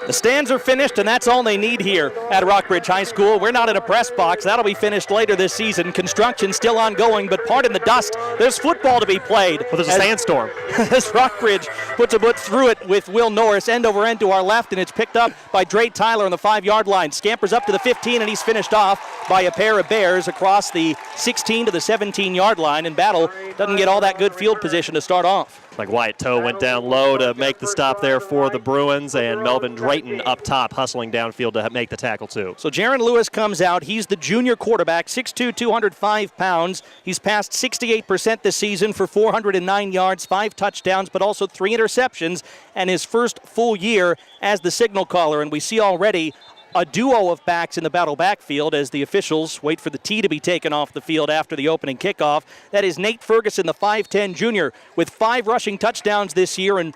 The stands are finished, and that's all they need here at Rockbridge High School. We're not in a press box. That'll be finished later this season. Construction still ongoing, but pardon the dust, there's football to be played. Well, there's a sandstorm. As Rockbridge puts a foot through it with Will Norris, end over end to our left, and it's picked up by Dre Tyler on the 5-yard line. Scampers up to the 15, and he's finished off by a pair of Bears across the 16 to the 17-yard line, and Battle doesn't get all that good field position to start off. Like Wyatt Toe went down low to make the stop there for the Bruins, and Melvin Drayton up top hustling downfield to make the tackle too. So Jaron Lewis comes out. He's the junior quarterback, 6'2", 205 pounds. He's passed 68% this season for 409 yards, 5 touchdowns, but also 3 interceptions, and his first full year as the signal caller. And we see already a duo of backs in the Battle backfield as the officials wait for the tee to be taken off the field after the opening kickoff. That is Nate Ferguson, the 5'10 junior, with 5 rushing touchdowns this year and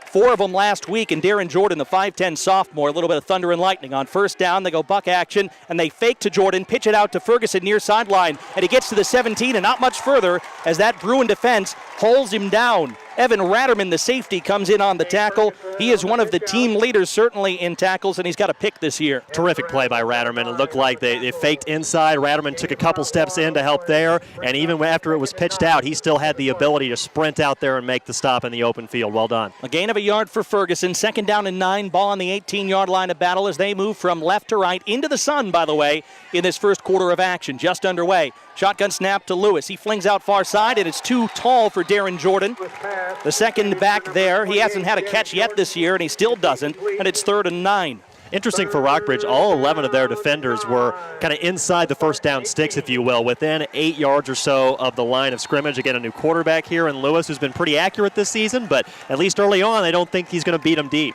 4 of them last week, and Darren Jordan, the 5'10 sophomore. A little bit of thunder and lightning. On first down, they go buck action, and they fake to Jordan, pitch it out to Ferguson near sideline, and he gets to the 17 and not much further as that Bruin defense holds him down. Evan Ratterman, the safety, comes in on the tackle. He is one of the team leaders, certainly in tackles, and he's got a pick this year. Terrific play by Ratterman. It looked like they faked inside. Ratterman took a couple steps in to help there, and even after it was pitched out, he still had the ability to sprint out there and make the stop in the open field. Well done. A gain of a yard for Ferguson. 2nd down and 9. Ball on the 18-yard line of Battle as they move from left to right into the sun, by the way, in this first quarter of action. Just underway. Shotgun snap to Lewis. He flings out far side, and it's too tall for Darren Jordan. The second back there. He hasn't had a catch yet this year, and he still doesn't, and it's 3rd and 9. Interesting for Rockbridge, all 11 of their defenders were kind of inside the first down sticks, if you will, within 8 yards or so of the line of scrimmage. Again, a new quarterback here in Lewis, who's been pretty accurate this season, but at least early on, I don't think he's going to beat them deep.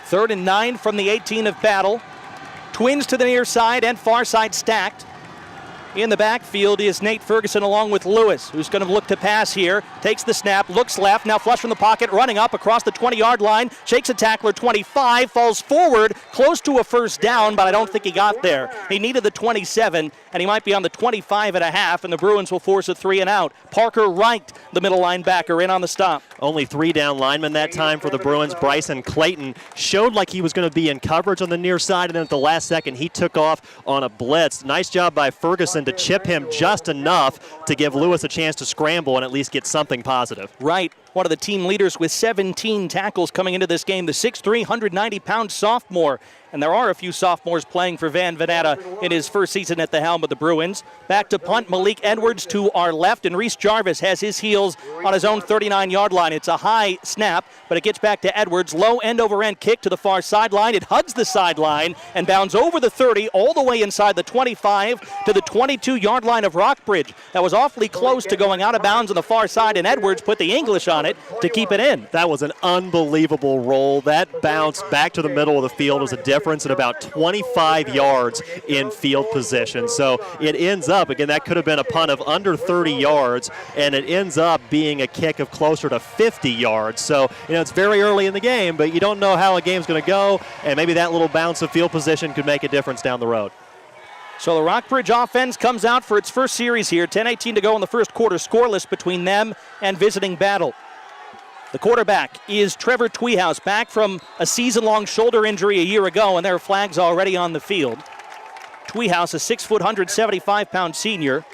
3rd and 9 from the 18 of Battle. Twins to the near side and far side stacked. In the backfield is Nate Ferguson along with Lewis, who's going to look to pass here. Takes the snap, looks left, now flush from the pocket, running up across the 20-yard line. Shakes a tackler, 25, falls forward, close to a first down, but I don't think he got there. He needed the 27, and he might be on the 25 and a half, and the Bruins will force a 3 and out. Parker Wright, the middle linebacker, in on the stop. Only 3 down linemen that time for the Bruins. Bryson Clayton showed like he was going to be in coverage on the near side, and then at the last second, he took off on a blitz. Nice job by Ferguson to chip him just enough to give Lewis a chance to scramble and at least get something positive. Right. One of the team leaders with 17 tackles coming into this game, the 6'3", 190-pound sophomore. And there are a few sophomores playing for Van Veneta in his first season at the helm of the Bruins. Back to punt, Malik Edwards to our left, and Reese Jarvis has his heels on his own 39-yard line. It's a high snap, but it gets back to Edwards. Low end-over-end kick to the far sideline. It hugs the sideline and bounds over the 30 all the way inside the 25 to the 22-yard line of Rockbridge. That was awfully close to going out of bounds on the far side, and Edwards put the English on it to keep it in. That was an unbelievable roll. That bounce back to the middle of the field was a difference in about 25 yards in field position. So it ends up, again, that could have been a punt of under 30 yards, and it ends up being a kick of closer to 50 yards. So, it's very early in the game, but you don't know how a game's going to go, and maybe that little bounce of field position could make a difference down the road. So the Rockbridge offense comes out for its first series here. 10:18 to go in the first quarter, scoreless between them and visiting Battle. The quarterback is Trevor Tweehouse, back from a season-long shoulder injury a year ago, and there are flags already on the field. Tweehouse, a 6', 175-pound senior,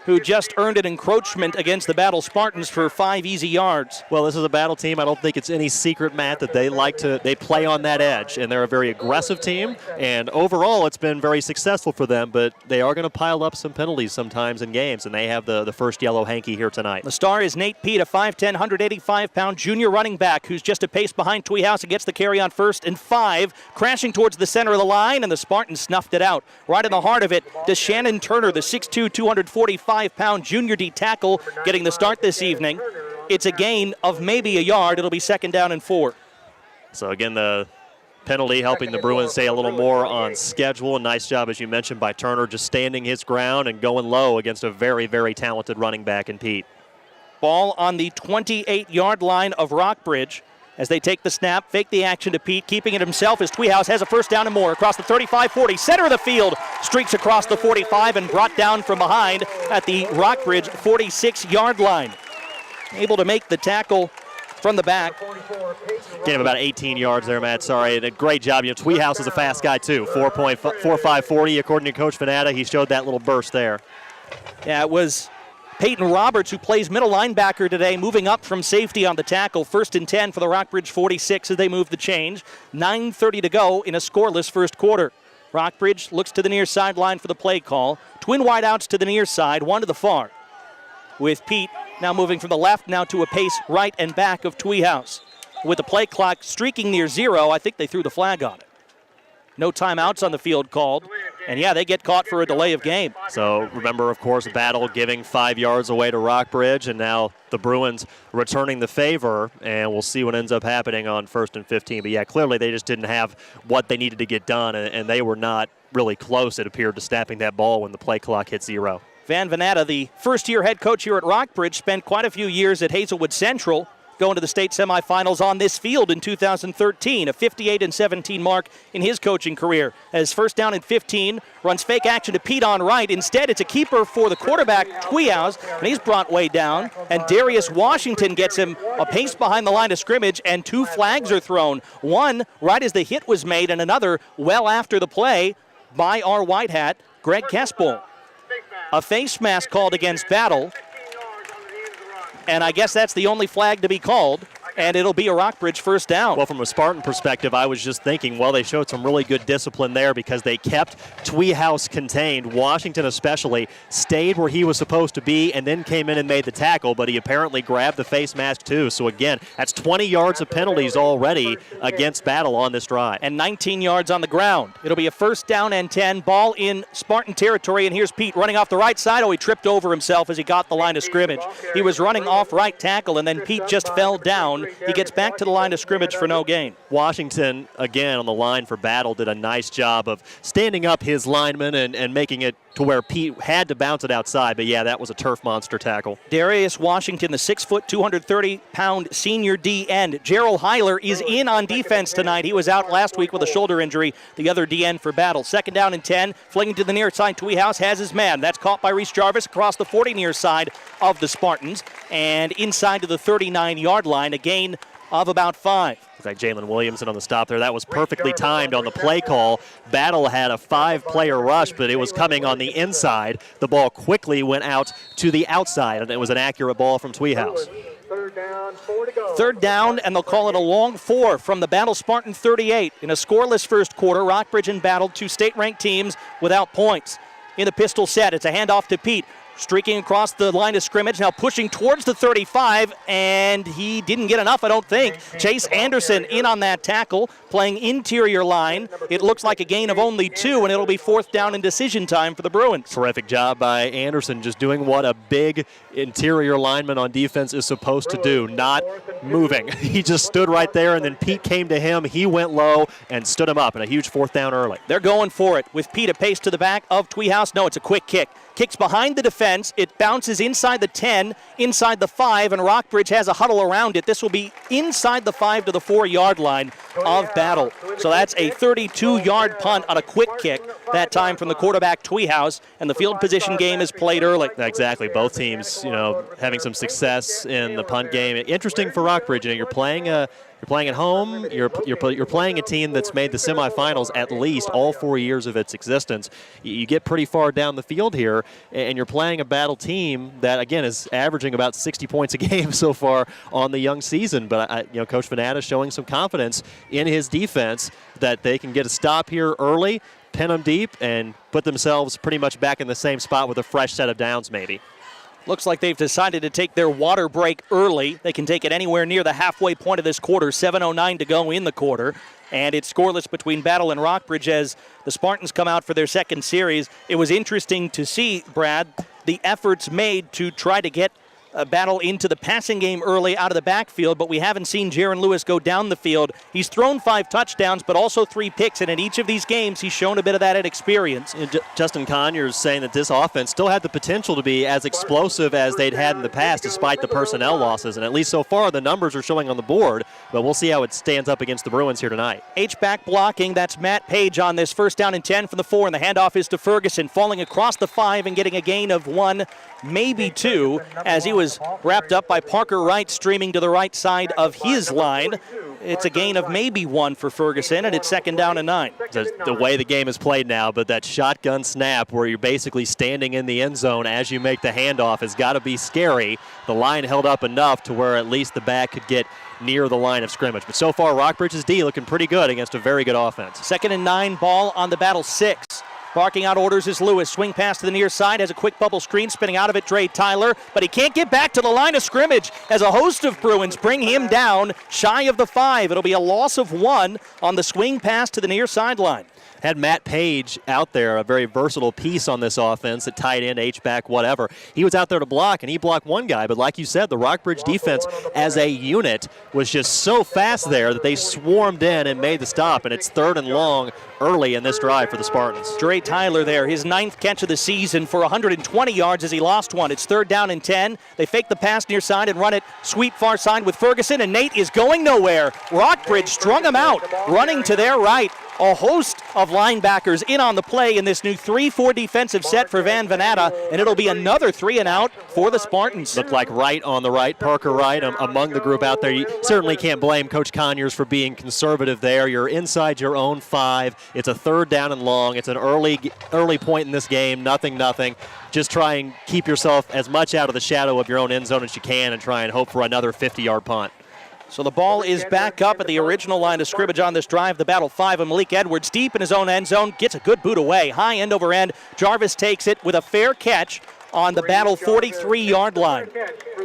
who just earned an encroachment against the Battle Spartans for 5 easy yards. Well, this is a Battle team. I don't think it's any secret, Matt, that they play on that edge, and they're a very aggressive team, and overall it's been very successful for them, but they are going to pile up some penalties sometimes in games, and they have the first yellow hanky here tonight. The star is Nate Pete, a 5'10", 185-pound junior running back who's just a pace behind Tweehouse and gets the carry on 1st and 5, crashing towards the center of the line, and the Spartans snuffed it out. Right in the heart of it, does Shannon Turner, the 6'2", 245-pound junior D tackle, getting the start this evening. It's a gain of maybe a yard. It'll be 2nd down and 4. So again, the penalty helping the Bruins stay a little more on schedule. A nice job, as you mentioned, by Turner, just standing his ground and going low against a very, very talented running back in Pete. Ball on the 28-yard line of Rockbridge. As they take the snap, fake the action to Pete, keeping it himself as Tweehouse has a first down and more across the 35-40, center of the field, streaks across the 45 and brought down from behind at the Rockbridge 46-yard line. Able to make the tackle from the back. Gain of about 18 yards there, Matt. Sorry. And a great job. Tweehouse is a fast guy, too. 4.4540 according to Coach Fanata. He showed that little burst there. Yeah, it was Peyton Roberts, who plays middle linebacker today, moving up from safety on the tackle. 1st and 10 for the Rockbridge 46 as they move the change. 9:30 to go in a scoreless first quarter. Rockbridge looks to the near sideline for the play call. Twin wideouts to the near side, one to the far. With Pete now moving from the left, now to a pace right and back of Tweehouse. With the play clock streaking near 0, I think they threw the flag on it. No timeouts on the field called. And, yeah, they get caught for a delay of game. So, remember, of course, Battle giving 5 yards away to Rockbridge, and now the Bruins returning the favor, and we'll see what ends up happening on 1st and 15. But, yeah, clearly they just didn't have what they needed to get done, and they were not really close, it appeared, to snapping that ball when the play clock hit 0. Van Venata, the first-year head coach here at Rockbridge, spent quite a few years at Hazelwood Central, going to the state semifinals on this field in 2013, a 58-17 mark in his coaching career. As 1st down and 15, runs fake action to Pete on right. Instead, it's a keeper for the quarterback, Tweehouse, and he's brought way down. And Darius Washington gets him a pace behind the line of scrimmage, and 2 flags are thrown. One right as the hit was made, and another well after the play by our white hat, Greg Kespel. A face mask called against Battle. And I guess that's the only flag to be called, and it'll be a Rockbridge 1st down. Well, from a Spartan perspective, I was just thinking, well, they showed some really good discipline there because they kept Tweehouse contained. Washington especially stayed where he was supposed to be and then came in and made the tackle, but he apparently grabbed the face mask too. So, again, that's 20 yards of penalties already against Battle on this drive. And 19 yards on the ground. It'll be a 1st down and 10, ball in Spartan territory, and here's Pete running off the right side. Oh, he tripped over himself as he got the line of scrimmage. He was running off right tackle, and then Pete just fell down. He gets back to the line of scrimmage for no gain. Washington, again, on the line for Battle, did a nice job of standing up his lineman and making it to where Pete had to bounce it outside. But, yeah, that was a turf monster tackle. Darius Washington, the 6', 230-pound senior D end. Gerald Heiler is in on defense tonight. He was out last week with a shoulder injury, the other D end for Battle. 2nd down and 10, flinging to the near side. Tweehouse has his man. That's caught by Reese Jarvis across the 40 near side of the Spartans. And inside to the 39-yard line, a gain of about 5. Looks like Jalen Williamson on the stop there. That was perfectly timed on the play call. Battle had a 5-player rush, but it was coming on the inside. The ball quickly went out to the outside, and it was an accurate ball from Tweehouse. 3rd down, 4 to go. 3rd down, and they'll call it a long 4 from the Battle Spartan 38. In a scoreless first quarter, Rockbridge and Battle, 2 state-ranked teams without points. In the pistol set, it's a handoff to Pete. Streaking across the line of scrimmage, now pushing towards the 35, and he didn't get enough, I don't think. Chase Anderson in on that tackle, playing interior line. It looks like a gain of only 2, and it'll be 4th down and decision time for the Bruins. Terrific job by Anderson, just doing what a big interior lineman on defense is supposed to do, not moving. He just stood right there, and then Pete came to him. He went low and stood him up, and a huge 4th down early. They're going for it with Pete a pace to the back of Tweehouse. No, it's a quick kick. Kicks behind the defense. It bounces inside the 10, inside the 5, and Rockbridge has a huddle around it. This will be inside the 5 to the 4-yard line of Battle. So that's a 32-yard punt on a quick kick, that time from the quarterback Tweehouse, and the field position game is played early. Exactly. Both teams, having some success in the punt game. Interesting for Rockbridge. You're playing at home. You're playing a team that's made the semifinals at least all 4 years of its existence. You get pretty far down the field here, and you're playing a Battle team that, again, is averaging about 60 points a game so far on the young season. But Coach Fanata showing some confidence in his defense that they can get a stop here early, pin them deep, and put themselves pretty much back in the same spot with a fresh set of downs, maybe. Looks like they've decided to take their water break early. They can take it anywhere near the halfway point of this quarter. 7:09 to go in the quarter. And it's scoreless between Battle and Rockbridge as the Spartans come out for their second series. It was interesting to see, Brad, the efforts made to try to get a Battle into the passing game early out of the backfield, but we haven't seen Jaron Lewis go down the field. He's thrown 5 touchdowns, but also 3 picks, and in each of these games, he's shown a bit of that experience. Justin Conyers saying that this offense still had the potential to be as explosive as they'd had in the past, despite the personnel losses, and at least so far, the numbers are showing on the board, but we'll see how it stands up against the Bruins here tonight. H-back blocking, that's Matt Page on this 1st down and 10 from the 4, and the handoff is to Ferguson, falling across the 5 and getting a gain of 1 maybe 2, as he was wrapped up by Parker Wright streaming to the right side of his line. It's a gain of maybe 1 for Ferguson, and it's 2nd down and 9. The way the game is played now, but that shotgun snap where you're basically standing in the end zone as you make the handoff has got to be scary. The line held up enough to where at least the back could get near the line of scrimmage. But so far, Rockbridge's D looking pretty good against a very good offense. 2nd and 9, ball on the battle 6. Barking out orders is Lewis. Swing pass to the near side, has a quick bubble screen, spinning out of it, Dre Tyler, but he can't get back to the line of scrimmage as a host of Bruins bring him down shy of the 5. It'll be a loss of 1 on the swing pass to the near sideline. Had Matt Page out there, a very versatile piece on this offense at tight end, H-back, whatever. He was out there to block, and he blocked one guy. But like you said, the Rockbridge defense as a unit was just so fast there that they swarmed in and made the stop. And it's 3rd and long early in this drive for the Spartans. Dre Tyler there, his 9th catch of the season for 120 yards as he lost 1. It's 3rd down and 10. They fake the pass near side and run it sweep far side with Ferguson, and Nate is going nowhere. Rockbridge strung him out, running to their right. A host of linebackers in on the play in this new 3-4 defensive set for Van Venata, and it'll be another 3 and out for the Spartans. Looked like Wright on the right, Parker Wright among the group out there. You certainly can't blame Coach Conyers for being conservative there. You're inside your own 5. It's a 3rd down and long. It's an early point in this game, nothing. Just try and keep yourself as much out of the shadow of your own end zone as you can and try and hope for another 50-yard punt. So the ball is back up at the original line of scrimmage on this drive. The battle 5 and Malik Edwards deep in his own end zone. Gets a good boot away. High end over end. Jarvis takes it with a fair catch on the battle 43-yard line.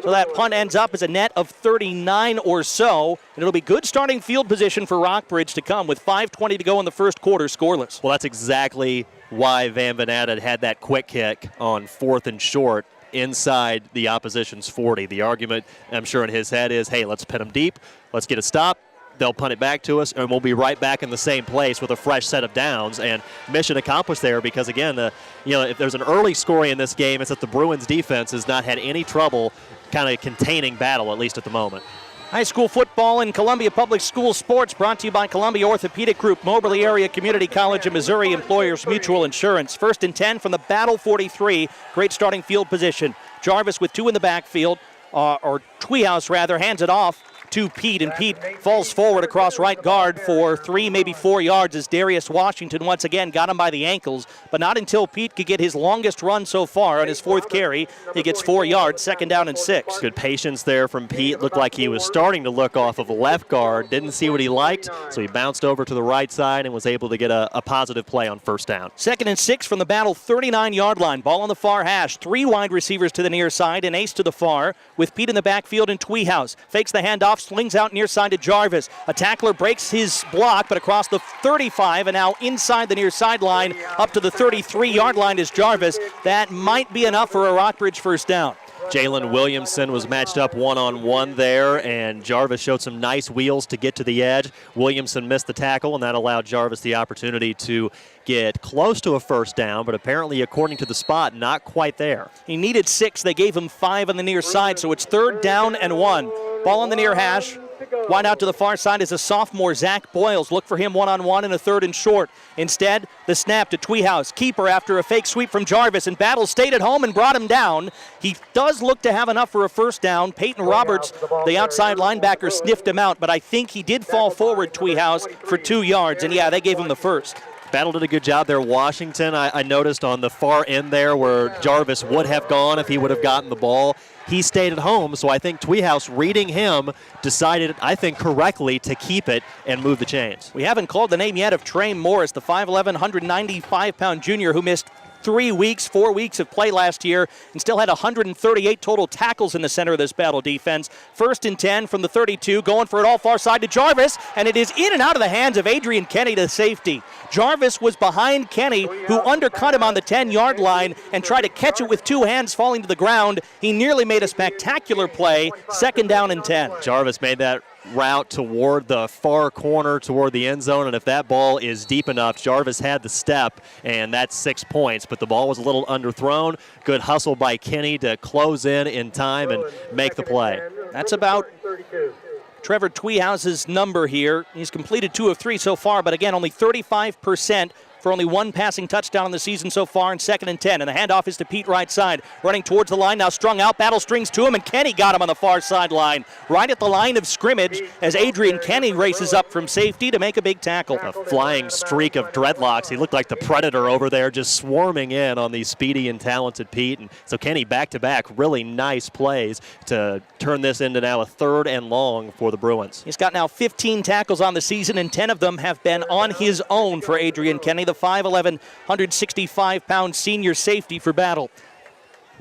So that punt ends up as a net of 39 or so. And it'll be good starting field position for Rockbridge to come with 5:20 to go in the first quarter, scoreless. Well, that's exactly why Van Venata had that quick kick on 4th and short inside the opposition's 40. The argument, I'm sure, in his head is, hey, let's pin them deep, let's get a stop, they'll punt it back to us, and we'll be right back in the same place with a fresh set of downs. And mission accomplished there because, again, if there's an early scoring in this game, it's that the Bruins defense has not had any trouble kind of containing battle, at least at the moment. High school football in Columbia Public School Sports brought to you by Columbia Orthopedic Group, Moberly Area Community College, and Missouri Employers Mutual Insurance. 1st and 10 from the battle 43. Great starting field position. Jarvis with 2 in the backfield, or Tweehouse rather, hands it off to Pete, and Pete falls forward across right guard for 3, maybe 4 yards as Darius Washington once again got him by the ankles, but not until Pete could get his longest run so far on his 4th carry. He gets 4 yards, 2nd down and 6. Good patience there from Pete. Looked like he was starting to look off of left guard, didn't see what he liked, so he bounced over to the right side and was able to get a positive play on 1st down. 2nd and 6 from the battle 39-yard line. Ball on the far hash. 3 wide receivers to the near side, and Ace to the far with Pete in the backfield and Tweehouse. Fakes the handoff, slings out near side to Jarvis. A tackler breaks his block, but across the 35 and now inside the near sideline up to the 33-yard line is Jarvis. That might be enough for a Rockbridge 1st down. Jalen Williamson was matched up one-on-one there, and Jarvis showed some nice wheels to get to the edge. Williamson missed the tackle, and that allowed Jarvis the opportunity to get close to a 1st down, but apparently, according to the spot, not quite there. He needed 6. They gave him 5 on the near side, so it's 3rd down and 1. Ball on the near hash. Wide out to the far side is a sophomore, Zach Boyles. Look for him one-on-one in a 3rd and short. Instead, the snap to Tweehouse. Keeper after a fake sweep from Jarvis, and Battle stayed at home and brought him down. He does look to have enough for a 1st down. Peyton Roberts, the outside linebacker, sniffed him out, but I think he did fall forward, Tweehouse, for 2 yards, and yeah, they gave him the 1st. Battle did a good job there. Washington, I noticed on the far end there where Jarvis would have gone if he would have gotten the ball. He stayed at home, so I think Tweehouse, reading him, decided, I think correctly, to keep it and move the chains. We haven't called the name yet of Trey Morris, the 5'11", 195-pound junior who missed 4 weeks of play last year and still had 138 total tackles in the center of this battle defense. 1st and 10 from the 32, going for it all far side to Jarvis, and it is in and out of the hands of Adrian Kenny to safety. Jarvis was behind Kenny, who undercut him on the 10-yard line and tried to catch it with 2 hands falling to the ground. He nearly made a spectacular play. 2nd down and 10. Jarvis made that route toward the far corner, toward the end zone, and if that ball is deep enough, Jarvis had the step, and that's 6 points, but the ball was a little underthrown. Good hustle by Kenny to close in time and make the play. That's about Trevor Tweehouse's number here. He's completed 2 of 3 so far, but again, only 35% for only one passing touchdown in the season so far in 2nd and 10. And the handoff is to Pete right side. Running towards the line, now strung out. Battle strings to him, and Kenny got him on the far sideline. Right at the line of scrimmage as Adrian Kenny races up from safety to make a big tackle. A flying streak of dreadlocks. He looked like the Predator over there, just swarming in on the speedy and talented Pete. And so Kenny back-to-back really nice plays to turn this into now a 3rd and long for the Bruins. He's got now 15 tackles on the season, and 10 of them have been on his own for Adrian Kenny, the 5'11", 165-pound senior safety for Battle.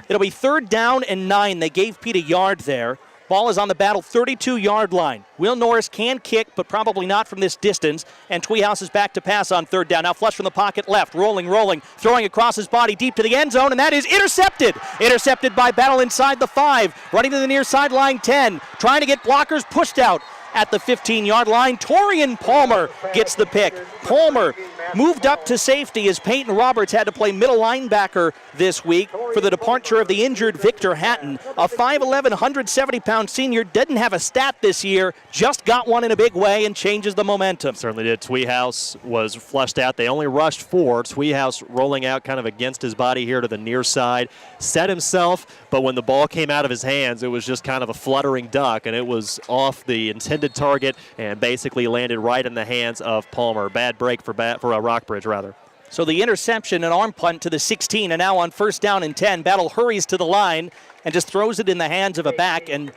It'll be 3rd down and 9. They gave Pete a yard there. Ball is on the Battle 32-yard line. Will Norris can kick, but probably not from this distance. And Tweehouse is back to pass on 3rd down. Now flush from the pocket left, rolling, throwing across his body deep to the end zone, and that is intercepted. Intercepted by Battle inside the 5, running to the near sideline 10, trying to get blockers pushed out. At the 15-yard line, Torian Palmer gets the pick. Palmer moved up to safety as Peyton Roberts had to play middle linebacker this week for the departure of the injured Victor Hatton. A 5'11", 170-pound senior didn't have a stat this year, just got one in a big way and changes the momentum. Certainly did. Tweehouse was flushed out. They only rushed 4. Tweehouse rolling out kind of against his body here to the near side. Set himself, but when the ball came out of his hands, it was just kind of a fluttering duck, and it was off the intended target and basically landed right in the hands of Palmer. Bad break for Rockbridge, rather. So the interception, an arm punt to the 16, and now on 1st down and 10, Battle hurries to the line and just throws it in the hands of a back, and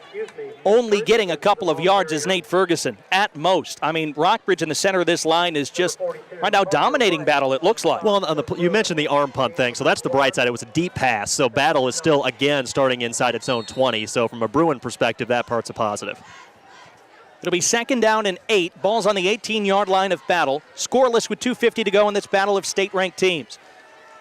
only getting a couple of yards is Nate Ferguson, at most. I mean, Rockbridge in the center of this line is just right now dominating Battle, it looks like. Well, you mentioned the arm punt thing, so that's the bright side. It was a deep pass, so Battle is still, again, starting inside its own 20. So from a Bruin perspective, that part's a positive. It'll be 2nd down and 8. Ball's on the 18-yard line of Battle. Scoreless with 2:50 to go in this battle of state-ranked teams.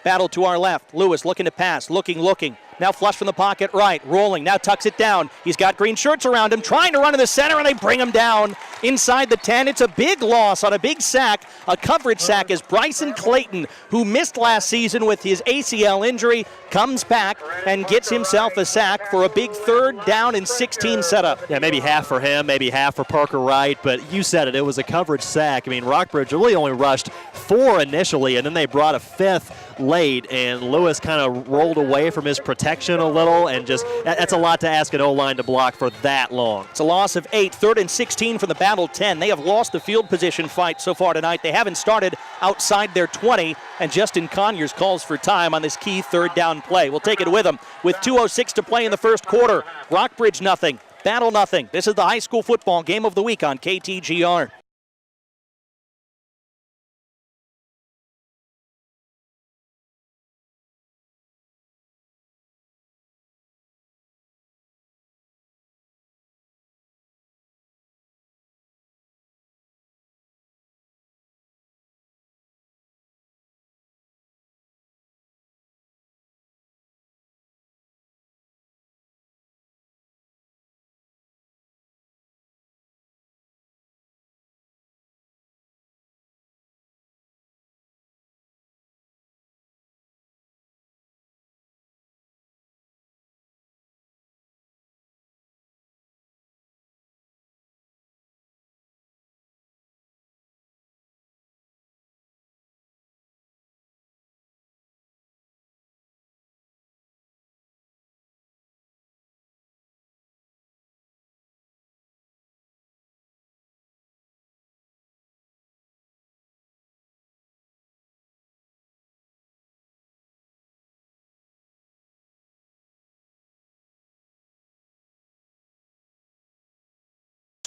Battle to our left. Lewis looking to pass, looking. Now flush from the pocket right, rolling, now tucks it down. He's got green shirts around him, trying to run to the center, and they bring him down inside the 10. It's a big loss on a big sack, a coverage sack, as Bryson Clayton, who missed last season with his ACL injury, comes back and gets himself a sack for a big 3rd down and 16 setup. Yeah, maybe half for him, maybe half for Parker Wright, but you said it was a coverage sack. I mean, Rockbridge really only rushed 4 initially, and then they brought a 5th late, and Lewis kind of rolled away from his protection a little, and just that's a lot to ask an O-line to block for that long. It's a loss of 8, 3rd and 16 from the Battle 10. They have lost the field position fight so far tonight. They haven't started outside their 20, and Justin Conyers calls for time on this key 3rd down play. We'll take it with him with 2:06 to play in the 1st quarter. Rockbridge nothing, Battle nothing. This is the high school football game of the week on KTGR.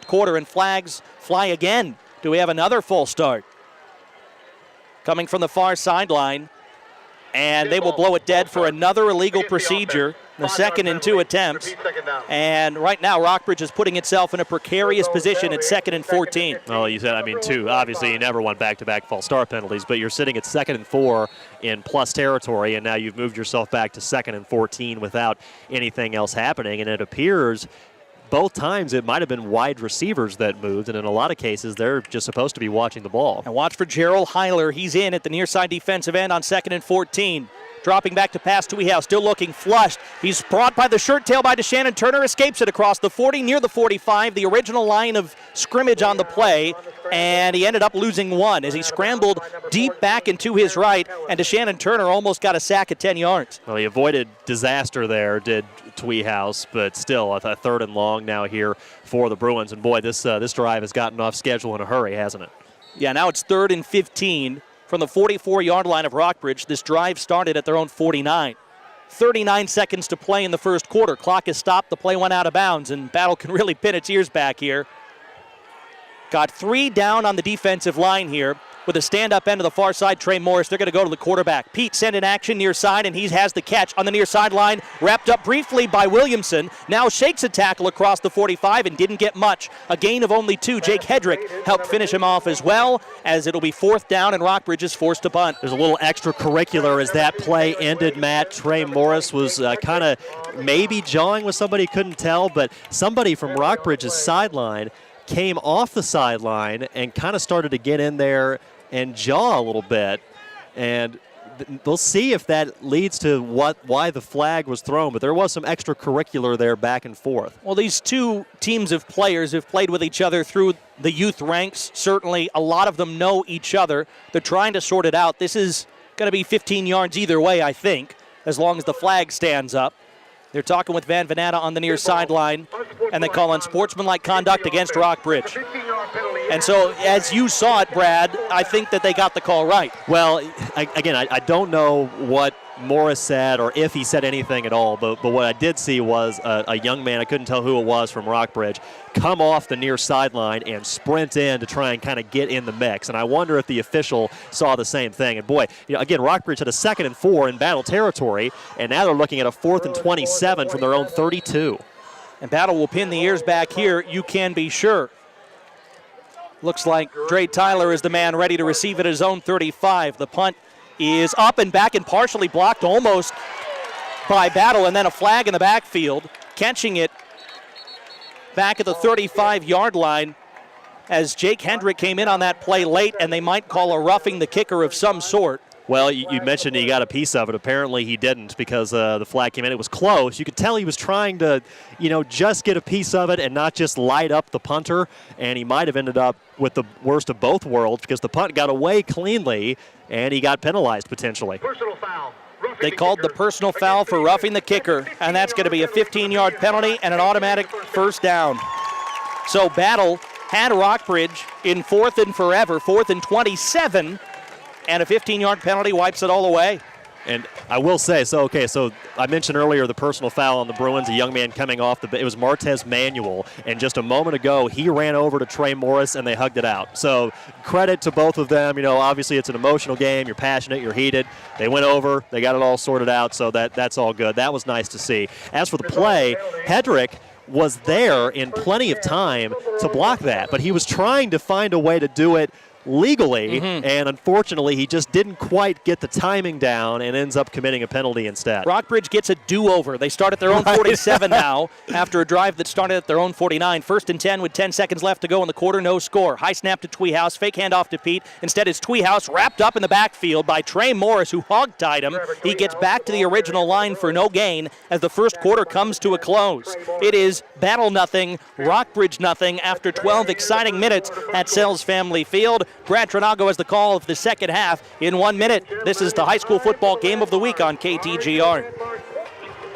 Quarter, and flags fly again. Do we have another false start? Coming from the far sideline, and they will blow it dead for another illegal procedure, the 2nd and 2 attempts. And right now, Rockbridge is putting itself in a precarious position at 2nd and 14. Well, you said, 2. Obviously, you never want back-to-back false start penalties, but you're sitting at 2nd and 4 in plus territory, and now you've moved yourself back to 2nd and 14 without anything else happening. And it appears both times it might have been wide receivers that moved, and in a lot of cases, they're just supposed to be watching the ball. And watch for Gerald Heiler. He's in at the near side defensive end on 2nd and 14. Dropping back to pass to Wehouse, still looking flushed. He's brought by the shirt tail by DeShannon Turner, escapes it across the 40, near the 45, the original line of scrimmage on the play, and he ended up losing one as he scrambled deep back and to his right, and DeShannon Turner almost got a sack at 10 yards. Well, he avoided disaster there, did Tweehouse, but still a third and long now here for the Bruins. And boy, this drive has gotten off schedule in a hurry, hasn't it? Yeah, now it's 3rd and 15 from the 44-yard line of Rockbridge. This drive started at their own 49. 39 seconds to play in the first quarter. Clock is stopped. The play went out of bounds, and Battle can really pin its ears back here. Got 3 down on the defensive line here. With a stand-up end to the far side, Trey Morris, they're going to go to the quarterback. Pete sent in action near side, and he has the catch on the near sideline, wrapped up briefly by Williamson. Now shakes a tackle across the 45 and didn't get much. A gain of only 2. Jake Hedrick helped finish him off as well, as it'll be 4th down, and Rockbridge is forced to punt. There's a little extracurricular as that play ended, Matt. Trey Morris was kind of maybe jawing with somebody, couldn't tell, but somebody from Rockbridge's sideline came off the sideline and kind of started to get in there and jaw a little bit, and we'll see if that leads to why the flag was thrown, but there was some extracurricular there back and forth. Well, these two teams of players have played with each other through the youth ranks. Certainly a lot of them know each other. They're trying to sort it out. This is going to be 15 yards either way, I think, as long as the flag stands up. They're talking with Van Venata on the near sideline, and they call unsportsmanlike conduct against Rockbridge. And so, as you saw it, Brad, I think that they got the call right. Well, I don't know what Morris said or if he said anything at all, but what I did see was a young man, I couldn't tell who it was, from Rockbridge, come off the near sideline and sprint in to try and kind of get in the mix. And I wonder if the official saw the same thing. And boy, again, Rockbridge had a 2nd and 4 in Battle territory, and now they're looking at a 4th and 27 from their own 32. And Battle will pin the ears back here, you can be sure. Looks like Dre Tyler is the man ready to receive at his own 35. The punt is up and back and partially blocked almost by Battle, and then a flag in the backfield, catching it back at the 35-yard line as Jake Hendrick came in on that play late, and they might call a roughing the kicker of some sort. Well, you mentioned he got a piece of it. Apparently he didn't, because the flag came in. It was close. You could tell he was trying to, just get a piece of it and not just light up the punter, and he might have ended up with the worst of both worlds, because the punt got away cleanly and he got penalized potentially. Personal foul. They called the personal foul for roughing the kicker, and that's going to be a 15-yard penalty and an automatic first down. So Battle had Rockbridge in 4th and forever, 4th and 27, and a 15-yard penalty wipes it all away. And I will say, so I mentioned earlier the personal foul on the Bruins, a young man coming off it was Martez Manuel, and just a moment ago he ran over to Trey Morris and they hugged it out. So credit to both of them. Obviously it's an emotional game, you're passionate, you're heated. They went over, they got it all sorted out, so that's all good. That was nice to see. As for the play, Hedrick was there in plenty of time to block that, but he was trying to find a way to do it legally, and unfortunately he just didn't quite get the timing down and ends up committing a penalty instead. Rockbridge gets a do-over. They start at their own 47 now after a drive that started at their own 49. 1st and 10 with 10 seconds left to go in the quarter, no score. High snap to Tweehouse, fake handoff to Pete. Instead it's Tweehouse wrapped up in the backfield by Trey Morris, who hog-tied him. He gets back to the original line for no gain as the first quarter comes to a close. It is Battle nothing, Rockbridge nothing after 12 exciting minutes at Sells Family Field. Brad Trinago has the call of the second half in 1 minute. This is the high school football game of the week on KTGR.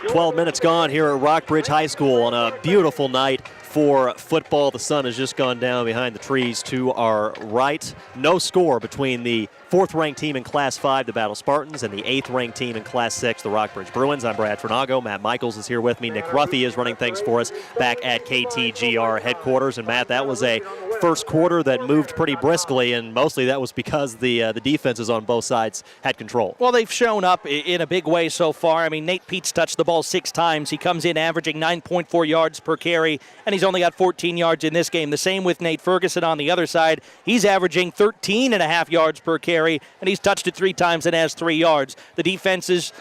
12 minutes gone here at Rockbridge High School on a beautiful night for football. The sun has just gone down behind the trees to our right. No score between the 4th-ranked team in Class 5, the Battle Spartans, and the 8th-ranked team in Class 6, the Rockbridge Bruins. I'm Brad Trinago. Matt Michaels is here with me. Nick Ruffy is running things for us back at KTGR headquarters. And, Matt, that was a first quarter that moved pretty briskly, and mostly that was because the defenses on both sides had control. Well, they've shown up in a big way so far. I mean, Nate Peets touched the ball 6 times. He comes in averaging 9.4 yards per carry, and he's only got 14 yards in this game. The same with Nate Ferguson on the other side. He's averaging 13.5 yards per carry, and he's touched it 3 times and has 3 yards. The defenses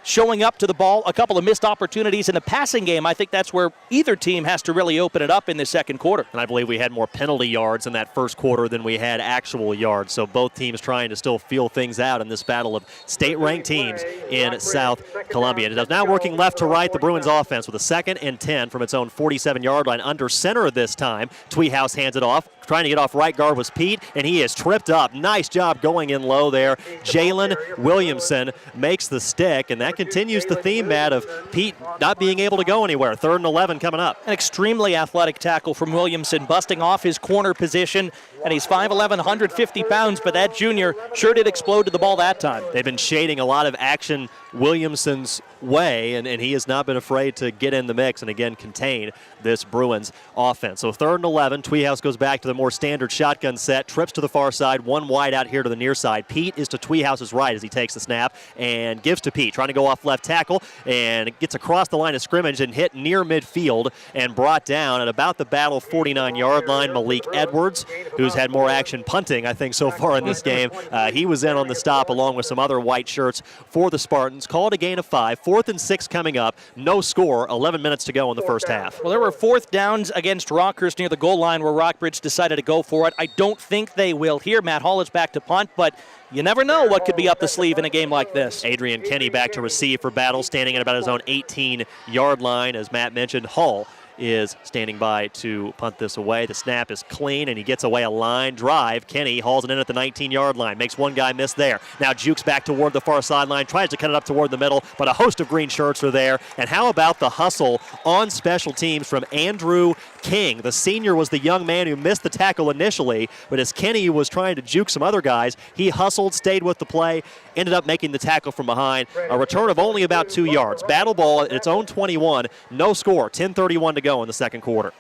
showing up to the ball, a couple of missed opportunities in the passing game. I think that's where either team has to really open it up in the second quarter. And I believe we had more penalty yards in that first quarter than we had actual yards. So both teams trying to still feel things out in this battle of state-ranked teams in South Columbia. And it is now working left to right, the Bruins offense with a 2nd and 10 from its own 47-yard line under center this time. Tweehouse hands it off. Trying to get off right guard was Pete, and he is tripped up. Nice job going in low there. Jalen Williamson makes the stick, and that continues the theme, Matt, of Pete not being able to go anywhere. 3rd and 11 coming up. An extremely athletic tackle from Williamson, busting off his corner position, and he's 5'11", 150 pounds, but that junior sure did explode to the ball that time. They've been shading a lot of action Williamson's way, and he has not been afraid to get in the mix and, again, contain this Bruins offense. So 3rd and 11, Tweehouse goes back to the more standard shotgun set, trips to the far side, one wide out here to the near side. Pete is to Tweehouse's right as he takes the snap and gives to Pete, trying to go off left tackle, and gets across the line of scrimmage and hit near midfield and brought down at about the battle 49-yard line. Malik Edwards, who's had more action punting, I think, so far in this game. He was in on the stop along with some other white shirts for the Spartans. Call it a gain of 5. 4th and 6 coming up. No score. 11 minutes to go in the first half. Well, there were 4th downs against Rockhurst near the goal line where Rockbridge decided to go for it. I don't think they will here. Matt Hall is back to punt, but you never know what could be up the sleeve in a game like this. Adrian Kenny back to receive for Battle, standing at about his own 18-yard line. As Matt mentioned, Hall is standing by to punt this away. The snap is clean, and he gets away a line drive. Kenny hauls it in at the 19-yard line, makes one guy miss there. Now jukes back toward the far sideline, tries to cut it up toward the middle, but a host of green shirts are there. And how about the hustle on special teams from Andrew King? The senior was the young man who missed the tackle initially, but as Kenny was trying to juke some other guys, he hustled, stayed with the play, ended up making the tackle from behind. A return of only about 2 yards. Battle ball at its own 21, no score, 10:31 to go in the second quarter.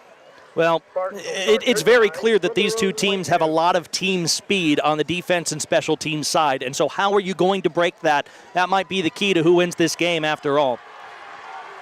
Well, it's very clear that these two teams have a lot of team speed on the defense and special teams side, and so how are you going to break that? That might be the key to who wins this game after all.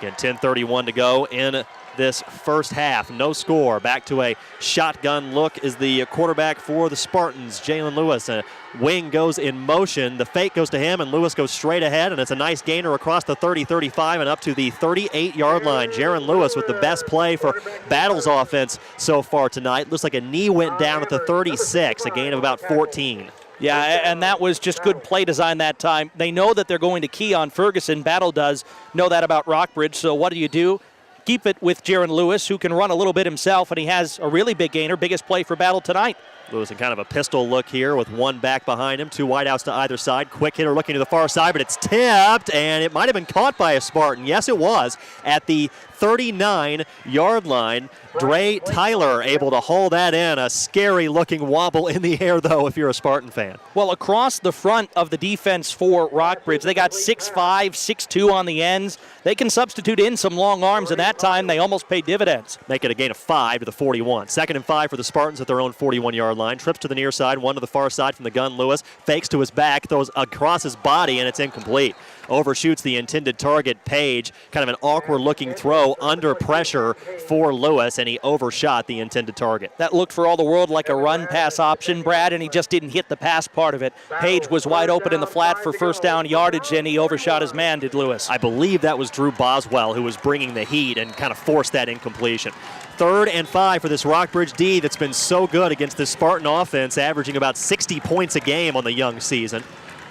Again, 10:31 to go in this first half. No score. Back to a shotgun look is the quarterback for the Spartans, Jalen Lewis. A wing goes in motion. The fake goes to him, and Lewis goes straight ahead, and it's a nice gainer across the 30-35 and up to the 38-yard line. Jaron Lewis with the best play for Battle's offense so far tonight. Looks like a knee went down at the 36, a gain of about 14. Yeah, and that was just good play design that time. They know that they're going to key on Ferguson. Battle does know that about Rockbridge, so what do? Keep it with Jaron Lewis, who can run a little bit himself, and he has a really big gainer, biggest play for Battle tonight. Lewis in kind of a pistol look here with one back behind him, 2 wideouts to either side. Quick hitter looking to the far side, but it's tipped, and it might have been caught by a Spartan. Yes, it was at the 39-yard line. Dre Tyler able to haul that in. A scary-looking wobble in the air, though, if you're a Spartan fan. Well, across the front of the defense for Rockbridge, they got 6'5", 6'2" on the ends. They can substitute in some long arms, and that time they almost paid dividends. Make it a gain of 5 to the 41. 2nd and 5 for the Spartans at their own 41-yard line. Trips to the near side, one to the far side from the gun. Lewis fakes to his back, throws across his body, and it's incomplete. Overshoots the intended target, Page. Kind of an awkward-looking throw under pressure for Lewis, and he overshot the intended target. That looked for all the world like a run-pass option, Brad, and he just didn't hit the pass part of it. Page was wide open in the flat for first down yardage, and he overshot his man, did Lewis. I believe that was Drew Boswell who was bringing the heat and kind of forced that incompletion. 3rd and 5 for this Rockbridge D that's been so good against this Spartan offense, averaging about 60 points a game on the young season.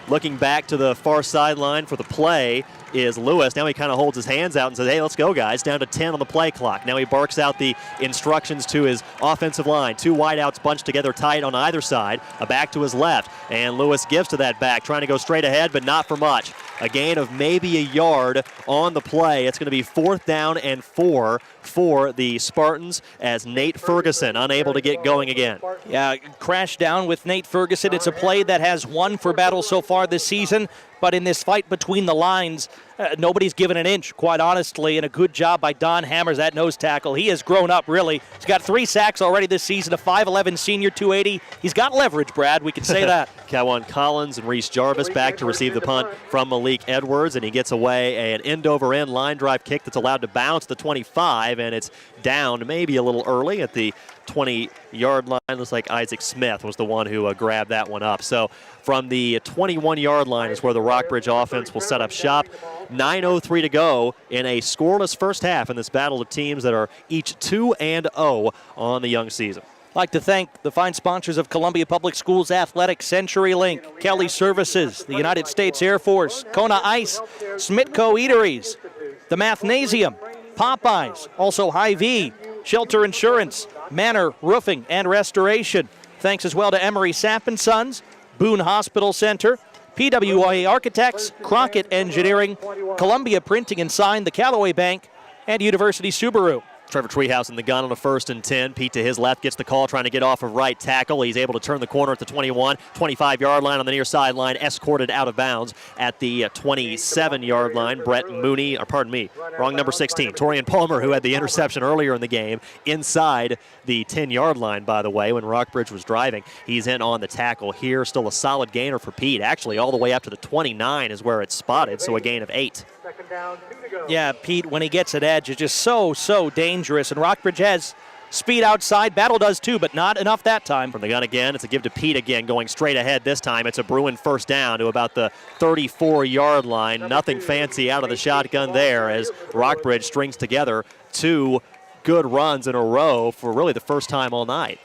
Looking back to the far sideline for the play is Lewis. Now he kind of holds his hands out and says, hey, let's go, guys. Down to 10 on the play clock. Now he barks out the instructions to his offensive line. 2 wideouts bunched together tight on either side. A back to his left. And Lewis gives to that back, trying to go straight ahead, but not for much. A gain of maybe a yard on the play. It's going to be 4th down and 4 for the Spartans as Nate Ferguson unable to get going again. Yeah, crash down with Nate Ferguson. It's a play that has won for Battle so far this season, but in this fight between the lines, nobody's given an inch, quite honestly, and a good job by Don Hammers, that nose tackle. He has grown up, really. He's got 3 sacks already this season, a 5'11 senior, 280. He's got leverage, Brad, we can say that. Kawan Collins and Reese Jarvis back to receive the punt from Malik Edwards, and he gets away an end-over-end line drive kick that's allowed to bounce the 25, and it's down maybe a little early at the 20-yard line. Looks like Isaac Smith was the one who grabbed that one up. So from the 21-yard line is where the Rockbridge offense will set up shop. 9:03 to go in a scoreless first half in this battle of teams that are each 2-0 on the young season. I'd like to thank the fine sponsors of Columbia Public Schools Athletics, CenturyLink, Kelly Services, the United States Air Force, Kona Ice, Smitco Eateries, the Mathnasium, Popeyes, also Hy-Vee, Shelter Insurance, Manor Roofing and Restoration. Thanks as well to Emery Sapp & Sons, Boone Hospital Center, PWA Architects, Crockett Engineering, Columbia Printing and Sign, the Callaway Bank, and University Subaru. Trevor Treehouse in the gun on a 1st and 10. Pete to his left gets the call, trying to get off of right tackle. He's able to turn the corner at the 21, 25-yard line on the near sideline, escorted out of bounds at the 27-yard line. Brett Mooney, or pardon me, wrong number 16. Torian Palmer, who had the interception earlier in the game, inside the 10-yard line, by the way, when Rockbridge was driving. He's in on the tackle here. Still a solid gainer for Pete. Actually, all the way up to the 29 is where it's spotted, so a gain of 8. Yeah, Pete, when he gets an edge, is just so dangerous. And Rockbridge has speed outside. Battle does too, but not enough that time. From the gun again, it's a give to Pete again, going straight ahead this time. It's a Bruin first down to about the 34-yard line. Nothing fancy out of the shotgun there as Rockbridge strings together 2 good runs in a row for really the first time all night.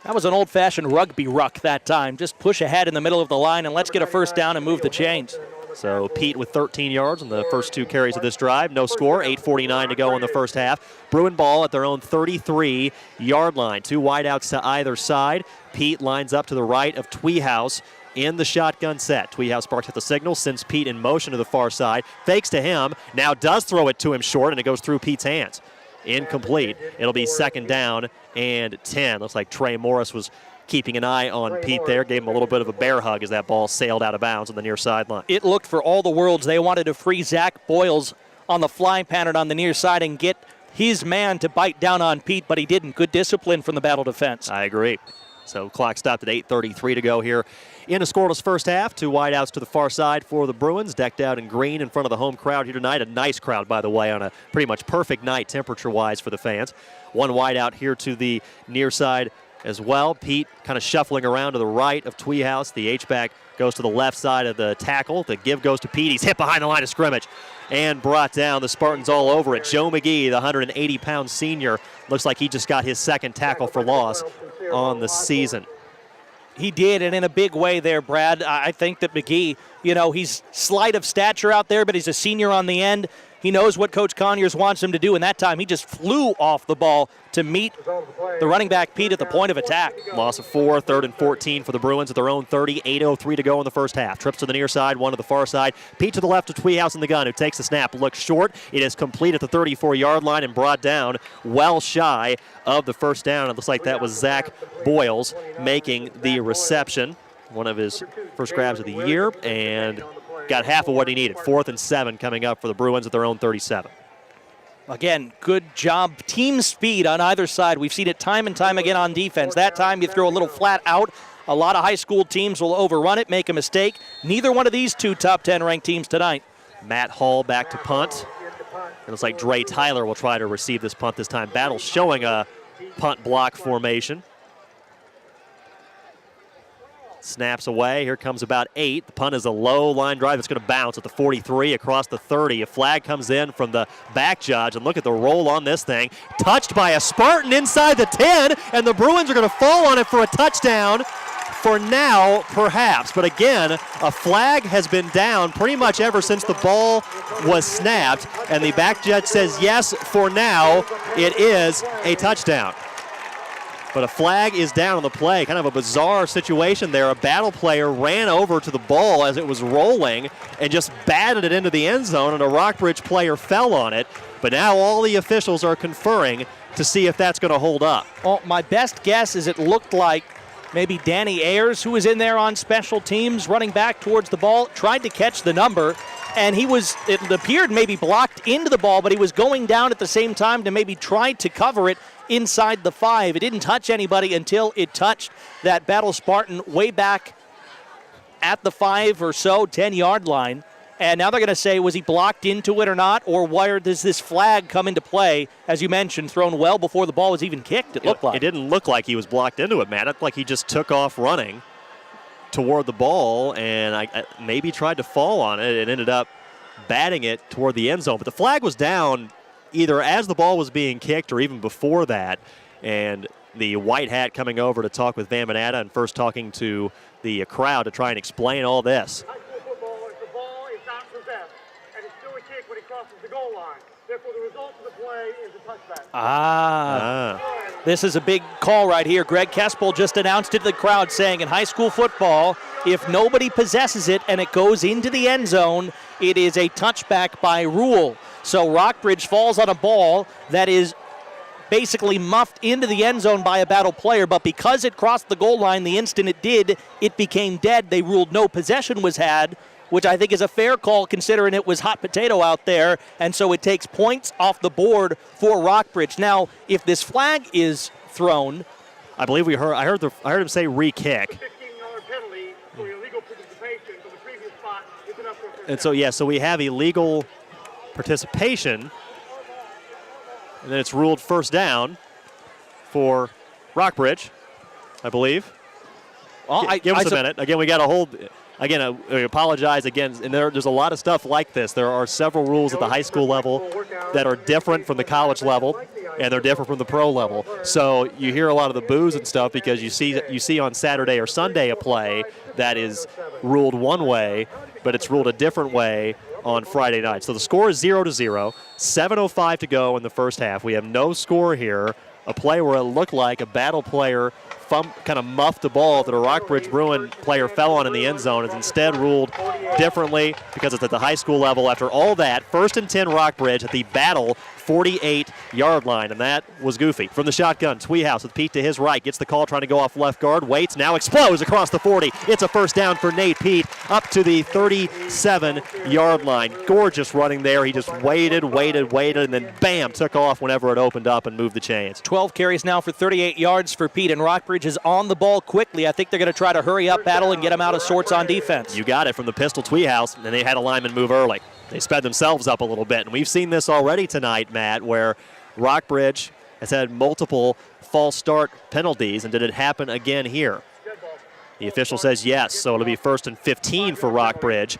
That was an old-fashioned rugby ruck that time. Just push ahead in the middle of the line and let's get a first down and move the chains. So Pete with 13 yards on the first 2 carries of this drive. No score, 8:49 to go in the first half. Bruin ball at their own 33-yard line. 2 wideouts to either side. Pete lines up to the right of Tweehouse in the shotgun set. Tweehouse barks at the signal, sends Pete in motion to the far side. Fakes to him, now does throw it to him short, and it goes through Pete's hands. Incomplete. It'll be 2nd down and 10. Looks like Trey Morris was keeping an eye on Pete there. Gave him a little bit of a bear hug as that ball sailed out of bounds on the near sideline. It looked for all the worlds. They wanted to free Zach Boyles on the fly pattern on the near side and get his man to bite down on Pete, but he didn't. Good discipline from the battle defense. I agree. So clock stopped at 8:33 to go here in a scoreless first half. 2 wideouts to the far side for the Bruins, decked out in green in front of the home crowd here tonight. A nice crowd, by the way, on a pretty much perfect night temperature-wise for the fans. 1 wideout here to the near side as well. Pete kind of shuffling around to the right of Tweehouse. The H-back goes to the left side of the tackle. The give goes to Pete. He's hit behind the line of scrimmage and brought down. The Spartans all over it. Joe McGee, the 180-pound senior, looks like he just got his 2nd tackle for loss on the season. He did, and in a big way there, Brad. I think that McGee, he's slight of stature out there, but he's a senior on the end. He knows what Coach Conyers wants him to do, and that time he just flew off the ball to meet the running back Pete at the point of attack. Loss of 4, 3rd and 14 for the Bruins at their own 30, 8:03 to go in the first half. Trips to the near side, 1 to the far side. Pete to the left of Tweehouse in the gun, who takes the snap, looks short. It is complete at the 34-yard line and brought down well shy of the first down. It looks like that was Zach Boyles making the reception. One of his first grabs of the year, and got half of what he needed. 4th and 7 coming up for the Bruins at their own 37. Again, good job. Team speed on either side. We've seen it time and time again on defense. That time you throw a little flat out. A lot of high school teams will overrun it, make a mistake. Neither one of these 2 top 10 ranked teams tonight. Matt Hall back to punt. It looks like Dre Tyler will try to receive this punt this time. Battle showing a punt block formation. Snaps away. Here comes about 8. The punt is a low line drive. It's going to bounce at the 43 across the 30. A flag comes in from the back judge, and look at the roll on this thing. Touched by a Spartan inside the 10, and the Bruins are going to fall on it for a touchdown. For now, perhaps. But again, a flag has been down pretty much ever since the ball was snapped, and the back judge says yes, for now, it is a touchdown. But a flag is down on the play. Kind of a bizarre situation there. A battle player ran over to the ball as it was rolling and just batted it into the end zone, and a Rockbridge player fell on it. But now all the officials are conferring to see if that's going to hold up. Well, my best guess is it looked like maybe Danny Ayers, who was in there on special teams, running back towards the ball, tried to catch the number, and it appeared maybe blocked into the ball, but he was going down at the same time to maybe try to cover it inside the 5. It didn't touch anybody until it touched that Battle Spartan way back at the 5 or so, 10-yard line. And now they're going to say, was he blocked into it or not? Or where does this flag come into play? As you mentioned, thrown well before the ball was even kicked, it looked like. It didn't look like he was blocked into it, Matt. It looked like he just took off running toward the ball and maybe tried to fall on it and ended up batting it toward the end zone. But the flag was down either as the ball was being kicked or even before that. And the white hat coming over to talk with Van Manata and first talking to the crowd to try and explain all this. High school football, if the ball is not possessed and it's still a kick when he crosses the goal line, therefore the result of the play is a touchback. This is a big call right here. Greg Kespel just announced it to the crowd saying in high school football, if nobody possesses it and it goes into the end zone, it is a touchback by rule. So Rockbridge falls on a ball that is basically muffed into the end zone by a battle player, but because it crossed the goal line the instant it did, it became dead. They ruled no possession was had, which I think is a fair call considering it was hot potato out there, and so it takes points off the board for Rockbridge. Now, if this flag is thrown, I believe I heard him say re-kick. $15 penalty for illegal participation from the previous spot is enough for And so we have illegal participation, and then it's ruled first down for Rockbridge, I believe. well, Give us a minute. Again, we got to hold. Again, we apologize again, and there's a lot of stuff like this. There are several rules at the high school level that are different from the college level, and they're different from the pro level. So you hear a lot of the boos and stuff because you see on Saturday or Sunday a play that is ruled one way, but it's ruled a different way on Friday night. So the score is 0-0, 7:05 to go in the first half. We have no score here. A play where it looked like a battle player kind of muffed the ball that a Rockbridge Bruin player fell on in the end zone is instead ruled differently because it's at the high school level. After all that, 1st and 10 Rockbridge at the battle 48-yard line, and that was goofy. From the shotgun, Tweehouse with Pete to his right, gets the call trying to go off left guard, waits, now explodes across the 40. It's a first down for Nate Pete up to the 37-yard line. Gorgeous running there. He just waited, and then bam, took off whenever it opened up and moved the chains. 12 carries now for 38 yards for Pete, and Rockbridge is on the ball quickly. I think they're going to try to hurry up battle and get him out of sorts on defense. You got it from the pistol Tweehouse, and they had a lineman move early. They sped themselves up a little bit, and we've seen this already tonight, Matt, where Rockbridge has had multiple false start penalties, and did it happen again here? The official says yes, so it'll be 1st and 15 for Rockbridge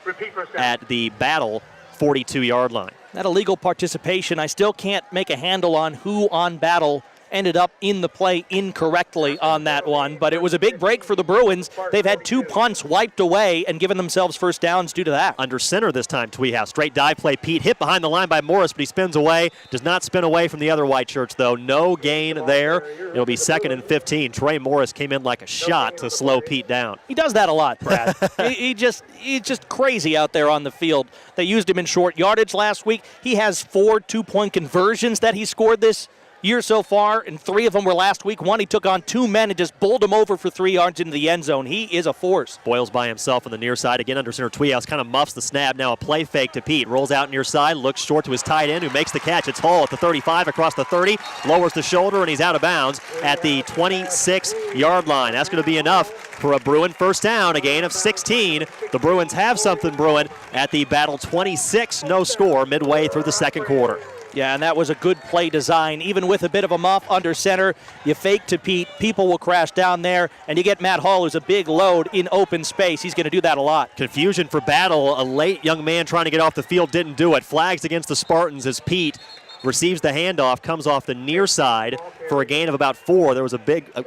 at the battle 42-yard line. That illegal participation, I still can't make a handle on who on battle ended up in the play incorrectly on that one, but it was a big break for the Bruins. They've had 2 punts wiped away and given themselves first downs due to that. Under center this time, Tweehouse. Straight dive play. Pete hit behind the line by Morris, but he spins away. Does not spin away from the other white shirts, though. No gain there. It'll be 2nd and 15. Trey Morris came in like a shot to slow Pete down. He does that a lot, Brad. He's just crazy out there on the field. They used him in short yardage last week. He has 4 2-point conversions that he scored this year so far, and 3 of them were last week. One, he took on 2 men and just bowled them over for 3 yards into the end zone. He is a force. Boyles by himself on the near side. Again, under center, Tweehouse kind of muffs the snap. Now a play fake to Pete. Rolls out near side, looks short to his tight end, who makes the catch. It's Hall at the 35, across the 30, lowers the shoulder, and he's out of bounds at the 26-yard line. That's going to be enough for a Bruin first down, a gain of 16. The Bruins have something brewing at the battle 26, no score, midway through the second quarter. Yeah, and that was a good play design. Even with a bit of a muff under center, you fake to Pete, people will crash down there, and you get Matt Hall, who's a big load in open space. He's going to do that a lot. Confusion for battle. A late young man trying to get off the field didn't do it. Flags against the Spartans as Pete receives the handoff, comes off the near side for a gain of about 4. There was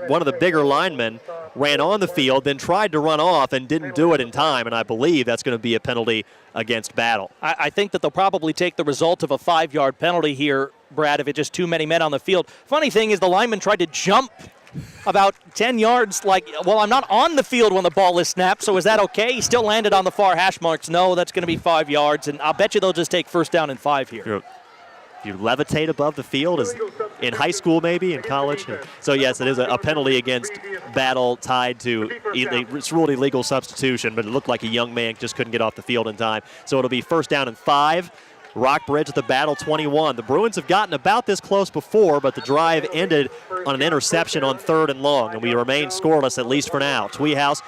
one of the bigger linemen ran on the field, then tried to run off and didn't do it in time, and I believe that's going to be a penalty against battle. I think that they'll probably take the result of a 5-yard penalty here, Brad, if it's just too many men on the field. Funny thing is the lineman tried to jump about 10 yards like, well, I'm not on the field when the ball is snapped, so is that okay? He still landed on the far hash marks. No, that's going to be 5 yards, and I'll bet you they'll just take first down and 5 here. You levitate above the field, as in high school maybe, in college. So yes, it is a penalty against battle tied to, it's ruled illegal substitution, but it looked like a young man just couldn't get off the field in time. So it'll be first down and 5. Rockbridge at the battle 21. The Bruins have gotten about this close before, but the drive ended on an interception on 3rd and long, and we remain scoreless at least for now. Tweehouse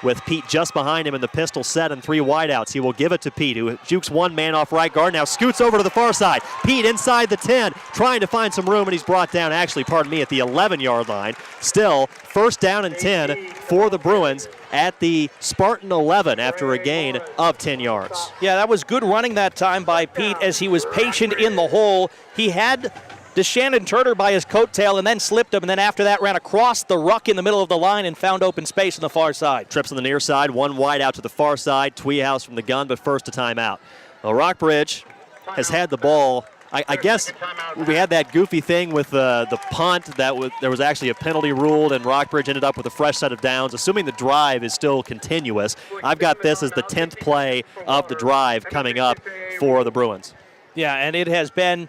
with Pete just behind him in the pistol set and 3 wideouts. He will give it to Pete, who jukes one man off right guard, now scoots over to the far side. Pete inside the 10, trying to find some room, and he's brought down, at the 11-yard line. Still, first down and 10 for the Bruins at the Spartan 11 after a gain of 10 yards. Yeah, that was good running that time by Pete as he was patient in the hole. He had DeShannon Turner by his coattail and then slipped him, and then after that ran across the ruck in the middle of the line and found open space on the far side. Trips on the near side, one wide out to the far side. Tweehouse from the gun, but first a timeout. Well, Rockbridge has had the ball. I guess we had that goofy thing with the punt. There was actually a penalty ruled, and Rockbridge ended up with a fresh set of downs. Assuming the drive is still continuous, I've got this as the 10th play of the drive coming up for the Bruins. Yeah, and it has been,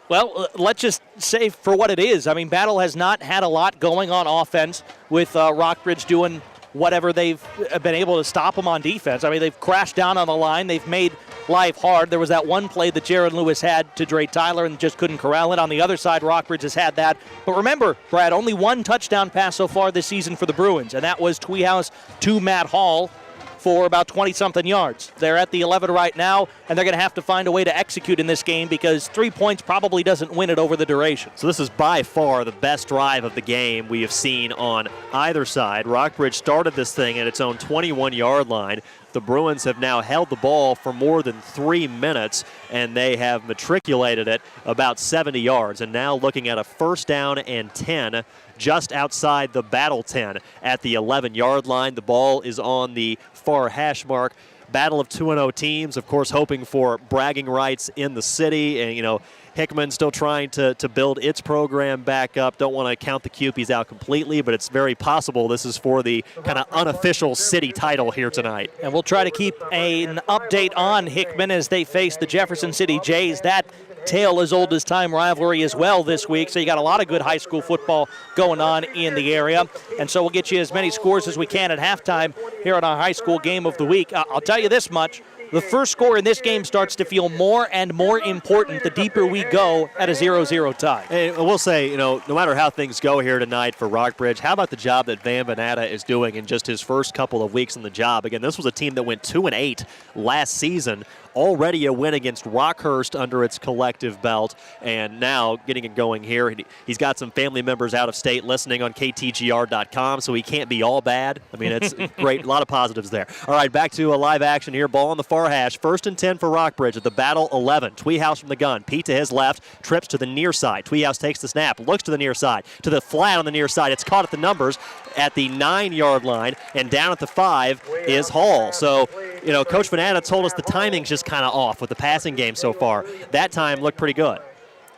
well, let's just say for what it is. I mean, Battle has not had a lot going on offense with Rockbridge doing whatever they've been able to stop them on defense. I mean, they've crashed down on the line. They've made life hard. There was that one play that Jaron Lewis had to Dre Tyler and just couldn't corral it. On the other side, Rockbridge has had that. But remember, Brad, only one touchdown pass so far this season for the Bruins, and that was Tweehouse to Matt Hall for about 20-something yards. They're at the 11 right now, and they're going to have to find a way to execute in this game because 3 points probably doesn't win it over the duration. So this is by far the best drive of the game we have seen on either side. Rockbridge started this thing at its own 21-yard line. The Bruins have now held the ball for more than 3 minutes, and they have matriculated it about 70 yards. And now looking at a first down and 10 just outside the Battle 10 at the 11-yard line. The ball is on the far hash mark. Battle of 2-0 teams, of course, hoping for bragging rights in the city. And, Hickman still trying to build its program back up. Don't want to count the Cupies out completely, but it's very possible this is for the kind of unofficial city title here tonight. And we'll try to keep an update on Hickman as they face the Jefferson City Jays. That tale as old as time rivalry as well this week. So you got a lot of good high school football going on in the area. And so we'll get you as many scores as we can at halftime here on our high school game of the week. I'll tell you this much. The first score in this game starts to feel more and more important the deeper we go at a 0-0 tie. And we'll say, no matter how things go here tonight for Rockbridge, how about the job that Van Bonata is doing in just his first couple of weeks on the job? Again, this was a team that went 2-8 last season. Already a win against Rockhurst under its collective belt, and now getting it going here. He's got some family members out of state listening on KTGR.com, so he can't be all bad. I mean, it's great. A lot of positives there. All right, back to a live action here. Ball on the far hash. First and 10 for Rockbridge at the Battle 11. Tweehouse from the gun. Pete to his left. Trips to the near side. Tweehouse takes the snap. Looks to the near side. To the flat on the near side. It's caught at the numbers at the 9-yard line, and down at the 5 is Hall. So, Coach Bonata told us the timing's just kind of off with the passing game so far. That time looked pretty good.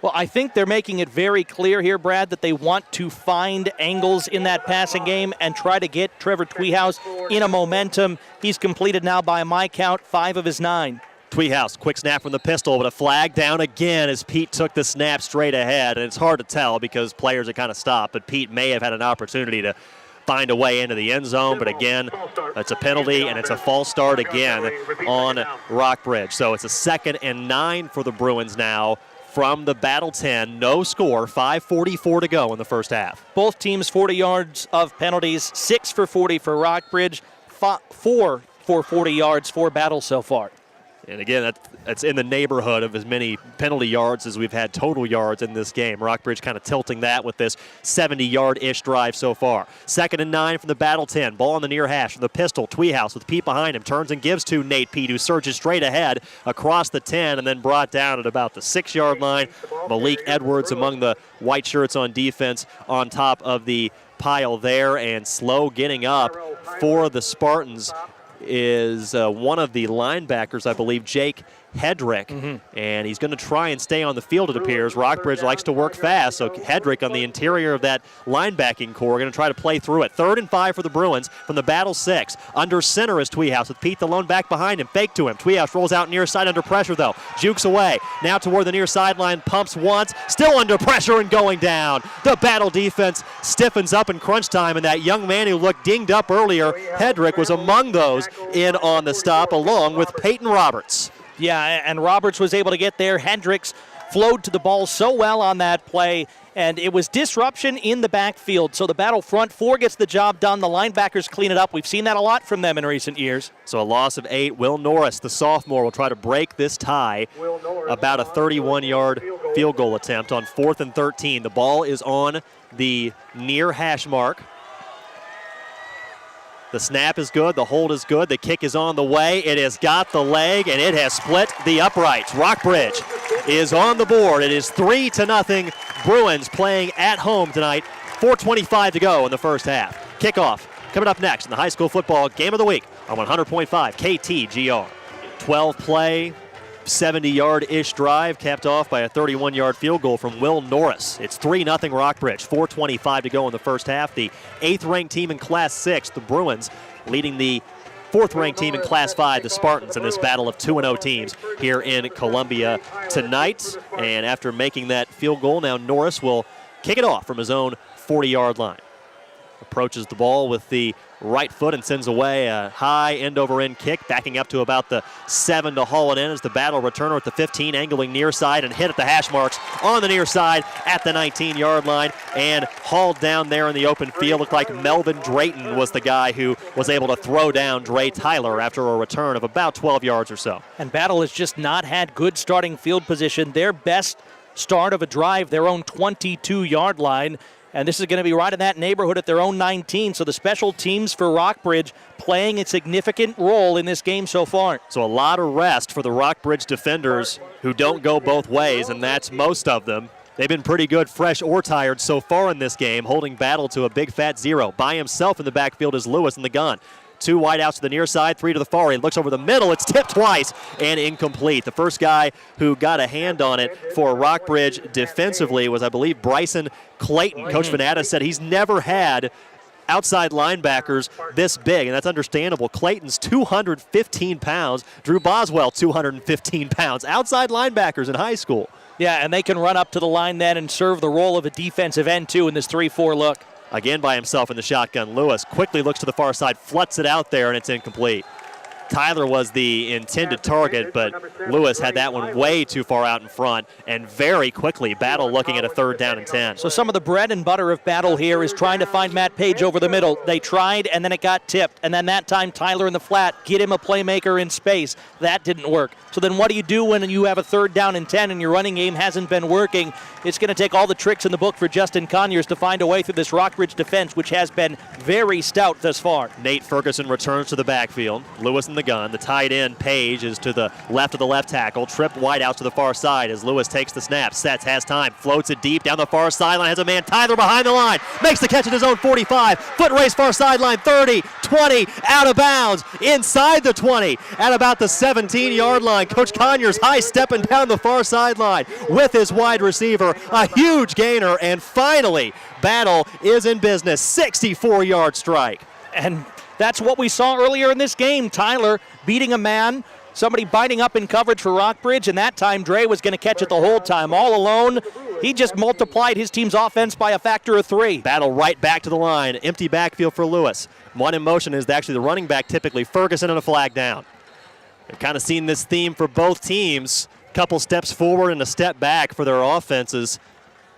Well, I think they're making it very clear here, Brad, that they want to find angles in that passing game and try to get Trevor Tweehouse in a momentum. He's completed now, by my count, 5 of his 9. Tweehouse, quick snap from the pistol, but a flag down again as Pete took the snap straight ahead. And it's hard to tell because players are kind of stopped, but Pete may have had an opportunity to find a way into the end zone, but again, it's a penalty and it's a false start again on Rockbridge. So it's a 2nd and 9 for the Bruins now from the Battle 10. No score, 5:44 to go in the first half. Both teams 40 yards of penalties, 6 for 40 for Rockbridge, 4 for 40 yards for Battle so far. And again, that's in the neighborhood of as many penalty yards as we've had total yards in this game. Rockbridge kind of tilting that with this 70-yard-ish drive so far. 2nd and 9 from the Battle 10. Ball on the near hash from the pistol. Tweehouse with Pete behind him. Turns and gives to Nate Pete, who surges straight ahead across the 10 and then brought down at about the 6-yard line. Malik Edwards among the white shirts on defense on top of the pile there, and slow getting up for the Spartans is one of the linebackers, I believe, Jake Hedrick, and he's going to try and stay on the field, it appears. Rockbridge likes to work fast, so Hedrick on the interior of that linebacking core going to try to play through it. 3rd and 5 for the Bruins from the Battle 6. Under center is Tweehouse with Pete the lone back behind him. Fake to him. Tweehouse rolls out near side under pressure, though. Jukes away. Now toward the near sideline, pumps once. Still under pressure and going down. The Battle defense stiffens up in crunch time, and that young man who looked dinged up earlier, Hedrick, was among those in on the stop, along with Peyton Roberts. Yeah, and Roberts was able to get there. Hendricks flowed to the ball so well on that play, and it was disruption in the backfield. So the battle front four gets the job done. The linebackers clean it up. We've seen that a lot from them in recent years. So a loss of 8. Will Norris, the sophomore, will try to break this tie. About a 31-yard field goal attempt on 4th and 13. The ball is on the near hash mark. The snap is good, the hold is good, the kick is on the way. It has got the leg, and it has split the uprights. Rockbridge is on the board. It is 3-0. Bruins playing at home tonight. 4:25 to go in the first half. Kickoff coming up next in the high school football game of the week on 100.5 KTGR. 12 play, 70-yard-ish drive, capped off by a 31-yard field goal from Will Norris. It's 3-0 Rockbridge, 4:25 to go in the first half. The 8th-ranked team in Class 6, the Bruins, leading the 4th-ranked team in Class 5, the Spartans, in this battle of 2-0 teams here in Columbia tonight. And after making that field goal, now Norris will kick it off from his own 40-yard line. Approaches the ball with the right foot and sends away a high end-over-end kick, backing up to about the 7 to haul it in as the battle returner at the 15, angling near side and hit at the hash marks on the near side at the 19-yard line and hauled down there in the open field. Looked like Melvin Drayton was the guy who was able to throw down Dre Tyler after a return of about 12 yards or so. And Battle has just not had good starting field position. Their best start of a drive, their own 22-yard line. And this is going to be right in that neighborhood at their own 19. So the special teams for Rockbridge playing a significant role in this game so far. So a lot of rest for the Rockbridge defenders who don't go both ways, and that's most of them. They've been pretty good, fresh or tired, so far in this game, holding Battle to a big fat 0. By himself in the backfield is Lewis in the gun. 2 wide outs to the near side, 3 to the far. He looks over the middle. It's tipped twice and incomplete. The first guy who got a hand on it for Rockbridge defensively was, I believe, Bryson Clayton. Coach Venata said he's never had outside linebackers this big, and that's understandable. Clayton's 215 pounds. Drew Boswell, 215 pounds. Outside linebackers in high school. Yeah, and they can run up to the line then and serve the role of a defensive end, too, in this 3-4 look. Again by himself in the shotgun. Lewis quickly looks to the far side, fluts it out there, and it's incomplete. Tyler was the intended target, but Lewis had that one way too far out in front, and very quickly Battle looking at a 3rd down and 10. So some of the bread and butter of Battle here is trying to find Matt Page over the middle. They tried, and then it got tipped, and then that time Tyler in the flat, get him a playmaker in space. That didn't work. So then what do you do when you have a 3rd down and 10 and your running game hasn't been working? It's going to take all the tricks in the book for Justin Conyers to find a way through this Rockbridge defense, which has been very stout thus far. Nate Ferguson returns to the backfield. Lewis in the gun. The tight end, Page, is to the left of the left tackle. Trip wide out to the far side as Lewis takes the snap, sets, has time, floats it deep down the far sideline, has a man, Tyler behind the line, makes the catch at his own 45, foot race far sideline, 30, 20, out of bounds, inside the 20, at about the 17-yard line. Coach Conyers high stepping down the far sideline with his wide receiver, a huge gainer, and finally, Battle is in business, 64-yard strike. And that's what we saw earlier in this game. Tyler beating a man, somebody biting up in coverage for Rockbridge, and that time Dre was going to catch it the whole time. All alone, he just multiplied his team's offense by a factor of 3. Battle right back to the line. Empty backfield for Lewis. One in motion is actually the running back, typically Ferguson, and a flag down. We've kind of seen this theme for both teams. Couple steps forward and a step back for their offenses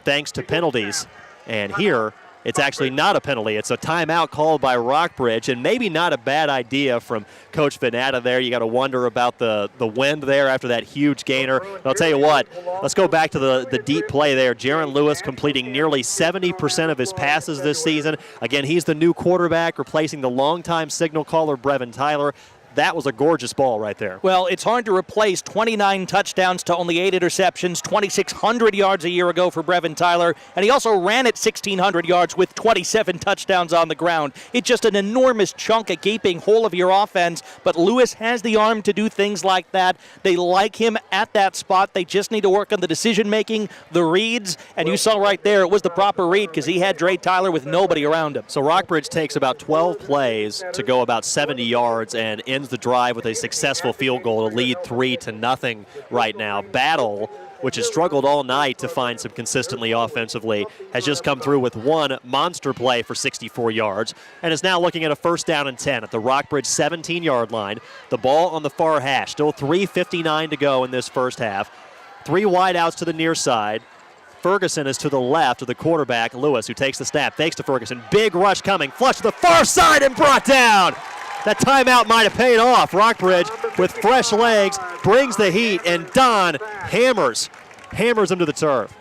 thanks to penalties. And here, it's actually not a penalty. It's a timeout called by Rockbridge, and maybe not a bad idea from Coach Venata there. You got to wonder about the wind there after that huge gainer. And I'll tell you what, let's go back to the deep play there. Jaron Lewis completing nearly 70% of his passes this season. Again, he's the new quarterback, replacing the longtime signal caller Brevin Tyler. That was a gorgeous ball right there. Well, it's hard to replace 29 touchdowns to only 8 interceptions, 2,600 yards a year ago for Brevin Tyler, and he also ran at 1,600 yards with 27 touchdowns on the ground. It's just an enormous chunk, a gaping hole of your offense, but Lewis has the arm to do things like that. They like him at that spot. They just need to work on the decision-making, the reads, and you saw right there it was the proper read because he had Dre Tyler with nobody around him. So Rockbridge takes about 12 plays to go about 70 yards and ends the drive with a successful field goal to lead 3-0 right now. Battle, which has struggled all night to find some consistently offensively, has just come through with one monster play for 64 yards and is now looking at a 1st down and 10 at the Rockbridge 17-yard line. The ball on the far hash, still 3:59 to go in this first half. 3 wideouts to the near side. Ferguson is to the left of the quarterback, Lewis, who takes the snap, fakes to Ferguson. Big rush coming, flush to the far side and brought down. That timeout might have paid off. Rockbridge with fresh legs brings the heat, and Don hammers him to the turf.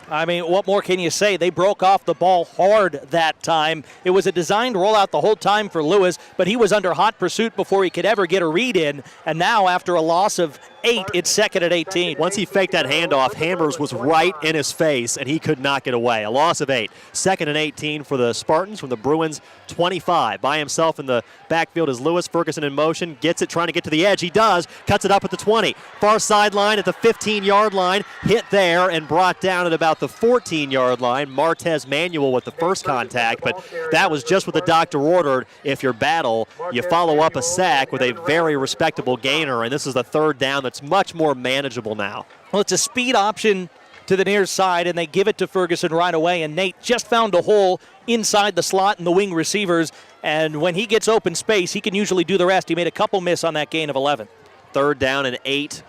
I mean, what more can you say? They broke off the ball hard that time. It was a designed rollout the whole time for Lewis, but he was under hot pursuit before he could ever get a read in. And now, after a loss of 8, it's second and 18. Once he faked that handoff, Hammers was right in his face, and he could not get away. A loss of 8. Second and 18 for the Spartans from the Bruins 25. By himself in the backfield is Lewis. Ferguson in motion, gets it, trying to get to the edge. He does, cuts it up at the 20. Far sideline at the 15-yard line, hit there and brought down at about the 14-yard line. Martez Manuel with the first contact, but that was just what the doctor ordered. If you battle, you follow up a sack with a very respectable gainer, and this is the third down that's much more manageable now. Well, it's a speed option to the near side, and they give it to Ferguson right away, and Nate just found a hole inside the slot and the wing receivers, and when he gets open space, he can usually do the rest. He made a couple miss on that gain of 11. Third down and 8.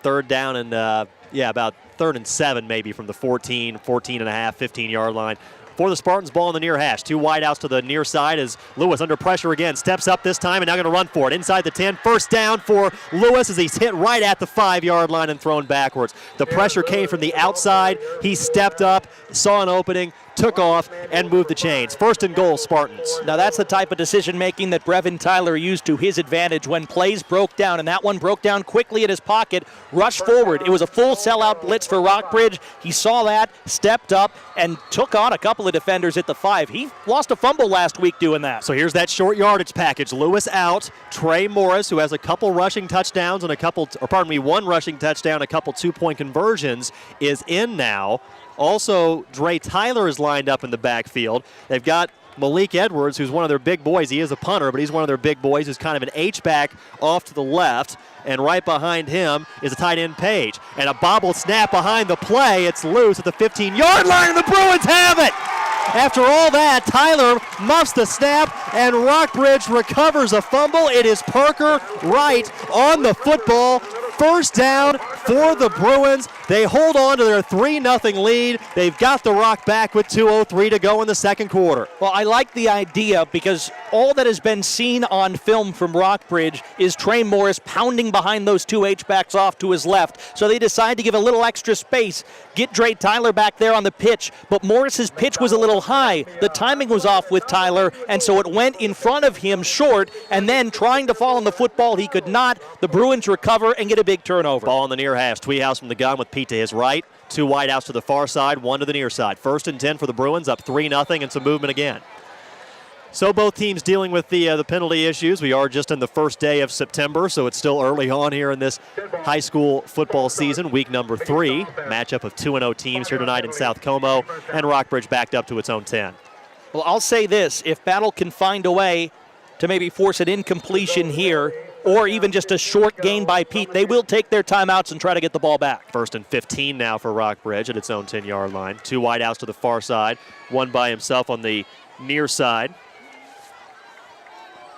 Third down and, about 3rd and 7 maybe from the 14 and a half, 15-yard line. For the Spartans, ball in the near hash. 2 wideouts to the near side as Lewis under pressure again. Steps up this time and now going to run for it. Inside the 10. First down for Lewis as he's hit right at the 5-yard line and thrown backwards. The pressure came from the outside. He stepped up, saw an opening, took off, and moved the chains. First and goal, Spartans. Now that's the type of decision-making that Brevin Tyler used to his advantage when plays broke down, and that one broke down quickly in his pocket, rushed forward. It was a full sellout blitz for Rockbridge. He saw that, stepped up, and took on a couple of defenders at the 5. He lost a fumble last week doing that. So here's that short yardage package. Lewis out. Trey Morris, who has a couple rushing touchdowns and one rushing touchdown, a couple 2-point conversions, is in now. Also, Dre Tyler is lined up in the backfield. They've got Malik Edwards, who's one of their big boys. He is a punter, but he's one of their big boys who's kind of an H-back off to the left. And right behind him is a tight end Page. And a bobbled snap behind the play. It's loose at the 15-yard line, and the Bruins have it! After all that, Tyler muffs the snap, and Rockbridge recovers a fumble. It is Parker Wright on the football. First down for the Bruins. They hold on to their 3-0 lead. They've got the Rock back with 2:03 to go in the second quarter. Well, I like the idea because all that has been seen on film from Rockbridge is Trey Morris pounding behind those 2 H-backs off to his left. So they decide to give a little extra space, get Dre Tyler back there on the pitch, but Morris's pitch was a little high. The timing was off with Tyler, and so it went in front of him short, and then trying to fall on the football, he could not. The Bruins recover and get a big turnover. Ball in the near hash. Tweehouse from the gun with Pete to his right. 2 wideouts to the far side, 1 to the near side. First and 10 for the Bruins, up 3-0, and some movement again. So both teams dealing with the penalty issues. We are just in the first day of September, so it's still early on here in this high school football season, week number 3. Matchup of 2-0 teams here tonight in South Como, and Rockbridge backed up to its own 10. Well, I'll say this. If Battle can find a way to maybe force an incompletion here, or even just a short gain by Pete, they will take their timeouts and try to get the ball back. First and 15 now for Rockbridge at its own 10-yard line. 2 wideouts to the far side, 1 by himself on the near side.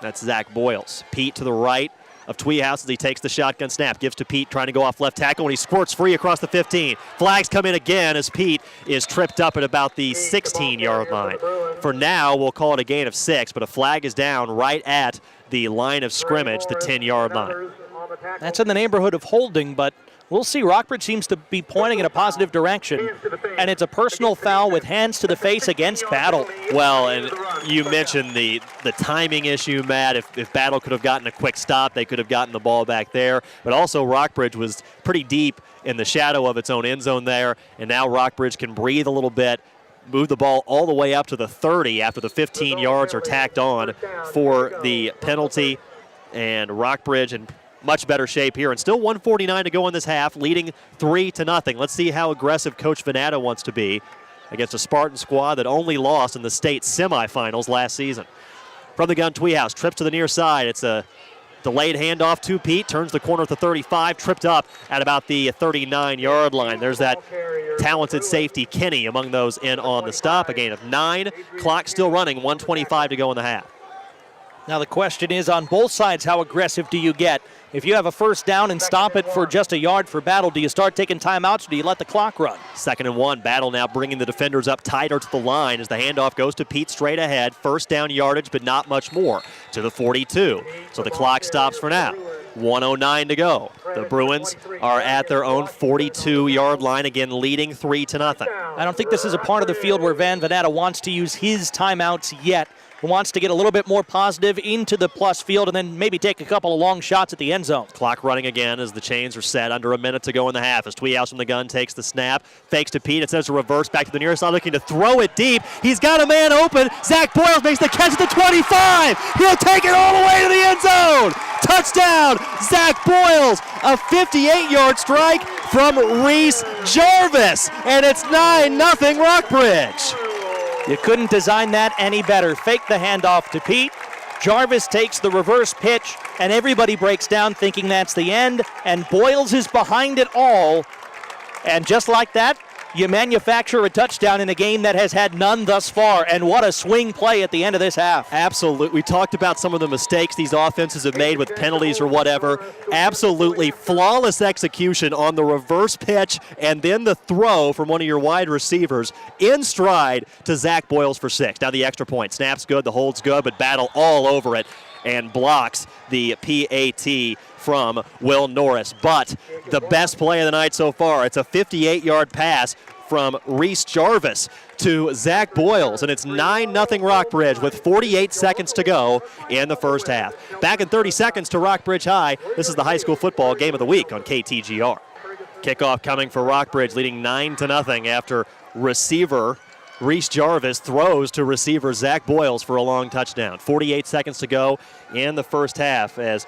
That's Zach Boyles. Pete to the right of Tweehouse as he takes the shotgun snap. Gives to Pete, trying to go off left tackle, and he squirts free across the 15. Flags come in again as Pete is tripped up at about the 16-yard line. For now, we'll call it a gain of 6, but a flag is down right at the line of scrimmage, the 10-yard line. That's in the neighborhood of holding, but we'll see. Rockbridge seems to be pointing in a positive direction, and it's a personal foul with hands to the face against Battle. Well, and you mentioned the timing issue, Matt. If Battle could have gotten a quick stop, they could have gotten the ball back there. But also Rockbridge was pretty deep in the shadow of its own end zone there, and now Rockbridge can breathe a little bit, move the ball all the way up to the 30 after the 15 yards are tacked on for the penalty. And Rockbridge in much better shape here, and still 1:49 to go in this half, leading 3-0. Let's see how aggressive Coach Venata wants to be against a Spartan squad that only lost in the state semifinals last season. From the gun, Tweehouse trips to the near side. It's a delayed handoff to Pete, turns the corner at the 35, tripped up at about the 39-yard line. There's that talented safety, Kenny, among those in on the stop. A gain of 9. Clock still running, 1:25 to go in the half. Now the question is on both sides, how aggressive do you get? If you have a first down and stop it for just a yard for Battle, do you start taking timeouts or do you let the clock run? 2nd and 1. Battle now bringing the defenders up tighter to the line as the handoff goes to Pete straight ahead. First down yardage, but not much more, to the 42. So the clock stops for now. 1:09 to go. The Bruins are at their own 42-yard line, again leading 3-0. I don't think this is a part of the field where Van Venata wants to use his timeouts yet. He wants to get a little bit more positive into the plus field and then maybe take a couple of long shots at the end zone. Clock running again as the chains are set. Under a minute to go in the half. As Tweehouse from the gun takes the snap, fakes to Pete. It says a reverse back to the near side, looking to throw it deep. He's got a man open. Zach Boyles makes the catch at the 25. He'll take it all the way to the end zone. Touchdown, Zach Boyles. A 58-yard strike from Reese Jarvis. And it's 9-0 Rockbridge. You couldn't design that any better. Fake the handoff to Pete. Jarvis takes the reverse pitch, and everybody breaks down thinking that's the end, and Boyles is behind it all. And just like that, you manufacture a touchdown in a game that has had none thus far, and what a swing play at the end of this half. Absolutely. We talked about some of the mistakes these offenses have made with penalties or whatever. Absolutely flawless execution on the reverse pitch and then the throw from one of your wide receivers in stride to Zach Boyles for 6. Now the extra point. Snap's good, the hold's good, but Battle all over it and blocks the PAT from Will Norris. But the best play of the night so far, it's a 58-yard pass from Reese Jarvis to Zach Boyles, and it's 9-0 Rockbridge with 48 seconds to go in the first half. Back in 30 seconds to Rockbridge High. This is the high school football game of the week on KTGR. Kickoff coming for Rockbridge, leading 9-0 after receiver Reese Jarvis throws to receiver Zach Boyles for a long touchdown. 48 seconds to go in the first half as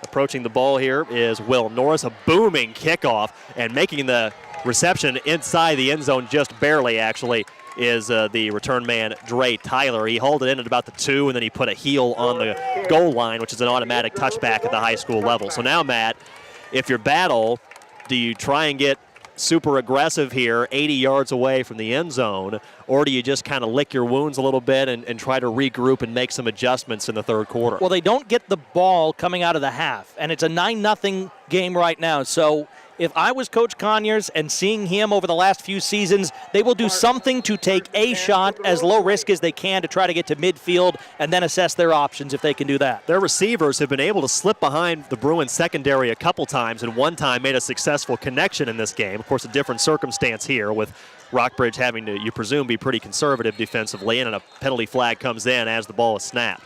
approaching the ball here is Will Norris. A booming kickoff, and making the reception inside the end zone just barely, actually, is the return man, Dre Tyler. He hauled it in at about the 2, and then he put a heel on the goal line, which is an automatic touchback at the high school level. So now, Matt, if you're Battle, do you try and get super aggressive here, 80 yards away from the end zone, or do you just kind of lick your wounds a little bit and try to regroup and make some adjustments in the third quarter? Well, they don't get the ball coming out of the half, and it's a 9-0 game right now. So if I was Coach Conyers and seeing him over the last few seasons, they will do something to take a shot as low risk as they can to try to get to midfield and then assess their options if they can do that. Their receivers have been able to slip behind the Bruins secondary a couple times, and one time made a successful connection in this game. Of course, a different circumstance here with Rockbridge having to, you presume, be pretty conservative defensively, and a penalty flag comes in as the ball is snapped.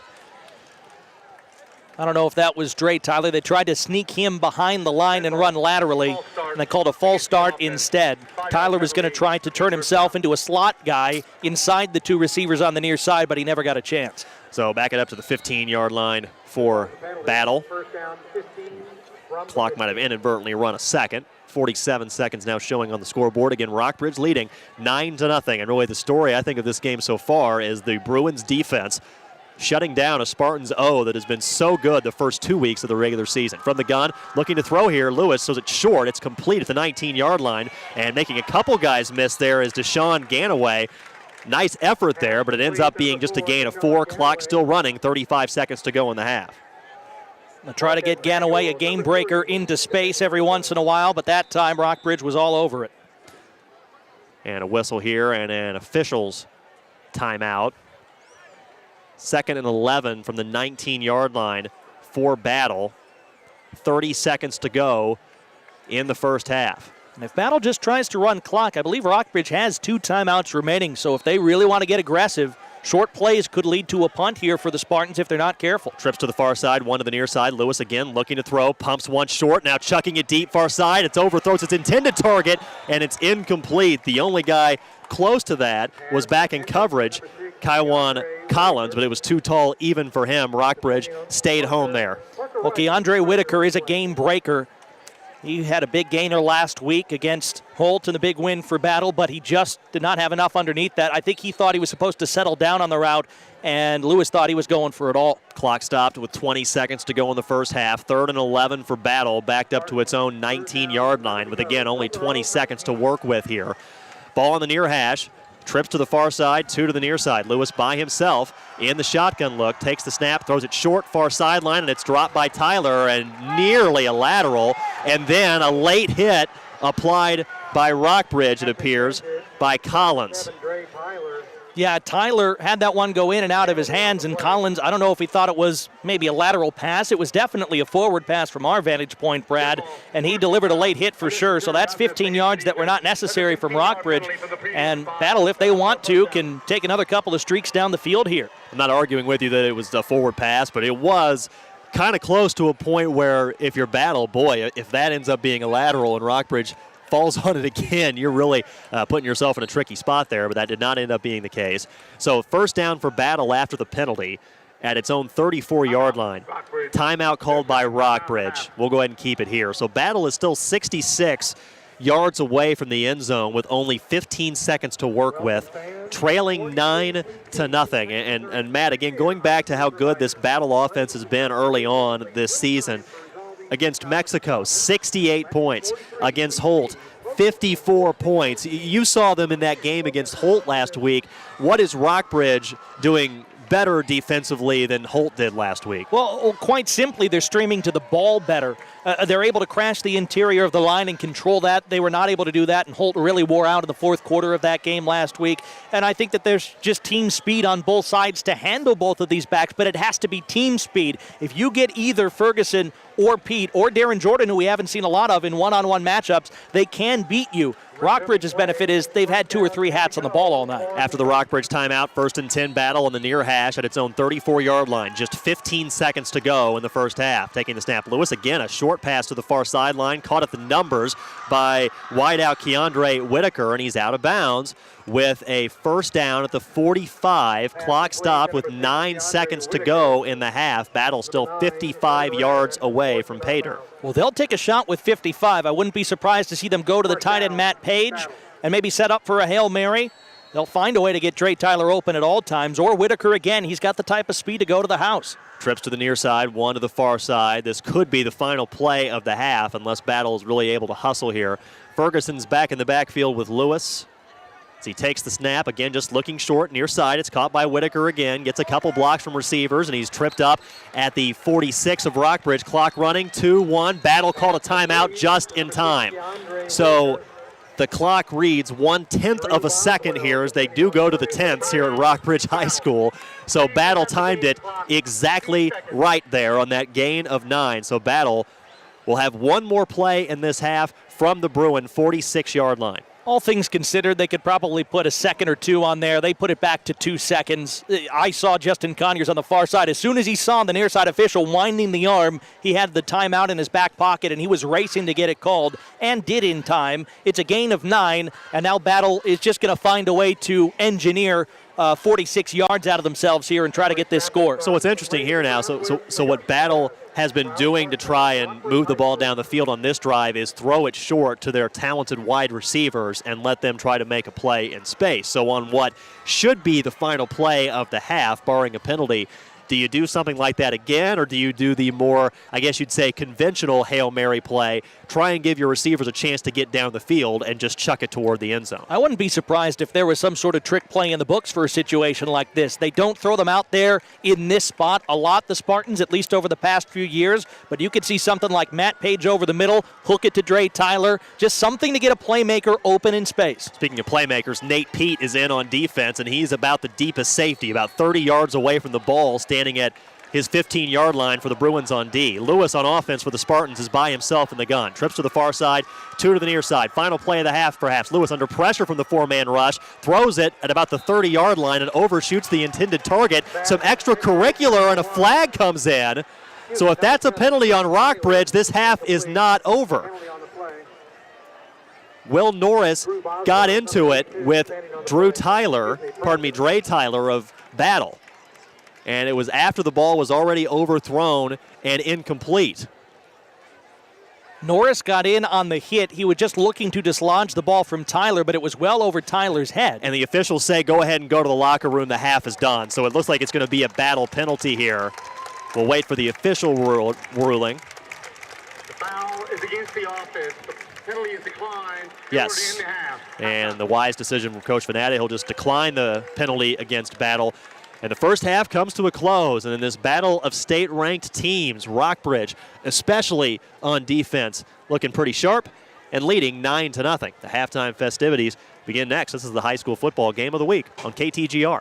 I don't know if that was Dre Tyler. They tried to sneak him behind the line and run laterally, and they called a false start instead. Tyler was going to try to turn himself into a slot guy inside the two receivers on the near side, but he never got a chance. So back it up to the 15-yard line for Battle. Clock might have inadvertently run a second. 47 seconds now showing on the scoreboard. Again, Rockbridge leading 9-0. And really the story, I think, of this game so far is the Bruins defense shutting down a Spartans O that has been so good the first 2 weeks of the regular season. From the gun, looking to throw here, Lewis, so it's short. It's complete at the 19-yard line, and making a couple guys miss there is Deshaun Ganaway. Nice effort there, but it ends up being just a gain of 4. Clock still running, 35 seconds to go in the half. They'll try to get Ganaway, a game breaker, into space every once in a while, but that time Rockbridge was all over it. And a whistle here and an official's timeout. 2nd and 11 from the 19-yard line for Battle. 30 seconds to go in the first half. And if Battle just tries to run clock, I believe Rockbridge has 2 timeouts remaining, so if they really want to get aggressive, short plays could lead to a punt here for the Spartans if they're not careful. Trips to the far side, one to the near side. Lewis again looking to throw, pumps one short, now chucking it deep far side. It's overthrows its intended target, and it's incomplete. The only guy close to that was back in coverage, Kaiwan Collins, but it was too tall even for him. Rockbridge stayed home there. Okay, Andre Whitaker is a game breaker. He had a big gainer last week against Holt in the big win for Battle, but he just did not have enough underneath that. I think he thought he was supposed to settle down on the route, and Lewis thought he was going for it all. Clock stopped with 20 seconds to go in the first half. 3rd and 11 for Battle, backed up to its own 19-yard line with, again, only 20 seconds to work with here. Ball on the near hash. Trips to the far side, 2 to the near side. Lewis by himself in the shotgun look, takes the snap, throws it short, far sideline, and it's dropped by Tyler and nearly a lateral. And then a late hit applied by Rockbridge, it appears, by Collins. Yeah, Tyler had that one go in and out of his hands, and Collins, I don't know if he thought it was maybe a lateral pass. It was definitely a forward pass from our vantage point, Brad, and he delivered a late hit for sure. So that's 15 yards that were not necessary from Rockbridge. And Battle, if they want to, can take another couple of streaks down the field here. I'm not arguing with you that it was a forward pass, but it was kind of close to a point where if you're Battle, boy, if that ends up being a lateral and Rockbridge falls on it again, you're really putting yourself in a tricky spot there, but that did not end up being the case. So first down for Battle after the penalty at its own 34-yard line. Timeout called by Rockbridge. We'll go ahead and keep it here. So Battle is still 66 yards away from the end zone with only 15 seconds to work with, trailing 9-0. And Matt, again, going back to how good this Battle offense has been early on this season, against Mexico, 68 points. Against Holt, 54 points. You saw them in that game against Holt last week. What is Rockbridge doing better defensively than Holt did last week? Well, quite simply, they're streaming to the ball better. They're able to crash the interior of the line and control that. They were not able to do that, and Holt really wore out in the fourth quarter of that game last week. And I think that there's just team speed on both sides to handle both of these backs, but it has to be team speed. If you get either Ferguson or Pete or Darren Jordan, who we haven't seen a lot of in one-on-one matchups, they can beat you. Rockbridge's benefit is they've had 2 or 3 hats on the ball all night. After the Rockbridge timeout, 1st and 10 Battle on the near hash at its own 34-yard line. Just 15 seconds to go in the first half. Taking the snap, Lewis again, a short pass to the far sideline, caught at the numbers by wideout Keandre Whitaker, and he's out of bounds with a first down at the 45. Clock stopped with 9 seconds to go in the half. Battle still 55 yards away from Pater. Well, they'll take a shot with 55. I wouldn't be surprised to see them go to the tight end Matt Page and maybe set up for a Hail Mary. They'll find a way to get Dre Tyler open at all times, or Whitaker again. He's got the type of speed to go to the house. Trips to the near side, 1 to the far side. This could be the final play of the half unless Battle is really able to hustle here. Ferguson's back in the backfield with Lewis. As he takes the snap, again just looking short, near side. It's caught by Whitaker again, gets a couple blocks from receivers, and he's tripped up at the 46 of Rockbridge. Clock running, 2-1. Battle called a timeout just in time. So the clock reads 1/10 of a second here as they do go to the 10ths here at Rockbridge High School. So Battle timed it exactly right there on that gain of 9. So Battle will have one more play in this half from the Bruin 46-yard line. All things considered, they could probably put a second or two on there. They put it back to 2 seconds. I saw Justin Conyers on the far side. As soon as he saw the near side official winding the arm, he had the timeout in his back pocket, and he was racing to get it called, and did in time. It's a gain of 9, and now Battle is just going to find a way to engineer 46 yards out of themselves here and try to get this score. So what's interesting here now, so what Battle has been doing to try and move the ball down the field on this drive is throw it short to their talented wide receivers and let them try to make a play in space. So on what should be the final play of the half, barring a penalty, do you do something like that again, or do you do the more, I guess you'd say, conventional Hail Mary play, try and give your receivers a chance to get down the field and just chuck it toward the end zone? I wouldn't be surprised if there was some sort of trick play in the books for a situation like this. They don't throw them out there in this spot a lot, the Spartans, at least over the past few years, but you could see something like Matt Page over the middle, hook it to Dre Tyler, just something to get a playmaker open in space. Speaking of playmakers, Nate Pete is in on defense, and he's about the deepest safety, about 30 yards away from the ball, standing at his 15-yard line for the Bruins on D. Lewis on offense for the Spartans is by himself in the gun. Trips to the far side, 2 to the near side. Final play of the half, perhaps. Lewis under pressure from the 4-man rush, throws it at about the 30-yard line and overshoots the intended target. Some extracurricular and a flag comes in. So if that's a penalty on Rockbridge, this half is not over. Will Norris got into it with Dre Tyler of Battle. And it was after the ball was already overthrown and incomplete. Norris got in on the hit. He was just looking to dislodge the ball from Tyler, but it was well over Tyler's head. And the officials say, go ahead and go to the locker room. The half is done. So it looks like it's going to be a Battle penalty here. We'll wait for the official ruling. The foul is against the offense. The Penalty is declined. Yes. In the half. And the wise decision from Coach Venata, he'll just decline the penalty against Battle. And the first half comes to a close. And in this battle of state-ranked teams, Rockbridge, especially on defense, looking pretty sharp and leading 9-0. The halftime festivities begin next. This is the high school football game of the week on KTGR.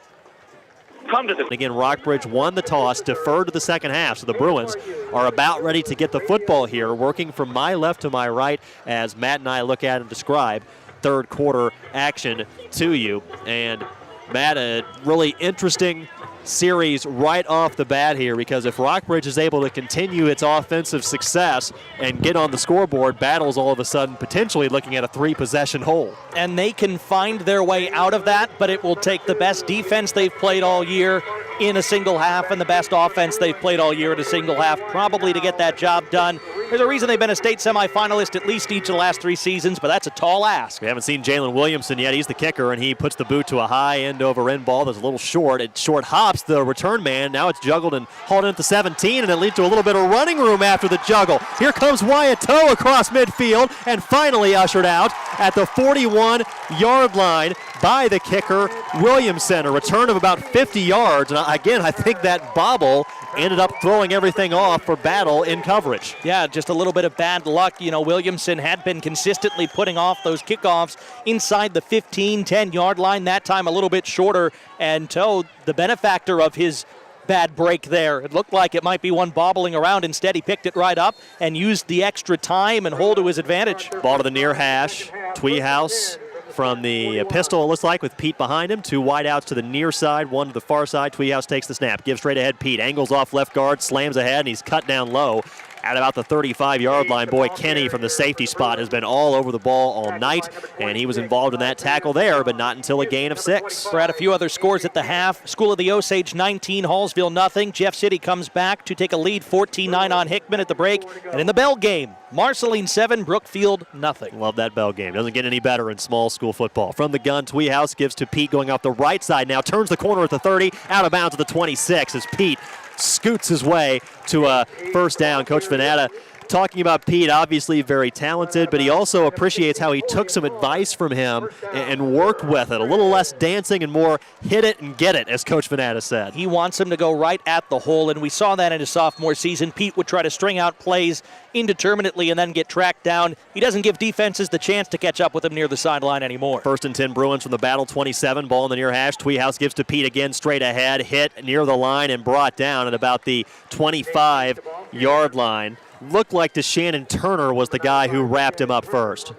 Again, Rockbridge won the toss, deferred to the second half, so the Bruins are about ready to get the football here, working from my left to my right as Matt and I look at and describe third quarter action to you. And Matt, a really interesting series right off the bat here, because if Rockbridge is able to continue its offensive success and get on the scoreboard, Battle's all of a sudden potentially looking at a 3-possession hole. And they can find their way out of that, but it will take the best defense they've played all year in a single half and the best offense they've played all year in a single half, probably to get that job done. There's a reason they've been a state semifinalist at least each of the last 3 seasons, but that's a tall ask. We haven't seen Jalen Williamson yet. He's the kicker, and he puts the boot to a high end-over-end ball that's a little short. It short hops the return man. Now it's juggled and hauled in at the 17, and it leads to a little bit of running room after the juggle. Here comes Wyatt Toe across midfield, and finally ushered out at the 41-yard line by the kicker, Williamson. A return of about 50 yards. And again, I think that bobble ended up throwing everything off for Battle in coverage. Yeah, just a little bit of bad luck. You know, Williamson had been consistently putting off those kickoffs inside the 15, 10-yard line. That time a little bit shorter. And Toe, the benefactor of his bad break there. It looked like it might be one bobbling around. Instead, he picked it right up and used the extra time and hold to his advantage. Ball to the near hash. Tweehouse from the pistol, it looks like, with Pete behind him. 2 wideouts to the near side, 1 to the far side. Tweehouse takes the snap, gives straight ahead Pete. Angles off left guard, slams ahead, and he's cut down low at about the 35-yard line. Boy, Kenny from the safety spot has been all over the ball all night, and he was involved in that tackle there, but not until a gain of 6. We're at a few other scores at the half. School of the Osage 19, Hallsville nothing. Jeff City comes back to take a lead 14-9 on Hickman at the break. And in the bell game, Marceline 7, Brookfield nothing. Love that bell game. Doesn't get any better in small school football. From the gun, Tweehouse gives to Pete going off the right side now. Turns the corner at the 30, out of bounds at the 26 as Pete scoots his way to a first down. Coach Venata talking about Pete, obviously very talented, but he also appreciates how he took some advice from him and worked with it. A little less dancing and more hit it and get it, as Coach Venata said. He wants him to go right at the hole, and we saw that in his sophomore season. Pete would try to string out plays indeterminately and then get tracked down. He doesn't give defenses the chance to catch up with him near the sideline anymore. 1st and 10 Bruins from the Battle 27. Ball in the near hash. Tweehouse gives to Pete again straight ahead. Hit near the line and brought down at about the 25-yard line. Looked like DeShannon Turner was the guy who wrapped him up first.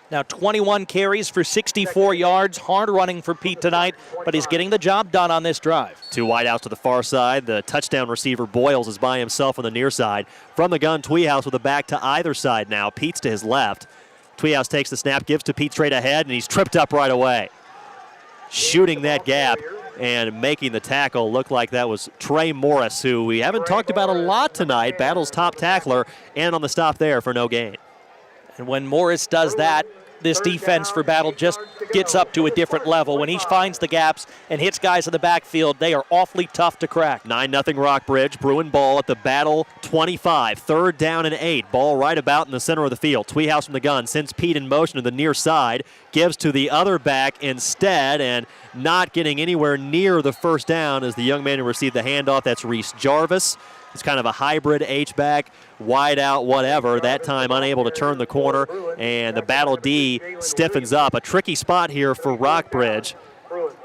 Now 21 carries for 64 yards. Hard running for Pete tonight, but he's getting the job done on this drive. 2 wide outs to the far side. The touchdown receiver Boyles is by himself on the near side. From the gun, Tweehouse with a back to either side now. Pete's to his left. Tweehouse takes the snap, gives to Pete straight ahead, and he's tripped up right away. Shooting that gap and making the tackle look like that was Trey Morris, who we haven't talked about a lot tonight. Battle's top tackler, and on the stop there for no gain. And when Morris does that, this defense for Battle just gets up to a different level. When he finds the gaps and hits guys in the backfield, they are awfully tough to crack. 9-0 Rockbridge. Bruin ball at the Battle 25. 3rd down and 8. Ball right about in the center of the field. Tweehouse from the gun sends Pete in motion to the near side. Gives to the other back instead, and not getting anywhere near the first down is the young man who received the handoff. That's Reese Jarvis. It's kind of a hybrid H-back, wide out, whatever. That time unable to turn the corner, and the Battle D stiffens up. A tricky spot here for Rockbridge.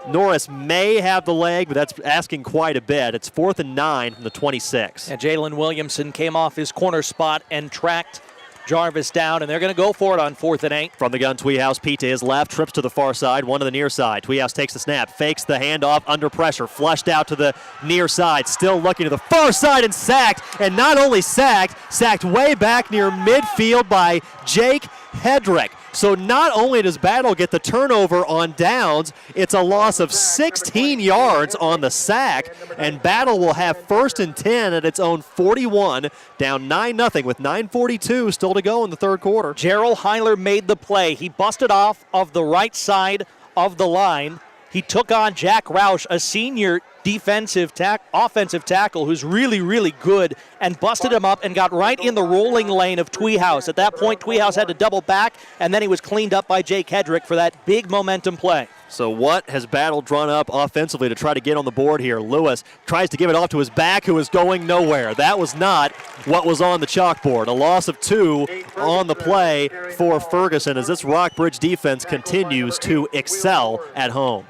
Norris may have the leg, but that's asking quite a bit. It's 4th and 9 from the 26. And Jalen Williamson came off his corner spot and tracked Jarvis down, and they're going to go for it on 4th and 8. From the gun, Tweehouse, Pete to his left, trips to the far side, 1 to the near side. Tweehouse takes the snap, fakes the handoff, under pressure, flushed out to the near side, still looking to the far side and sacked. And not only sacked way back near midfield by Jake Hedrick. So not only does Battle get the turnover on downs, it's a loss of 16 yards on the sack, and Battle will have 1st and 10 at its own 41, down 9-0 with 9:42 still to go in the 3rd quarter. Gerald Heiler made the play. He busted off of the right side of the line. He took on Jack Roush, a senior offensive tackle who's really, really good, and busted him up and got right in the rolling lane of Tweehouse. At that point, Tweehouse had to double back, and then he was cleaned up by Jake Hedrick for that big momentum play. So what has Battle drawn up offensively to try to get on the board here? Lewis tries to give it off to his back, who is going nowhere. That was not what was on the chalkboard. A loss of 2 on the play for Ferguson as this Rockbridge defense continues to excel at home.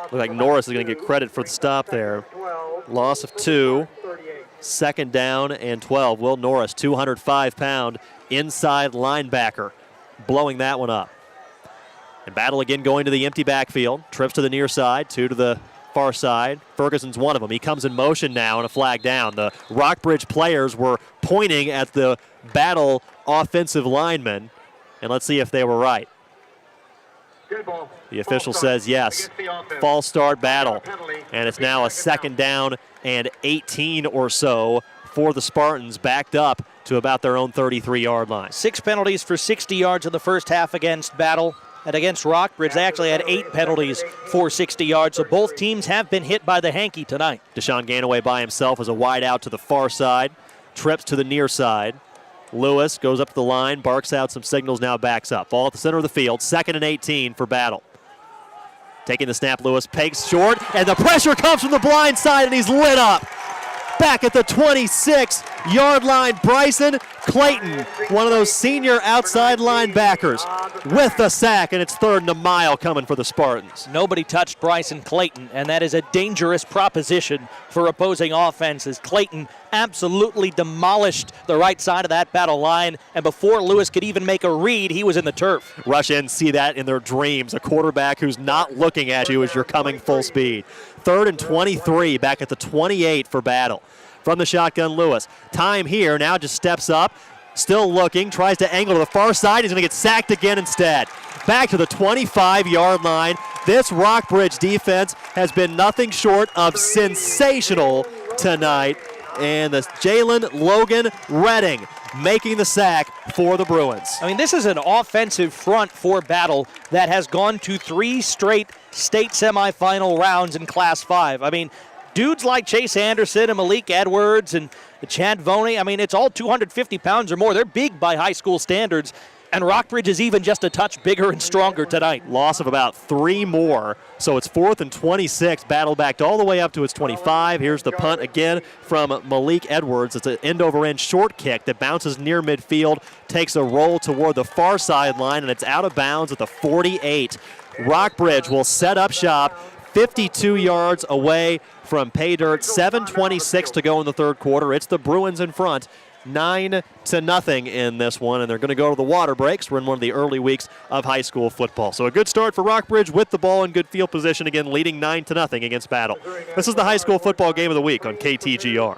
Looks like Norris is going to get credit for the stop there. Loss of 2. Second down and 12. Will Norris, 205-pound inside linebacker, blowing that one up. And Battle again going to the empty backfield. Trips to the near side, 2 to the far side. Ferguson's one of them. He comes in motion now and a flag down. The Rockbridge players were pointing at the Battle offensive lineman, and let's see if they were right. The official says yes. False start, Battle. And it's now a second down and 18 or so for the Spartans, backed up to about their own 33-yard line. 6 penalties for 60 yards in the first half against Battle. And against Rockbridge, they actually had 8 penalties for 60 yards. So both teams have been hit by the hanky tonight. Deshaun Ganaway by himself as a wide out to the far side. Trips to the near side. Lewis goes up the line, barks out some signals, now backs up. Ball at the center of the field, 2nd and 18 for Battle. Taking the snap, Lewis pegs short, and the pressure comes from the blind side, and he's lit up. Back at the 26-yard line, Bryson Clayton, one of those senior outside linebackers, with the sack, and it's 3rd and a mile coming for the Spartans. Nobody touched Bryson Clayton, and that is a dangerous proposition for opposing offenses. Clayton absolutely demolished the right side of that Battle line, and before Lewis could even make a read, he was in the turf. Rush ends see that in their dreams. A quarterback who's not looking at you as you're coming full speed. 3rd and 23, back at the 28 for Battle. From the shotgun, Lewis. Time here, now just steps up, still looking, tries to angle to the far side. He's going to get sacked again instead. Back to the 25-yard line. This Rockbridge defense has been nothing short of sensational tonight. And the Jalen Logan Redding making the sack for the Bruins. I mean, this is an offensive front for Battle that has gone to 3 straight state semifinal rounds in Class 5. I mean, dudes like Chase Anderson and Malik Edwards and Chad Voney, I mean, it's all 250 pounds or more. They're big by high school standards. And Rockbridge is even just a touch bigger and stronger tonight. Loss of about 3 more, so it's 4th and 26. Battle backed all the way up to its 25. Here's the punt again from Malik Edwards. It's an end-over-end short kick that bounces near midfield, takes a roll toward the far sideline, and it's out of bounds at the 48. Rockbridge will set up shop 52 yards away from pay dirt. 7:26 to go in the third quarter. It's the Bruins in front. 9-0 in this one, and they're going to go to the water breaks. We're in one of the early weeks of high school football. So a good start for Rockbridge with the ball in good field position, again leading 9-0 against Battle. This is the high school football game of the week on KTGR.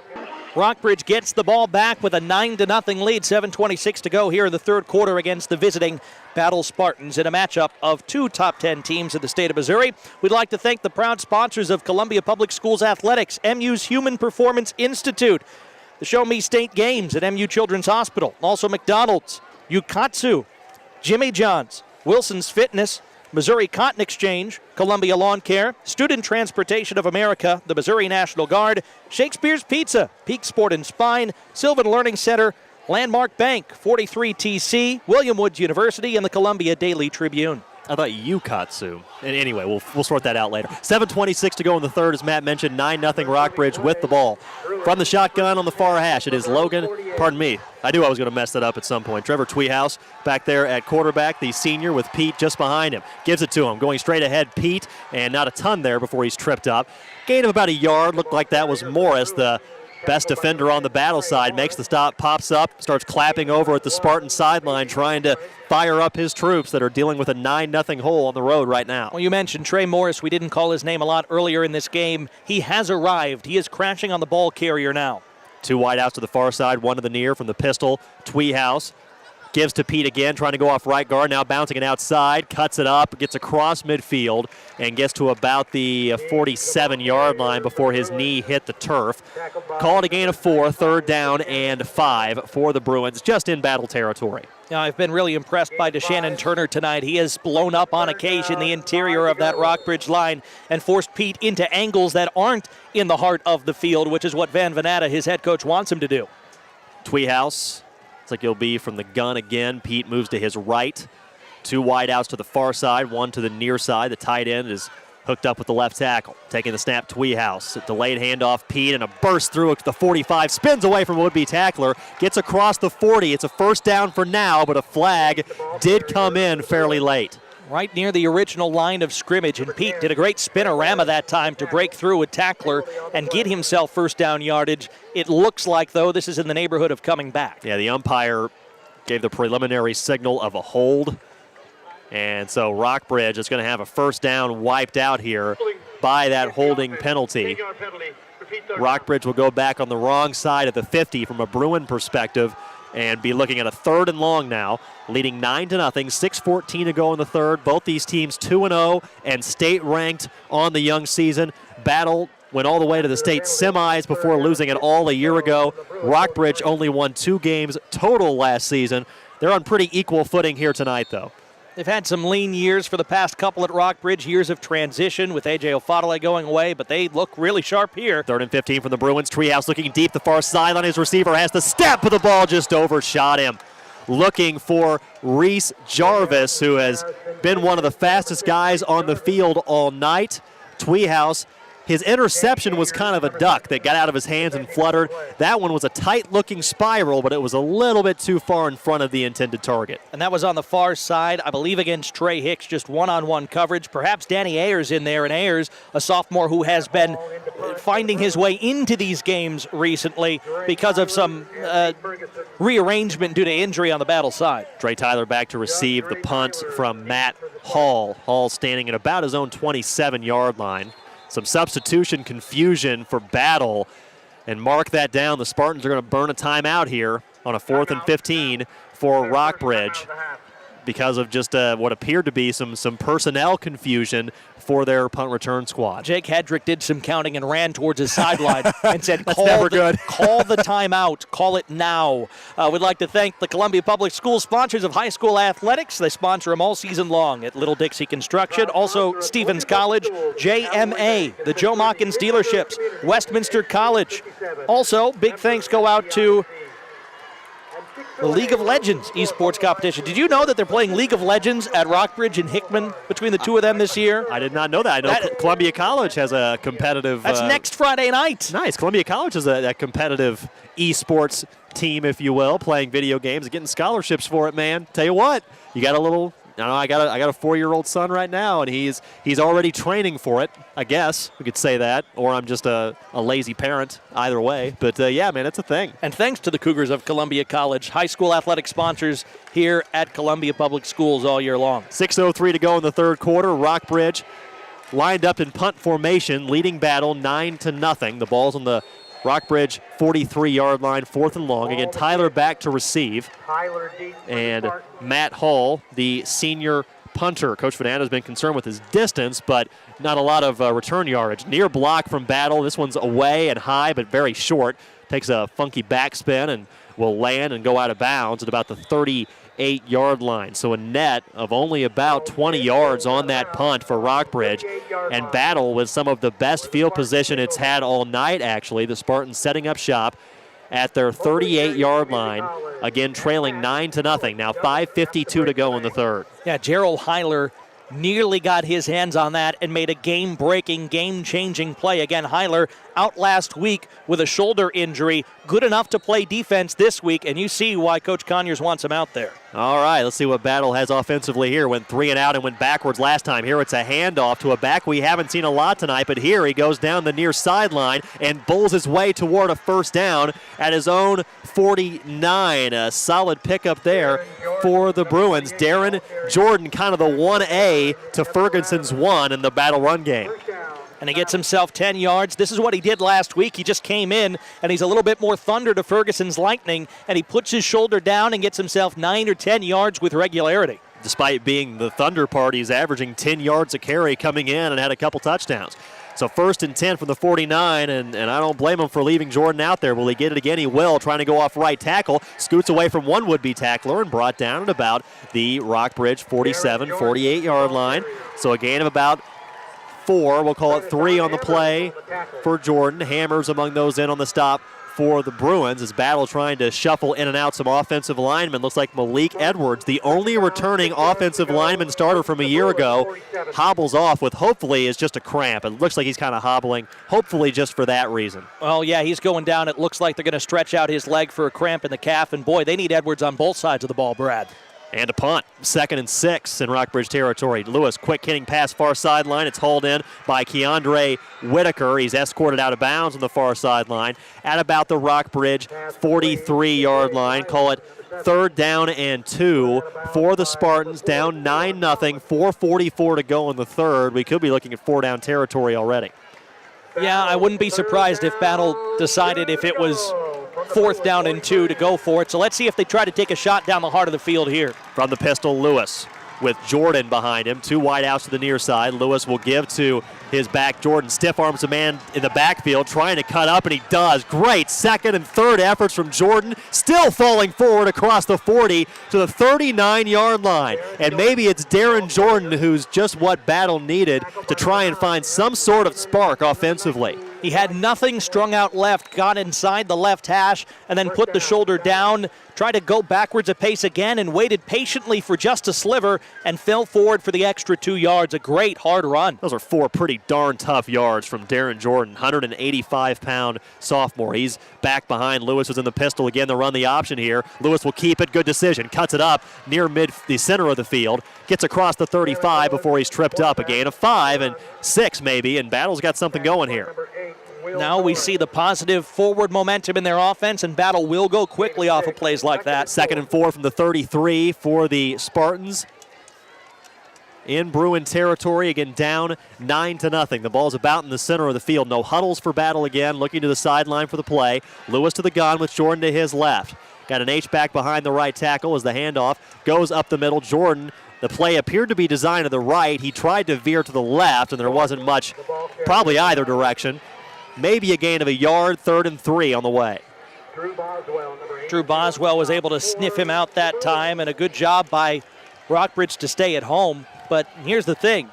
Rockbridge gets the ball back with a 9-0 lead. 7:26 to go here in the third quarter against the visiting Battle Spartans in a matchup of 2 top 10 teams in the state of Missouri. We'd like to thank the proud sponsors of Columbia Public Schools Athletics, MU's Human Performance Institute, the Show Me State Games at MU Children's Hospital, also McDonald's, Yukatsu, Jimmy John's, Wilson's Fitness, Missouri Cotton Exchange, Columbia Lawn Care, Student Transportation of America, the Missouri National Guard, Shakespeare's Pizza, Peak Sport and Spine, Sylvan Learning Center, Landmark Bank, 43TC, William Woods University, and the Columbia Daily Tribune. I thought Yukatsu. And anyway, we'll sort that out later. 7:26 to go in the third, as Matt mentioned. 9-0 Rockbridge with the ball. From the shotgun on the far hash, it is Logan. Pardon me. I knew I was going to mess that up at some point. Trevor Tweehouse back there at quarterback, the senior with Pete just behind him. Gives it to him. Going straight ahead, Pete, and not a ton there before he's tripped up. Gain of about a yard. Looked like that was Morris, the best defender on the Battle side. Makes the stop, pops up, starts clapping over at the Spartan sideline, trying to fire up his troops that are dealing with a 9-0 hole on the road right now. Well, you mentioned Trey Morris. We didn't call his name a lot earlier in this game. He has arrived. He is crashing on the ball carrier now. 2 wide outs to the far side, 1 to the near from the pistol. Tweehouse Gives to Pete again, trying to go off right guard. Now bouncing it outside. Cuts it up. Gets across midfield and gets to about the 47-yard line before his knee hit the turf. Called a gain of 4, 3rd down and 5 for the Bruins, just in battle territory. Now, I've been really impressed by DeShannon Turner tonight. He has blown up on occasion the interior of that Rockbridge line and forced Pete into angles that aren't in the heart of the field, which is what Van Venata, his head coach, wants him to do. Tweehouse, looks like he'll be from the gun again. Pete moves to his right. 2 wideouts to the far side, 1 to the near side. The tight end is hooked up with the left tackle. Taking the snap, Tweehouse. Delayed handoff, Pete, and a burst through the 45. Spins away from a would-be tackler. Gets across the 40. It's a 1st down for now, but a flag did come in fairly late. Right near the original line of scrimmage, and Pete did a great spinorama that time to break through a tackler and get himself 1st down yardage. It looks like, though, this is in the neighborhood of coming back. Yeah, the umpire gave the preliminary signal of a hold. And so Rockbridge is going to have a 1st down wiped out here by that holding penalty. Rockbridge will go back on the wrong side of the 50 from a Bruin perspective and be looking at a 3rd and long now, leading 9-0, 6:14 to go in the 3rd. Both these teams 2-0 and state ranked on the young season. Battle went all the way to the state semis before losing it all a year ago. Rockbridge only won 2 games total last season. They're on pretty equal footing here tonight, though. They've had some lean years for the past couple at Rockbridge, years of transition with A.J. Ofadale going away, but they look really sharp here. 3rd and 15 from the Bruins. Treehouse looking deep the far sideline. His receiver has the step, but the ball just overshot him. Looking for Reese Jarvis, who has been one of the fastest guys on the field all night. Tweehouse, his interception was kind of a duck that got out of his hands and fluttered. That one was a tight-looking spiral, but it was a little bit too far in front of the intended target. And that was on the far side, I believe against Trey Hicks, just one-on-one coverage. Perhaps Danny Ayers in there, and Ayers, a sophomore who has been finding his way into these games recently because of some rearrangement due to injury on the battle side. Dre Tyler back to receive the punt from Matt Hall. Hall standing at about his own 27-yard line. Some substitution confusion for Battle, and mark that down. The Spartans are going to burn a timeout here on a 4th and 15 for Rockbridge because of just what appeared to be some personnel confusion for their punt return squad. Jake Hedrick did some counting and ran towards his sideline and said, That's never good. Call the timeout. Call it now. We'd like to thank the Columbia Public Schools sponsors of high school athletics. They sponsor them all season long at Little Dixie Construction, also Stevens College, JMA, the Joe Mockins dealerships, Westminster College. Also, big thanks go out to the League of Legends esports competition. Did you know that they're playing League of Legends at Rockbridge and Hickman between the two of them this year? I did not know that. I know Columbia College has a competitive... That's next Friday night. Nice. Columbia College has a competitive esports team, if you will, playing video games and getting scholarships for it, man. Tell you what, you got a little... I got a 4-year-old son right now, and he's already training for it. I guess we could say that, or I'm just a lazy parent. Either way, but yeah, man, it's a thing. And thanks to the Cougars of Columbia College, high school athletic sponsors here at Columbia Public Schools all year long. 6:03 to go in the 3rd quarter. Rockbridge lined up in punt formation, leading Battle 9-0. The ball's on the Rockbridge 43-yard line, 4th and long. Again, Tyler back to receive. And Matt Hall, the senior punter. Coach Venata has been concerned with his distance, but not a lot of return yardage. Near block from Battle. This one's away and high, but very short. Takes a funky backspin and will land and go out of bounds at about the 38-yard line. So a net of only about 20 yards on that punt for Rockbridge. And Battle with some of the best field position it's had all night, actually. The Spartans setting up shop at their 38-yard line, again trailing 9-0. Now 5:52 to go in the 3rd. Yeah, Gerald Heiler nearly got his hands on that and made a game-breaking, game-changing play. Again, Heiler out last week with a shoulder injury, good enough to play defense this week, and you see why Coach Conyers wants him out there. All right, let's see what Battle has offensively here. Went 3 and out and went backwards last time. Here it's a handoff to a back we haven't seen a lot tonight, but here he goes down the near sideline and bulls his way toward a 1st down at his own 49. A solid pickup there for the Bruins. Darren Jordan, kind of the 1A to Ferguson's 1 in the Battle run game. and he gets himself 10 yards. This is what he did last week. He just came in, and he's a little bit more thunder to Ferguson's lightning, and he puts his shoulder down and gets himself 9 or 10 yards with regularity. Despite being the Thunder Party, he's averaging 10 yards a carry coming in and had a couple touchdowns. So 1st and 10 from the 49, and I don't blame him for leaving Jordan out there. Will he get it again? He will, trying to go off right tackle. Scoots away from one would-be tackler and brought down at about the Rockbridge 47, 48-yard line. So a gain of about 4, we'll call it 3 on the play for Jordan. Hammers among those in on the stop for the Bruins as Battle trying to shuffle in and out some offensive linemen. Looks like Malik Edwards, the only returning offensive lineman starter from a year ago, hobbles off with hopefully is just a cramp. It looks like he's kind of hobbling, hopefully just for that reason. Well, yeah, he's going down. It looks like they're going to stretch out his leg for a cramp in the calf, and boy, they need Edwards on both sides of the ball, Brad. And a punt, 2nd and 6 in Rockbridge territory. Lewis, quick hitting pass far sideline. It's hauled in by Keandre Whitaker. He's escorted out of bounds on the far sideline at about the Rockbridge 43-yard line. Call it 3rd down and 2 for the Spartans, down 9-0, 4:44 to go in the third. We could be looking at 4-down territory already. Yeah, I wouldn't be surprised if Battle decided if it was 4th down and 2 to go for it. So let's see if they try to take a shot down the heart of the field here. From the pistol, Lewis with Jordan behind him. 2 wide outs to the near side. Lewis will give to his back. Jordan stiff arms a man in the backfield, trying to cut up, and he does. Great 2nd and 3rd efforts from Jordan. Still falling forward across the 40 to the 39-yard line. And maybe it's Darren Jordan who's just what Battle needed to try and find some sort of spark offensively. He had nothing strung out left, got inside the left hash, and then put the shoulder down, tried to go backwards a pace again, and waited patiently for just a sliver, and fell forward for the extra 2 yards. A great hard run. Those are 4 pretty darn tough yards from Darren Jordan, 185-pound sophomore. He's back behind. Lewis was in the pistol again to run the option here. Lewis will keep it. Good decision. Cuts it up near the center of the field. Gets across the 35 before he's tripped up. A gain of 5 and 6 maybe, and Battle's got something going here. Now we see the positive forward momentum in their offense, and Battle will go quickly off of plays like that. 2nd and 4 from the 33 for the Spartans. In Bruin territory, again down 9-0. The ball's about in the center of the field. No huddles for Battle again, looking to the sideline for the play. Lewis to the gun with Jordan to his left. Got an H-back behind the right tackle as the handoff goes up the middle. Jordan, the play appeared to be designed to the right. He tried to veer to the left, and there wasn't much, probably either direction. Maybe a gain of a yard, 3rd and 3 on the way. Drew Boswell was able to sniff him out that time, and a good job by Rockbridge to stay at home. But here's the thing.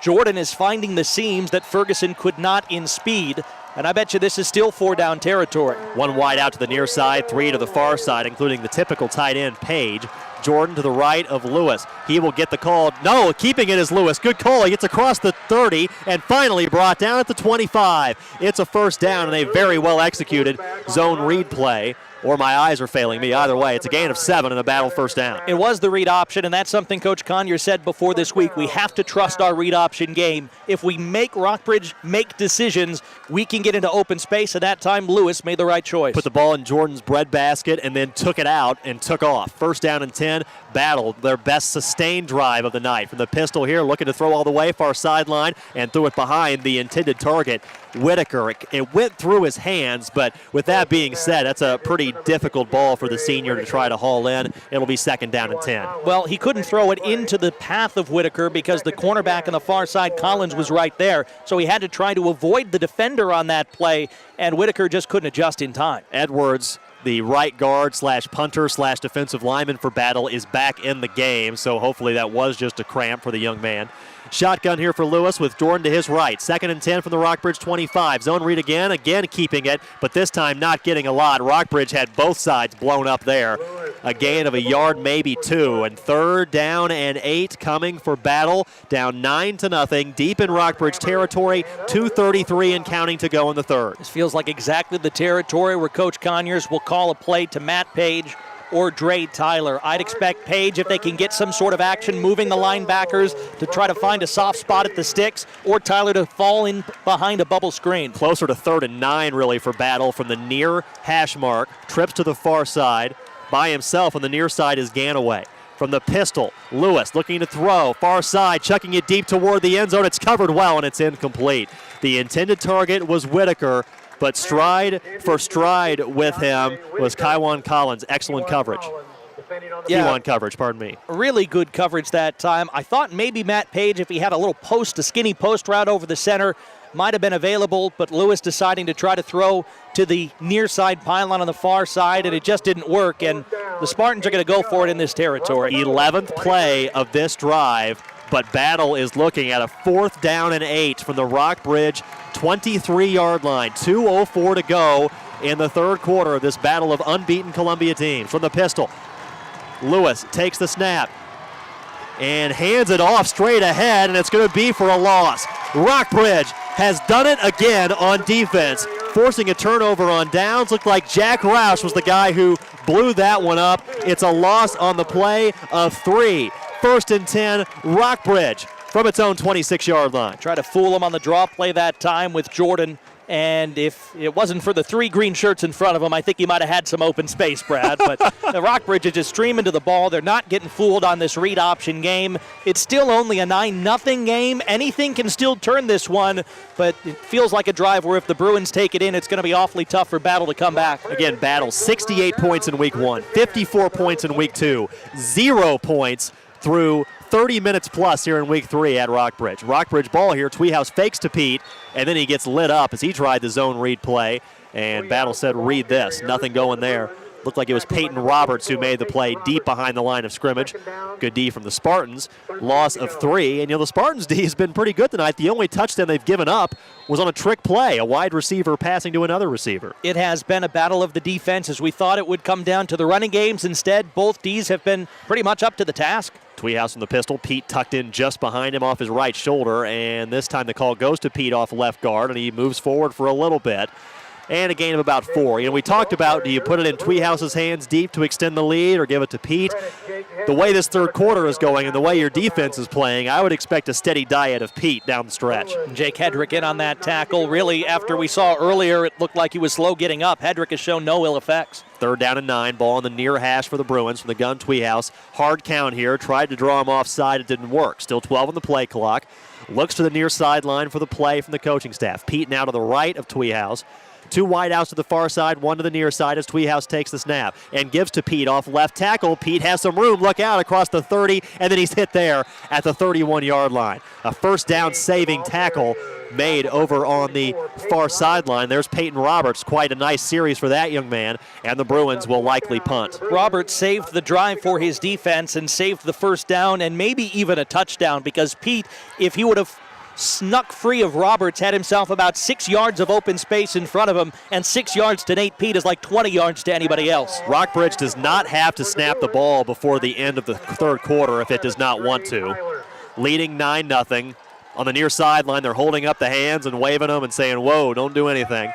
Jordan is finding the seams that Ferguson could not in speed, and I bet you this is still 4-down territory. 1 wide out to the near side, 3 to the far side, including the typical tight end, Page. Jordan to the right of Lewis. He will get the call. No, keeping it is Lewis. Good call. He gets across the 30 and finally brought down at the 25. It's a 1st down and a very well executed zone read play. Or my eyes are failing me. Either way, it's a gain of 7 and a Battle 1st down. It was the read option, and that's something Coach Conyer said before this week. We have to trust our read option game. If we make Rockbridge make decisions, we can get into open space, and that time Lewis made the right choice. Put the ball in Jordan's breadbasket and then took it out and took off. 1st down and 10. Battle, their best sustained drive of the night. From the pistol here, looking to throw all the way, far sideline, and threw it behind the intended target, Whitaker. It went through his hands, but with that being said, that's a pretty difficult ball for the senior to try to haul in. It'll be 2nd down and 10. Well, he couldn't throw it into the path of Whitaker because the cornerback on the far side, Collins, was right there. So he had to try to avoid the defender on that play, and Whitaker just couldn't adjust in time. Edwards, the right guard / punter / defensive lineman for Battle, is back in the game, so hopefully that was just a cramp for the young man. Shotgun here for Lewis with Jordan to his right. 2nd and 10 from the Rockbridge 25. Zone read again keeping it, but this time not getting a lot. Rockbridge had both sides blown up there. A gain of a yard, maybe 2. And 3rd down and 8 coming for Battle. Down 9-0, deep in Rockbridge territory. 2:33 and counting to go in the third. This feels like exactly the territory where Coach Conyers will call a play to Matt Page or Dre Tyler. I'd expect Page, if they can get some sort of action moving the linebackers, to try to find a soft spot at the sticks, or Tyler to fall in behind a bubble screen. Closer to 3rd and 9 really for Battle from the near hash mark. Trips to the far side. By himself on the near side is Ganaway. from the pistol. Lewis looking to throw, far side, chucking it deep toward the end zone. It's covered well, and it's incomplete. The intended target was Whitaker, but stride for stride with him was Kaiwan Collins. Excellent coverage. Keywan coverage, pardon me. Really good coverage that time. I thought maybe Matt Page, if he had a little post, a skinny post route over the center, might have been available, but Lewis deciding to try to throw to the near side pylon on the far side, and it just didn't work, and the Spartans are going to go for it in this territory. 11th play of this drive, but Battle is looking at a 4th down and 8 from the Rockbridge 23-yard line. 2:04 to go in the third quarter of this battle of unbeaten Columbia teams. From the pistol, Lewis takes the snap and hands it off straight ahead, and it's going to be for a loss. Rockbridge has done it again on defense, forcing a turnover on downs. Looked like Jack Roush was the guy who blew that one up. It's a loss on the play of 3. 1st and 10, Rockbridge from its own 26-yard line. Try to fool him on the draw play that time with Jordan. And if it wasn't for the 3 green shirts in front of him, I think he might have had some open space, Brad. But the Rockbridge is just streaming to the ball. They're not getting fooled on this read option game. It's still only a 9-0 game. Anything can still turn this one, but it feels like a drive where if the Bruins take it in, it's going to be awfully tough for Battle to come back. Again, Battle, 68 points in week 1, 54 points in week 2, 0 points through 30 minutes plus here in week 3 at Rockbridge. Rockbridge ball here. Tweehouse fakes to Pete, and then he gets lit up as he tried the zone read play. And Battle said, read this. Nothing going there. Looked like it was Peyton Roberts who made the play deep behind the line of scrimmage. Good D from the Spartans. Loss of 3. And, the Spartans' D has been pretty good tonight. The only touchdown they've given up was on a trick play, a wide receiver passing to another receiver. It has been a battle of the defenses. We thought it would come down to the running games. Instead, both Ds have been pretty much up to the task. Tweehouse from the pistol. Pete tucked in just behind him off his right shoulder, and this time the call goes to Pete off left guard, and he moves forward for a little bit. And a gain of about 4. We talked about, do you put it in Tweehouse's hands deep to extend the lead or give it to Pete? The way this third quarter is going and the way your defense is playing, I would expect a steady diet of Pete down the stretch. Jake Hedrick in on that tackle. Really, after we saw earlier, it looked like he was slow getting up. Hedrick has shown no ill effects. 3rd down and 9, ball on the near hash for the Bruins from the gun. Tweehouse, hard count here, tried to draw him offside, it didn't work. Still 12 on the play clock. Looks to the near sideline for the play from the coaching staff. Pete now to the right of Tweehouse. 2 wide outs to the far side, 1 to the near side as Tweehouse takes the snap and gives to Pete off left tackle. Pete has some room, look out across the 30, and then he's hit there at the 31-yard line. A 1st down saving tackle made over on the far sideline. There's Peyton Roberts. Quite a nice series for that young man, and the Bruins will likely punt. Roberts saved the drive for his defense and saved the 1st down and maybe even a touchdown, because Pete, if he would have snuck free of Roberts, had himself about 6 yards of open space in front of him, and 6 yards to Nate Pete is like 20 yards to anybody else. Rockbridge does not have to snap the ball before the end of the third quarter if it does not want to. Leading 9-0. On the near sideline, they're holding up the hands and waving them and saying, whoa, don't do anything.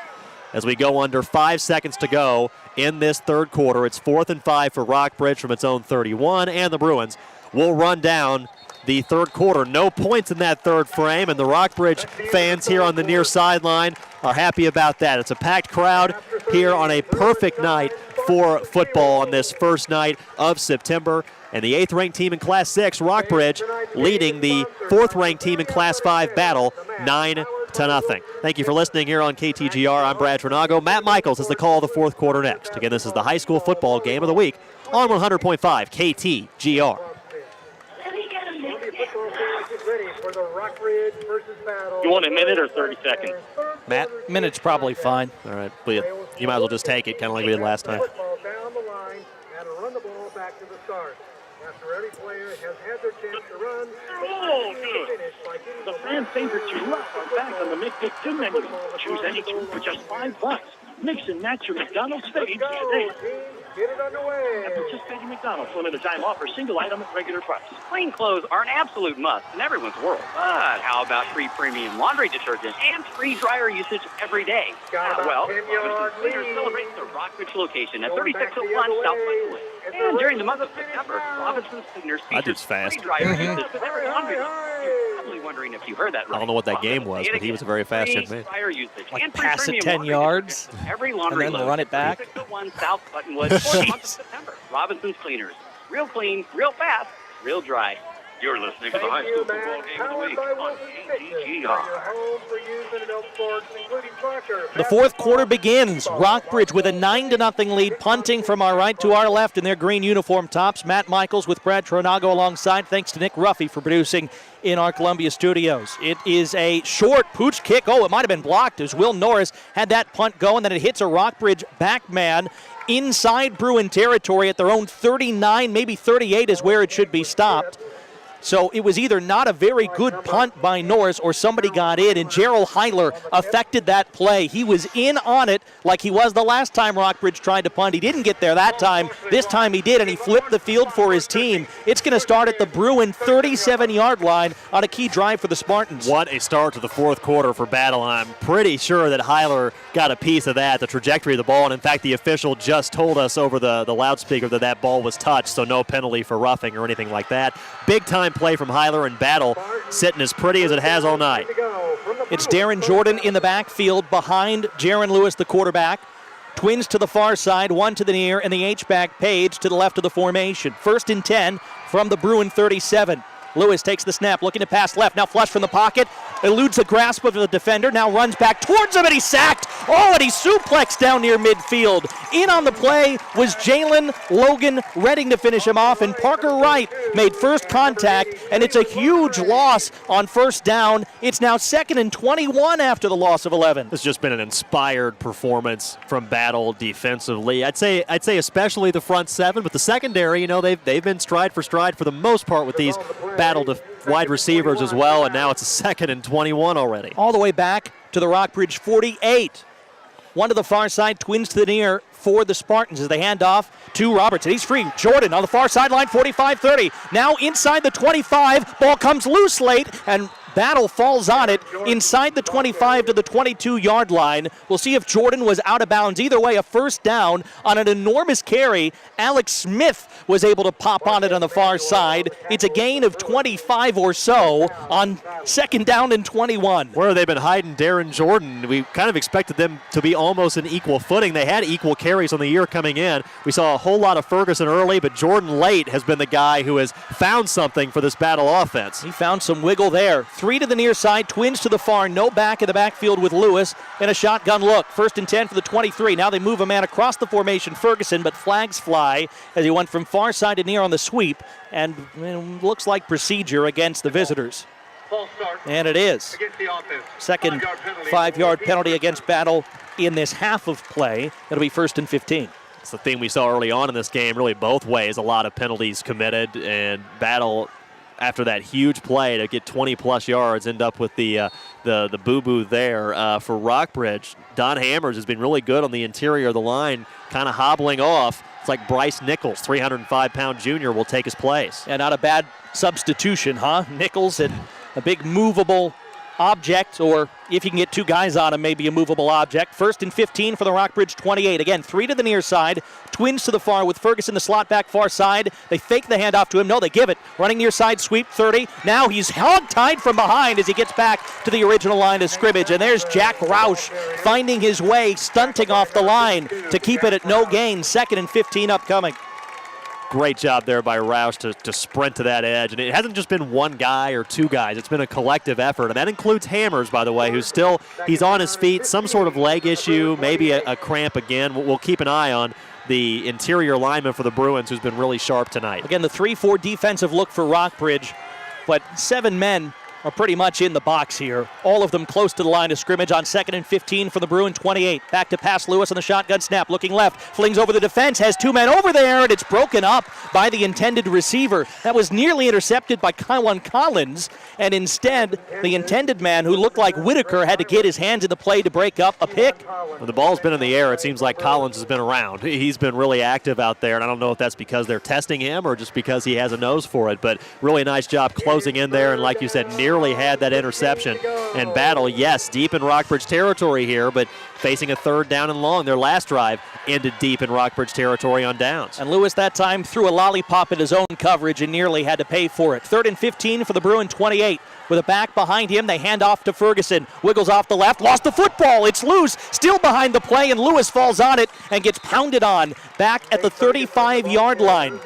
As we go under 5 seconds to go in this third quarter, it's 4th and 5 for Rockbridge from its own 31, and the Bruins will run down the third quarter. No points in that third frame, and the Rockbridge fans here on the near sideline are happy about that. It's a packed crowd here on a perfect night for football on this first night of September. And the 8th-ranked team in Class 6, Rockbridge, leading the 4th-ranked team in Class 5 battle 9-0. Thank you for listening here on KTGR. I'm Brad Trinago. Matt Michaels has the call of the fourth quarter next. Again, this is the high school football game of the week on 100.5 KTGR. You want a minute or 30 seconds? Matt? Minute's probably fine. All right. Well, you might as well just take it, kind of like we did last time. Down the line and run the ball back to the start. After every player has had their chance to run, Oh, good. The fan favorites you love are back on the Make Pick 2 menu. Choose any two for just $5. Mix and match your McDonald's faves today. get it underway. At participating McDonald's, limited time offer, single item at regular price. Clean clothes are an absolute must in everyone's world. But how about free premium laundry detergent and free dryer usage every day? Well, Robinson's Cleaners celebrates the Rockbridge location at 3601 South Westwood. And during the month of September, Robinson's Cleaners features free dryer usage with every laundry. You're probably wondering if you heard that right. I don't know what that game was, but he was a very fast young man. Dryer usage like and pass it 10 yards, every laundry and then run it back. 3601 South Buttonwood for the month of September. Robinson's Cleaners. Real clean, real fast, real dry. You're listening to the high school football game of the week on KTGR. The fourth quarter begins. Rockbridge with a 9-0 lead, punting from our right to our left in their green uniform tops. Matt Michaels with Brad Tronago alongside. Thanks to Nick Ruffy for producing in our Columbia studios. It is a short pooch kick. Oh, it might have been blocked as Will Norris had that punt going. Then it hits a Rockbridge back man inside Bruin territory at their own 39, maybe 38 is where it should be stopped. So it was either not a very good punt by Norris or somebody got in, and Gerald Heiler affected that play. He was in on it like he was the last time Rockbridge tried to punt. He didn't get there that time. This time he did, and he flipped the field for his team. It's going to start at the Bruin 37-yard line on a key drive for the Spartans. What a start to the fourth quarter for Battle. I'm pretty sure that Heiler got a piece of that, the trajectory of the ball, and in fact the official just told us over the loudspeaker that ball was touched, so no penalty for roughing or anything like that. Big-time play from Heiler, and Battle sitting as pretty as it has all night. It's Darren Jordan in the backfield behind Jaron Lewis, the quarterback. Twins to the far side, one to the near, and the H-back Page to the left of the formation. 1st and 10 from the Bruin 37. Lewis takes the snap, looking to pass left. Now flush from the pocket. Eludes the grasp of the defender. Now runs back towards him, and he's sacked. Oh, and he's suplexed down near midfield. In on the play was Jalen Logan Redding to finish him off, and Parker Wright made first contact, and it's a huge loss on first down. It's now 2nd and 21 after the loss of 11. It's just been an inspired performance from Battle defensively. I'd say especially the front seven, but the secondary, they've been stride for the most part with these Battle wide receivers as well, and now it's a 2nd and 21 already. All the way back to the Rockbridge 48. One to the far side, Twins to the near for the Spartans as they hand off to Roberts, and he's free. Jordan on the far sideline, 45-30. Now inside the 25, ball comes loose late, and Battle falls on it inside the 25 to the 22-yard line. We'll see if Jordan was out of bounds. Either way, a first down on an enormous carry. Alex Smith was able to pop on it on the far side. It's a gain of 25 or so on 2nd down and 21. Where have they been hiding Darren Jordan? We kind of expected them to be almost in equal footing. They had equal carries on the year coming in. We saw a whole lot of Ferguson early, but Jordan late has been the guy who has found something for this Battle offense. He found some wiggle there. 3 to the near side, Twins to the far, no back in the backfield with Lewis, and a shotgun look. 1st and 10 for the 23. Now they move a man across the formation, Ferguson, but flags fly as he went from far side to near on the sweep, and looks like procedure against the visitors. And it is. Second 5-yard penalty against Battle in this half of play. It'll be 1st and 15. It's the thing we saw early on in this game, really both ways, a lot of penalties committed, and Battle, after that huge play to get 20-plus yards, end up with the boo-boo there. For Rockbridge, Don Hammers has been really good on the interior of the line, kind of hobbling off. It's like Bryce Nichols, 305-pound junior, will take his place. And not a bad substitution, huh? Nichols and a big movable object, or if you can get 2 guys on him, maybe a movable object. 1st and 15 for the Rockbridge 28. Again, 3 to the near side, Twins to the far with Ferguson the slot back far side. They fake the handoff to him. No, they give it. Running near side sweep, 30. Now he's hog-tied from behind as he gets back to the original line of scrimmage. And there's Jack Roush finding his way, stunting off the line to keep it at no gain. 2nd and 15 upcoming. Great job there by Roush to sprint to that edge. And it hasn't just been one guy or 2 guys. It's been a collective effort. And that includes Hammers, by the way, he's on his feet, some sort of leg issue, maybe a cramp again. We'll keep an eye on the interior lineman for the Bruins, who's been really sharp tonight. Again, the 3-4 defensive look for Rockbridge, but 7 men are pretty much in the box here. All of them close to the line of scrimmage on 2nd and 15 for the Bruin 28. Back to pass Lewis on the shotgun snap, looking left, flings over the defense, has 2 men over there, and it's broken up by the intended receiver. That was nearly intercepted by Kywan Collins, and instead, the intended man, who looked like Whitaker, had to get his hands in the play to break up a pick. When the ball's been in the air, it seems like Collins has been around. He's been really active out there, and I don't know if that's because they're testing him or just because he has a nose for it, but really nice job closing in there, and like you said, nearly had that interception. And Battle, yes, deep in Rockbridge territory here, but facing a 3rd down and long. Their last drive ended deep in Rockbridge territory on downs. And Lewis that time threw a lollipop at his own coverage and nearly had to pay for it. 3rd and 15 for the Bruin 28. With a back behind him, they hand off to Ferguson. Wiggles off the left, lost the football. It's loose, still behind the play, and Lewis falls on it and gets pounded on back at the 35-yard line.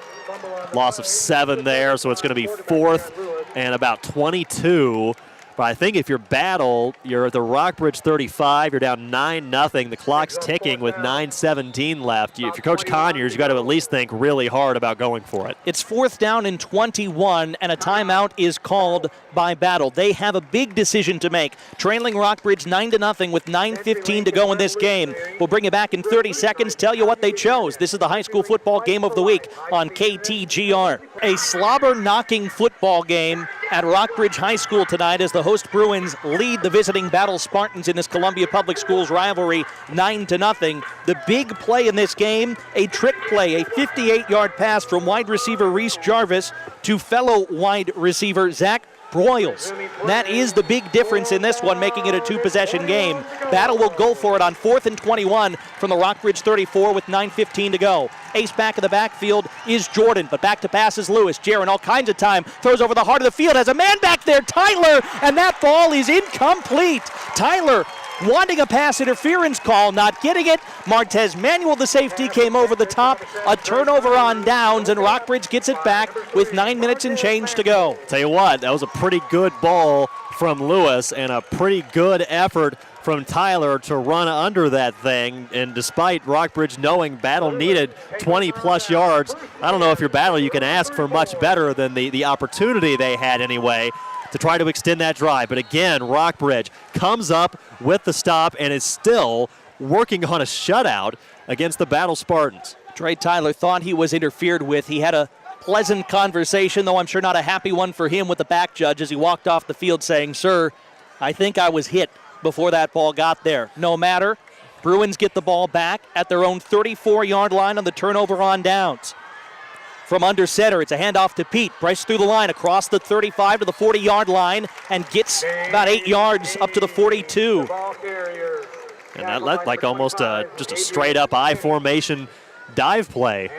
loss of 7 there, so it's going to be 4th and about 22. But I think if you're Battle, you're at the Rockbridge 35, you're down 9-0. The clock's ticking with 9:17 left. If you're Coach Conyers, you got to at least think really hard about going for it. It's 4th down and 21, and a timeout is called by Battle. They have a big decision to make. Trailing Rockbridge 9-0 with 9:15 to go in this game. We'll bring you back in 30 seconds, tell you what they chose. This is the high school football game of the week on KTGR. A slobber-knocking football game at Rockbridge High School tonight as the host Bruins lead the visiting Battle Spartans in this Columbia Public Schools rivalry 9-0. The big play in this game, a trick play, a 58-yard pass from wide receiver Reese Jarvis to fellow wide receiver Zach Broyles. That is the big difference in this one, making it a 2-possession game. Battle will go for it on 4th and 21 from the Rockbridge 34 with 9:15 to go. Ace back in the backfield is Jordan, but back to pass is Lewis. Jaron, all kinds of time, throws over the heart of the field, has a man back there, Tyler, and that ball is incomplete. Tyler wanting a pass interference call, not getting it. Martez Manuel, the safety, came over the top. A turnover on downs, and Rockbridge gets it back with 9 minutes and change to go. Tell you what, that was a pretty good ball from Lewis and a pretty good effort from Tyler to run under that thing. And despite Rockbridge knowing Battle needed 20-plus yards, I don't know if you're Battle, you can ask for much better than the opportunity they had anyway to try to extend that drive. But again, Rockbridge comes up with the stop and is still working on a shutout against the Battle Spartans. Trey Tyler thought he was interfered with. He had a pleasant conversation, though I'm sure not a happy one for him, with the back judge as he walked off the field saying, "Sir, I think I was hit before that ball got there." No matter, Bruins get the ball back at their own 34-yard line on the turnover on downs. From under center, it's a handoff to Pete. Bryce through the line across the 35 to the 40-yard line and gets about 8 yards up to the 42. And that looked like almost just a straight-up I formation dive play.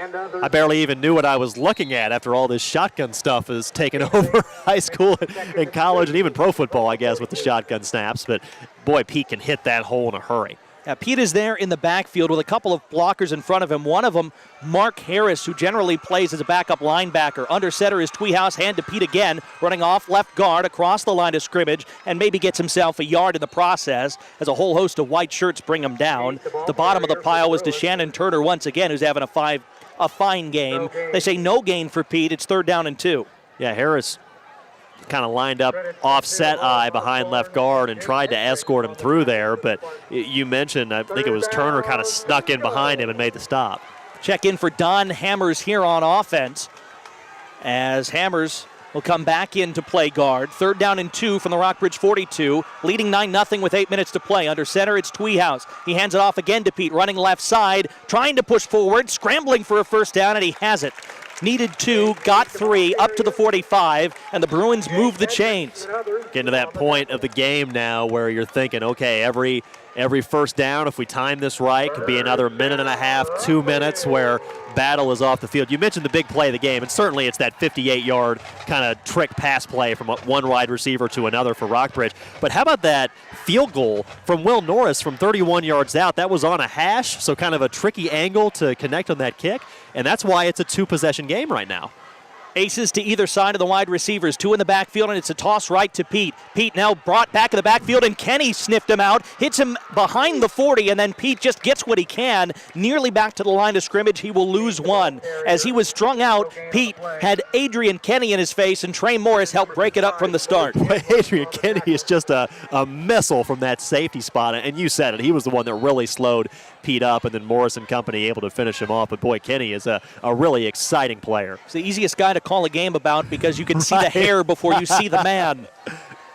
I barely even knew what I was looking at after all this shotgun stuff has taken over high school and college and even pro football, I guess, with the shotgun snaps. But, boy, Pete can hit that hole in a hurry. Yeah, Pete is there in the backfield with a couple of blockers in front of him. One of them, Mark Harris, who generally plays as a backup linebacker. Under center is Tweehouse, hand to Pete again, running off left guard across the line of scrimmage, and maybe gets himself a yard in the process as a whole host of white shirts bring him down. The bottom of the pile was DeShannon Turner once again, who's having a fine game. They say no gain for Pete. It's 3rd down and 2. Yeah, Harris kind of lined up offset eye behind left guard and tried to escort him through there, but you mentioned, I think it was Turner kind of snuck in behind him and made the stop. Check in for Don Hammers here on offense as Hammers will come back in to play guard. 3rd down and 2 from the Rockbridge 42, leading 9-0 with 8 minutes to play. Under center, it's Tweehouse. He hands it off again to Pete, running left side, trying to push forward, scrambling for a first down, and he has it. Needed 2, got 3, up to the 45, and the Bruins move the chains. Getting to that point of the game now where you're thinking, okay, every first down, if we time this right, could be another minute and a half, 2 minutes where Battle is off the field. You mentioned the big play of the game, and certainly it's that 58-yard kind of trick pass play from one wide receiver to another for Rockbridge. But how about that field goal from Will Norris from 31 yards out? That was on a hash, so kind of a tricky angle to connect on that kick, and that's why it's a 2-possession game right now. Aces to either side of the wide receivers. 2 in the backfield, and it's a toss right to Pete. Pete now brought back in the backfield, and Kenny sniffed him out, hits him behind the 40, and then Pete just gets what he can. Nearly back to the line of scrimmage, he will lose 1. As he was strung out, Pete had Adrian Kenny in his face, and Trey Morris helped break it up from the start. Adrian Kenny is just a missile from that safety spot, and you said it. He was the one that really slowed Pete up, and then Morris and company able to finish him off. But, boy, Kenny is a really exciting player. It's the easiest guy to call a game about because you can see the hair before you see the man.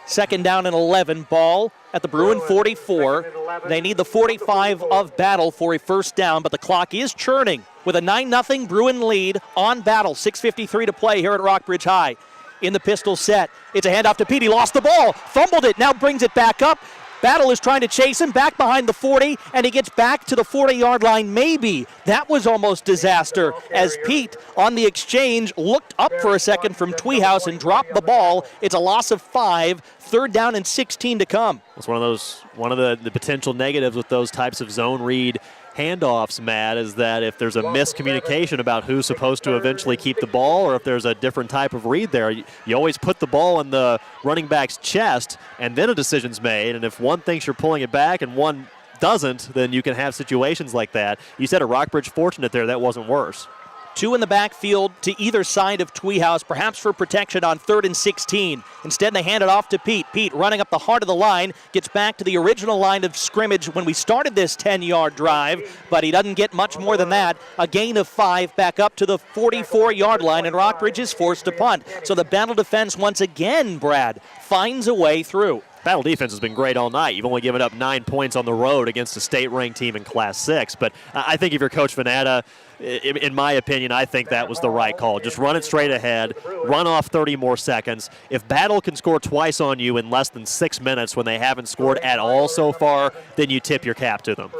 2nd down and 11, ball at the Bruin 44. They need the 45 of Battle for a first down, but the clock is churning with a 9-0 Bruin lead on Battle. 6:53 to play here at Rockbridge High. In the pistol set, it's a handoff to Pete. He lost the ball, fumbled it, now brings it back up. Battle is trying to chase him back behind the 40, and he gets back to the 40-yard line. Maybe that was almost disaster as Pete on the exchange looked up for a second from Tweehouse and dropped the ball. It's a loss of 5, 3rd down and 16 to come. It's one of the potential negatives with those types of zone read handoffs, Matt, is that if there's a miscommunication about who's supposed to eventually keep the ball or if there's a different type of read there, you always put the ball in the running back's chest and then a decision's made. And if one thinks you're pulling it back and one doesn't, then you can have situations like that. You said a Rockbridge fortunate there, that wasn't worse. 2 in the backfield to either side of Tweehouse, perhaps for protection on 3rd and 16. Instead, they hand it off to Pete. Pete running up the heart of the line, gets back to the original line of scrimmage when we started this 10-yard drive, but he doesn't get much more than that. A gain of 5 back up to the 44-yard line, and Rockbridge is forced to punt. So the Battle defense once again, Brad, finds a way through. Battle defense has been great all night. You've only given up 9 points on the road against a state-ranked team in Class 6. But I think if you're Coach Venata, in my opinion, I think that was the right call. Just run it straight ahead, run off 30 more seconds. If Battle can score twice on you in less than 6 minutes when they haven't scored at all so far, then you tip your cap to them.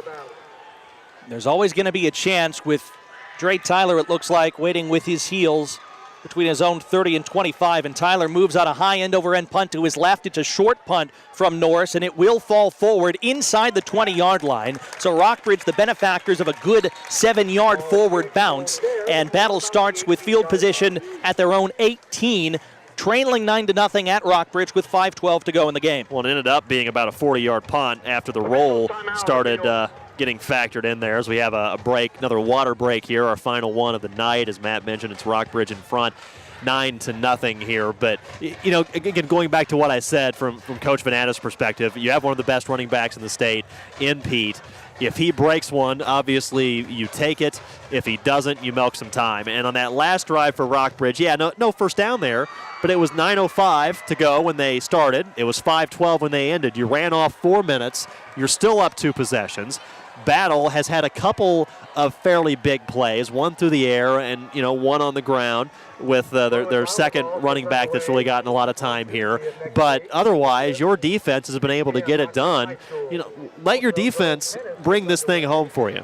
There's always going to be a chance with Dre Tyler, it looks like, waiting with his heels between his own 30 and 25, and Tyler moves on a high end-over-end punt to his left. It's a short punt from Norris, and it will fall forward inside the 20-yard line. So Rockbridge, the benefactors of a good 7-yard forward bounce, and Battle starts with field position at their own 18, trailing 9-0 at Rockbridge with 5:12 to go in the game. Well, it ended up being about a 40-yard punt after the roll started getting factored in there as we have a break, another water break here, our final one of the night. As Matt mentioned, it's Rockbridge in front, 9-0 here. But, you know, again, going back to what I said from Coach Venata's perspective, you have one of the best running backs in the state in Pete. If he breaks one, obviously you take it. If he doesn't, you milk some time. And on that last drive for Rockbridge, no first down there, but it was 9:05 to go when they started. It was 5:12 when they ended. You ran off 4 minutes. You're still up 2 possessions. Battle has had a couple of fairly big plays, one through the air and, you know, one on the ground with their second running back that's really gotten a lot of time here. But otherwise, your defense has been able to get it done. You know, let your defense bring this thing home for you.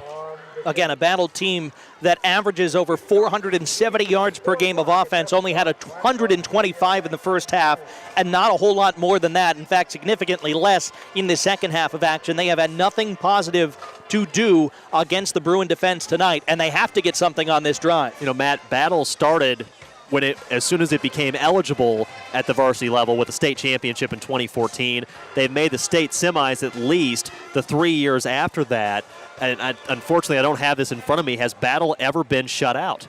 Again, a Battle team that averages over 470 yards per game of offense, only had 125 in the first half, and not a whole lot more than that. In fact, significantly less in the second half of action. They have had nothing positive to do against the Bruin defense tonight, and they have to get something on this drive. You know, Matt, Battle started as soon as it became eligible at the varsity level with the state championship in 2014. They've made the state semis at least the 3 years after that. And unfortunately, I don't have this in front of me. Has Battle ever been shut out?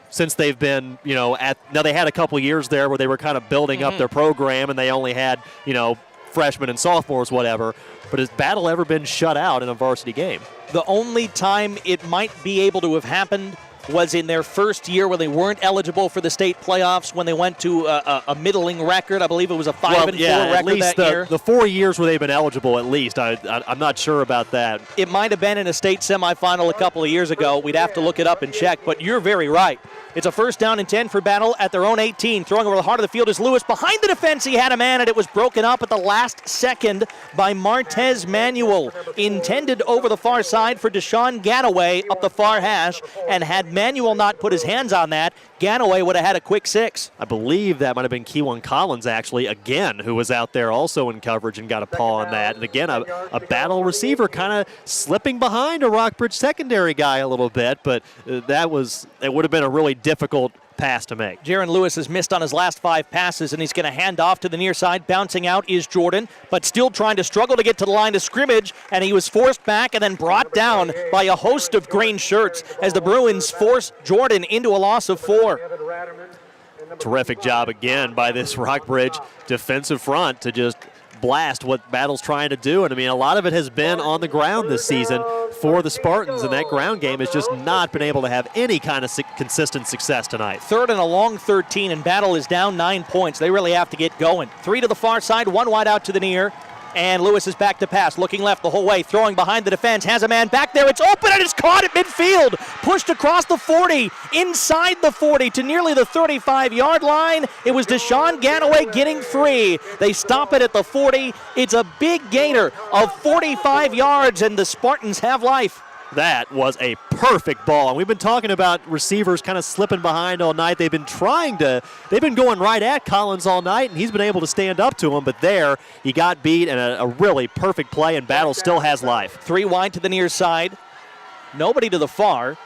Since they've been, you know, now they had a couple years there where they were kind of building up their program and they only had, you know, freshmen and sophomores, whatever. But has Battle ever been shut out in a varsity game? The only time it might be able to have happened was in their first year when they weren't eligible for the state playoffs, when they went to a middling record. I believe it was a 5-4 record that year. The 4 years where they've been eligible, at least. I'm not sure about that. It might have been in a state semifinal a couple of years ago. We'd have to look it up and check, but you're very right. It's a 1st down and 10 for Battle at their own 18. Throwing over the heart of the field is Lewis. Behind the defense, he had a man, and it was broken up at the last second by Martez Manuel. Intended over the far side for Deshaun Ganaway up the far hash, and had Manuel not put his hands on that, Ganaway would have had a quick 6. I believe that might have been Keewan Collins, actually, again, who was out there also in coverage and got a paw on that. And again, a Battle receiver kind of slipping behind a Rockbridge secondary guy a little bit, but it would have been a really difficult pass to make. Jaron Lewis has missed on his last 5 passes, and he's going to hand off to the near side. Bouncing out is Jordan, but still trying to struggle to get to the line of scrimmage, and he was forced back and then brought down by a host of green shirts as the Bruins force Jordan into a loss of 4. Terrific job again by this Rockbridge defensive front to just blast what Battle's trying to do. And I mean, a lot of it has been on the ground this season for the Spartans, and that ground game has just not been able to have any kind of consistent success tonight. 3rd and a long 13, and Battle is down 9 points. They really have to get going. 3 to the far side, 1 wide out to the near. And Lewis is back to pass, looking left the whole way, throwing behind the defense, has a man back there, it's open and it's caught at midfield, pushed across the 40, inside the 40 to nearly the 35-yard line. It was Deshaun Ganaway getting free. They stop it at the 40. It's a big gainer of 45 yards, and the Spartans have life. That was a perfect ball. And we've been talking about receivers kind of slipping behind all night. They've been going right at Collins all night, and he's been able to stand up to him. But there, he got beat, and a really perfect play, and Battle still has life. 3 wide to the near side. Nobody to the far.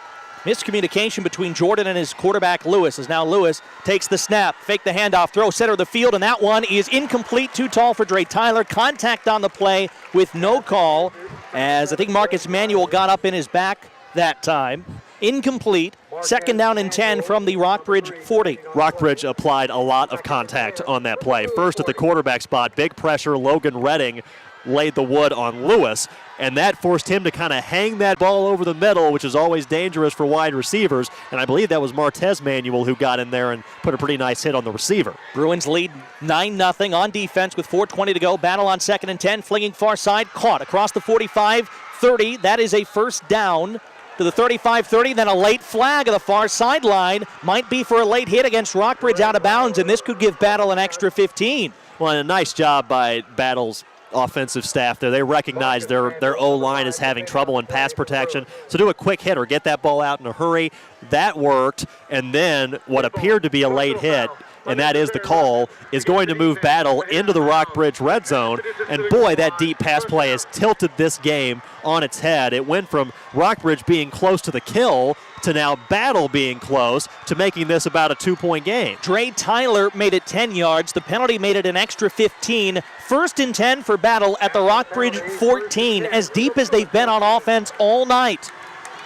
Miscommunication between Jordan and his quarterback, Lewis, as now Lewis takes the snap, fake the handoff, throw center of the field, and that one is incomplete, too tall for Dre Tyler. Contact on the play with no call, as I think Marcus Manuel got up in his back that time. Incomplete. Second down and 10 from the Rockbridge 40. Rockbridge applied a lot of contact on that play. First at the quarterback spot, big pressure, Logan Redding laid the wood on Lewis, and that forced him to kind of hang that ball over the middle, which is always dangerous for wide receivers, and I believe that was Martez Manuel who got in there and put a pretty nice hit on the receiver. Bruins lead 9-0 on defense with 4:20 to go. Battle on 2nd and 10, flinging far side, caught across the 45-30. That is a first down to the 35-30, then a late flag of the far sideline. Might be for a late hit against Rockbridge out of bounds, and this could give Battle an extra 15. Well, and a nice job by Battle's offensive staff there. They recognize their O-line is having trouble in pass protection. So do a quick hit or get that ball out in a hurry. That worked, and then what appeared to be a late hit, and that is the call, is going to move Battle into the Rockbridge red zone. And boy, that deep pass play has tilted this game on its head. It went from Rockbridge being close to the kill to now Battle being close to making this about a 2-point game. Dre Tyler made it 10 yards. The penalty made it an extra 15. First and 10 for Battle at the Rockbridge 14, as deep as they've been on offense all night.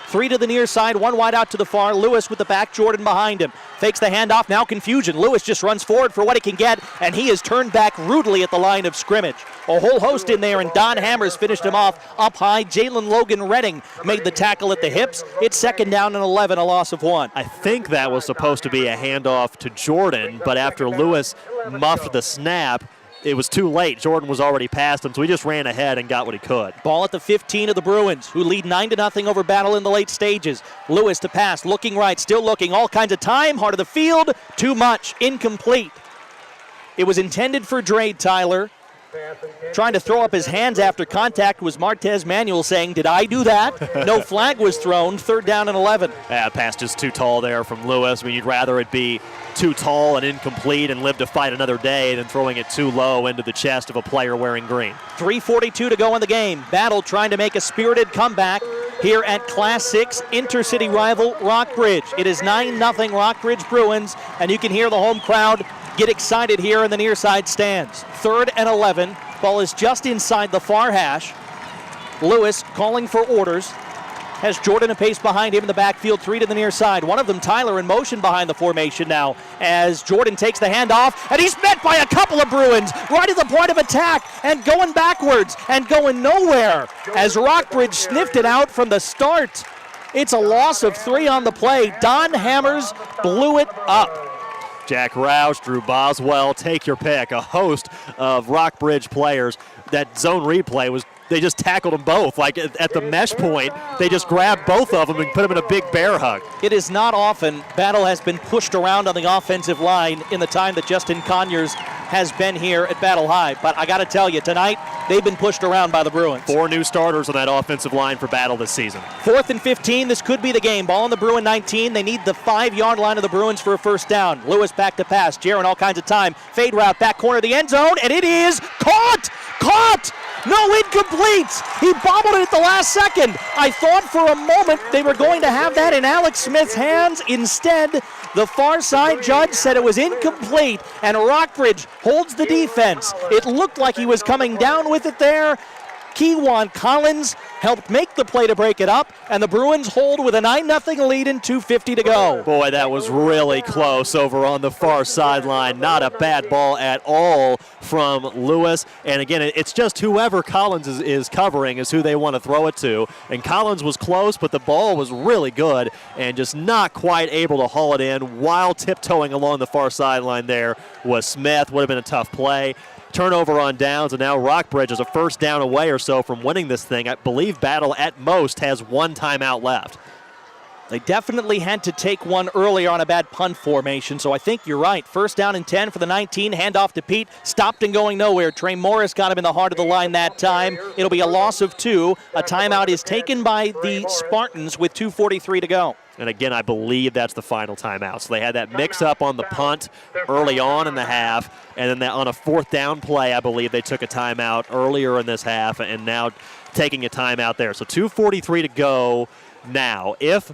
3 to the near side, 1 wide out to the far. Lewis with the back, Jordan behind him. Fakes the handoff, now confusion. Lewis just runs forward for what he can get, and he is turned back rudely at the line of scrimmage. A whole host in there, and Don Hammers finished him off up high. Jalen Logan Redding made the tackle at the hips. It's second down and 11, a loss of 1. I think that was supposed to be a handoff to Jordan, but after Lewis muffed the snap, it was too late. Jordan was already past him, so he just ran ahead and got what he could. Ball at the 15 of the Bruins, who lead 9-0 over Battle in the late stages. Lewis to pass, looking right, still looking, all kinds of time, heart of the field, too much, incomplete. It was intended for Dre Tyler. Trying to throw up his hands after contact was Martez Manuel saying, did I do that? No flag was thrown, third down and 11. Yeah, pass just too tall there from Lewis. I mean, you'd rather it be too tall and incomplete and live to fight another day than throwing it too low into the chest of a player wearing green. 3:42 to go in the game. Battle trying to make a spirited comeback here at Class 6 intercity rival Rockbridge. It is 9-0 Rockbridge Bruins, and you can hear the home crowd get excited here in the near side stands. 3rd and 11. Ball is just inside the far hash. Lewis calling for orders. Has Jordan a pace behind him in the backfield, 3 to the near side. One of them, Tyler, in motion behind the formation now as Jordan takes the handoff, and he's met by a couple of Bruins right at the point of attack and going backwards and going nowhere as Rockbridge sniffed it out from the start. It's a loss of 3 on the play. Don Hammers blew it up. Jack Roush, Drew Boswell, take your pick. A host of Rockbridge players. That zone replay was, they just tackled them both. Like at the mesh point, they just grabbed both of them and put them in a big bear hug. It is not often Battle has been pushed around on the offensive line in the time that Justin Conyers has been here at Battle High. But I got to tell you, tonight, they've been pushed around by the Bruins. 4 new starters on that offensive line for Battle this season. 4th and 15, this could be the game. Ball on the Bruin 19. They need the 5-yard line of the Bruins for a first down. Lewis back to pass. Jaron all kinds of time. Fade route, back corner of the end zone, and it is caught! Caught! No, incomplete! He bobbled it at the last second. I thought for a moment they were going to have that in Alex Smith's hands. Instead, the far side judge said it was incomplete, and Rockbridge holds the defense. It looked like he was coming down with it there. Keywan Collins helped make the play to break it up, and the Bruins hold with a 9-0 lead and 2:50 to go. Boy, that was really close over on the far sideline. Not a bad ball at all from Lewis. And again, it's just whoever Collins is covering is who they want to throw it to. And Collins was close, but the ball was really good and just not quite able to haul it in while tiptoeing along the far sideline there was Smith. Would have been a tough play. Turnover on downs, and now Rockbridge is a first down away or so from winning this thing. I believe Battle at most has 1 timeout left. They definitely had to take one earlier on a bad punt formation, so I think you're right. First down and 10 for the 19. Handoff to Pete. Stopped and going nowhere. Trey Morris got him in the heart of the line that time. It'll be a loss of 2. A timeout is taken by the Spartans with 2:43 to go. And again, I believe that's the final timeout. So they had that mix-up on the punt early on in the half, and then on a 4th down play, I believe they took a timeout earlier in this half, and now taking a timeout there. So 2:43 to go. now. If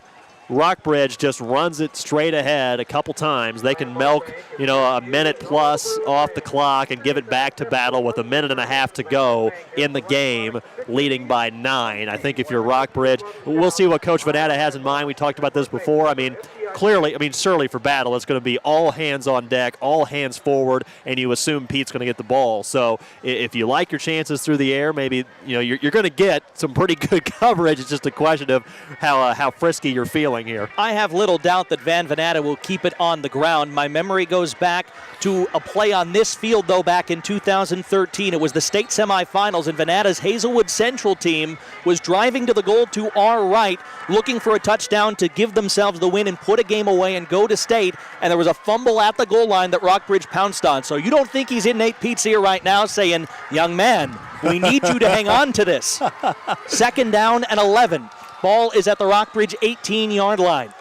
Rockbridge just runs it straight ahead a couple times, they can milk, a minute plus off the clock and give it back to Battle with a minute and a half to go in the game, leading by 9. I think if you're Rockbridge, we'll see what Coach Venata has in mind. We talked about this before. Certainly for Battle, it's going to be all hands on deck, all hands forward, and you assume Pete's going to get the ball. So if you like your chances through the air, maybe you're going to get some pretty good coverage. It's just a question of how frisky you're feeling here. I have little doubt that Van Venata will keep it on the ground. My memory goes back to a play on this field, though, back in 2013. It was the state semifinals, and Venata's Hazelwood Central team was driving to the goal to our right, looking for a touchdown to give themselves the win and put a game away and go to state, and there was a fumble at the goal line that Rockbridge pounced on. So you don't think he's in Nate Pete's ear right now saying, young man, we need you to hang on to this. 2nd down and 11. Ball is at the Rockbridge 18-yard line.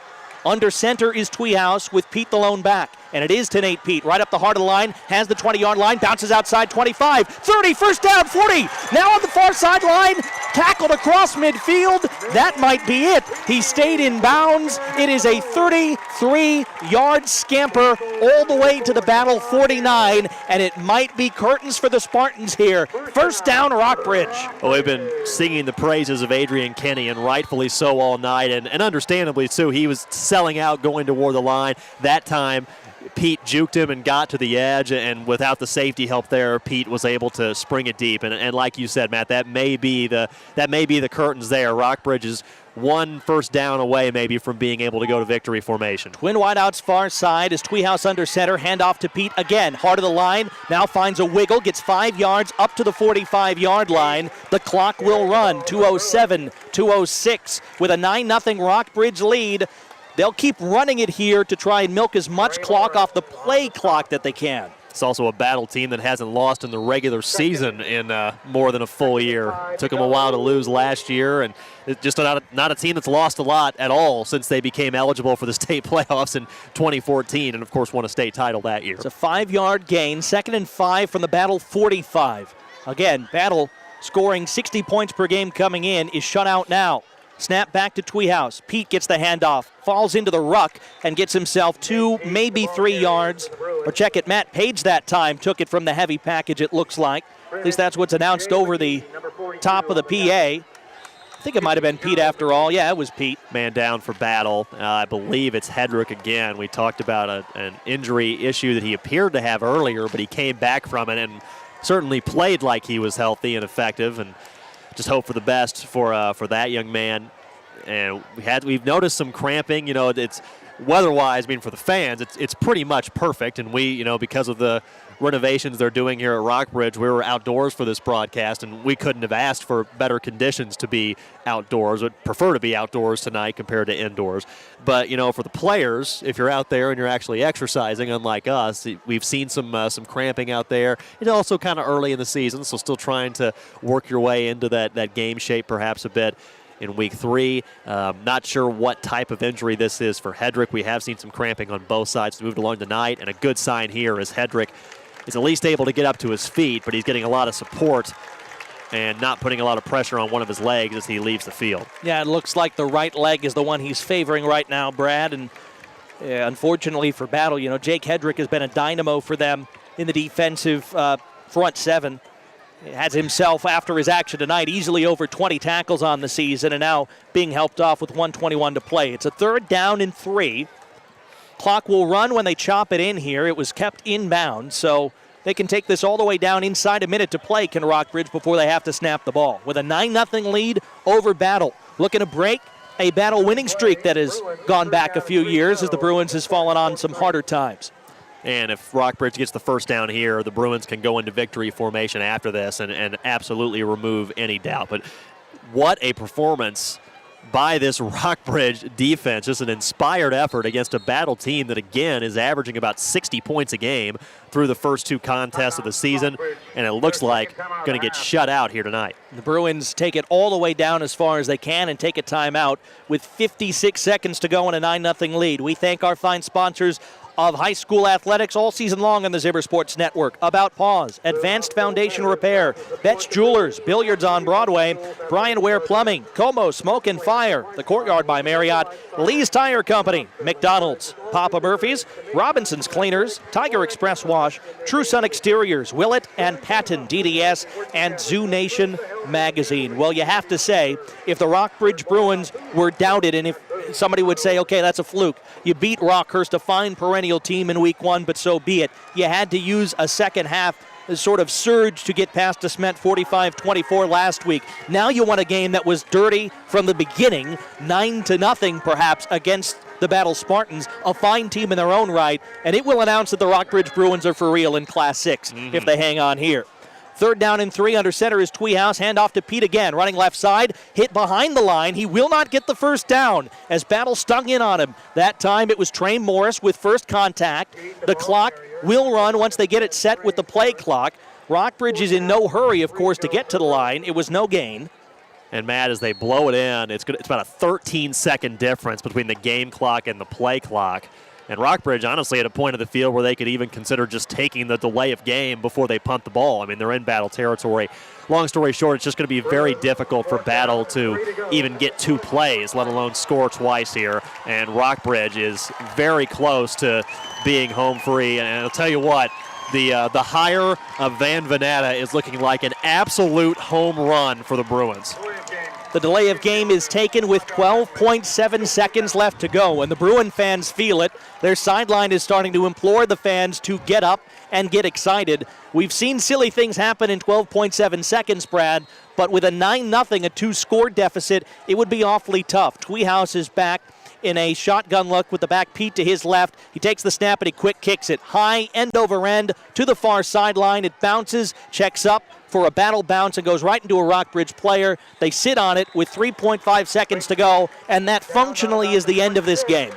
Under center is Tweehouse with Pete the lone back. And it is to Nate Pete, right up the heart of the line, has the 20-yard line, bounces outside 25, 30, first down, 40. Now on the far sideline, tackled across midfield. That might be it. He stayed in bounds. It is a 33-yard scamper all the way to the Battle 49, and it might be curtains for the Spartans here. First down, Rockbridge. Well, we've been singing the praises of Adrian Kenny, and rightfully so all night, and understandably too. He was selling out going toward the line. That time, Pete juked him and got to the edge, and without the safety help there, Pete was able to spring it deep. And like you said, Matt, that may be the curtains there. Rockbridge is one first down away maybe from being able to go to victory formation. Twin wideouts far side is Tweehouse under center. Handoff to Pete again. Heart of the line. Now finds a wiggle. Gets 5 yards up to the 45-yard line. The clock will run. 2:07, 2:06 with a 9-0 Rockbridge lead. They'll keep running it here to try and milk as much clock off the play clock that they can. It's also a Battle team that hasn't lost in the regular season in more than a full year. It took them a while to lose last year, and it's just not a team that's lost a lot at all since they became eligible for the state playoffs in 2014 and, of course, won a state title that year. It's a 5-yard gain, 2nd and 5 from the Battle 45. Again, Battle scoring 60 points per game coming in is shut out now. Snap back to Tweehouse. Pete gets the handoff, falls into the ruck, and gets himself 2, maybe 3 yards. Or check it, Matt Page that time took it from the heavy package, it looks like. At least that's what's announced over the top of the PA. I think it might have been Pete after all. Yeah, it was Pete. Man down for Battle. I believe it's Hedrick again. We talked about an injury issue that he appeared to have earlier, but he came back from it and certainly played like he was healthy and effective. And just hope for the best for that young man. And we've noticed some cramping. It's weather-wise. For the fans, it's pretty much perfect. And we, because of the renovations they're doing here at Rockbridge, we were outdoors for this broadcast, and we couldn't have asked for better conditions to be outdoors. Would prefer to be outdoors tonight compared to indoors. But for the players, if you're out there and you're actually exercising, unlike us, we've seen some cramping out there. It's also kind of early in the season, so still trying to work your way into that game shape perhaps a bit in week 3. Not sure what type of injury this is for Hedrick. We have seen some cramping on both sides moved along tonight, and a good sign here is Hedrick is at least able to get up to his feet, but he's getting a lot of support and not putting a lot of pressure on one of his legs as he leaves the field. Yeah, it looks like the right leg is the one he's favoring right now, Brad, and unfortunately for Battle, Jake Hedrick has been a dynamo for them in the defensive front 7. Has himself, after his action tonight, easily over 20 tackles on the season, and now being helped off with 1:21 to play. It's a 3rd down and 3. Clock will run when they chop it in here. It was kept inbound, so they can take this all the way down inside a minute to play, can Rockbridge, before they have to snap the ball. With a 9-0 lead over Battle. Looking to break a Battle winning streak that has gone back a few years as the Bruins has fallen on some harder times. And if Rockbridge gets the first down here, the Bruins can go into victory formation after this and absolutely remove any doubt. But what a performance by this Rockbridge defense. Just an inspired effort against a Battle team that, again, is averaging about 60 points a game through the first 2 contests of the season. And it looks like going to get shut out here tonight. The Bruins take it all the way down as far as they can and take a timeout with 56 seconds to go in a 9-0 lead. We thank our fine sponsors, of high school athletics all season long on the Zimmer Sports Network. About Paws, Advanced Foundation Repair, Betts Jewelers, Billiards on Broadway, Brian Ware Plumbing, Como Smoke and Fire, The Courtyard by Marriott, Lee's Tire Company, McDonald's, Papa Murphy's, Robinson's Cleaners, Tiger Express Wash, True Sun Exteriors, Willett and Patton DDS, and Zoo Nation Magazine. Well, you have to say, if the Rockbridge Bruins were doubted, and if somebody would say, okay, that's a fluke, you beat Rockhurst, a fine perennial team in week 1, but so be it. You had to use a second half sort of surge to get past a cement 45-24 last week. Now you won a game that was dirty from the beginning, 9-0 perhaps against the Battle Spartans, a fine team in their own right, and it will announce that the Rockbridge Bruins are for real in Class 6 if they hang on here. 3rd down and 3 under center is Tweehouse. Hand off to Pete again. Running left side. Hit behind the line. He will not get the first down as Battle stung in on him. That time it was Trey Morris with first contact. The clock will run once they get it set with the play clock. Rockbridge is in no hurry, of course, to get to the line. It was no gain. And Matt, as they blow it in, it's about a 13-second difference between the game clock and the play clock. And Rockbridge, honestly, at a point of the field where they could even consider just taking the delay of game before they punt the ball. I mean, they're in Battle territory. Long story short, it's just going to be very difficult for Battle to even get 2 plays, let alone score twice here. And Rockbridge is very close to being home free. And I'll tell you what, the hire of Van Veneta is looking like an absolute home run for the Bruins. The delay of game is taken with 12.7 seconds left to go, and the Bruin fans feel it. Their sideline is starting to implore the fans to get up and get excited. We've seen silly things happen in 12.7 seconds, Brad, but with a 9-0, a 2-score deficit, it would be awfully tough. Tweehouse is back in a shotgun look with the back Pete to his left. He takes the snap and he quick kicks it high, end over end, to the far sideline. It bounces, checks up for a Battle bounce, and goes right into a Rockbridge player. They sit on it with 3.5 seconds to go, and that functionally is the end of this game.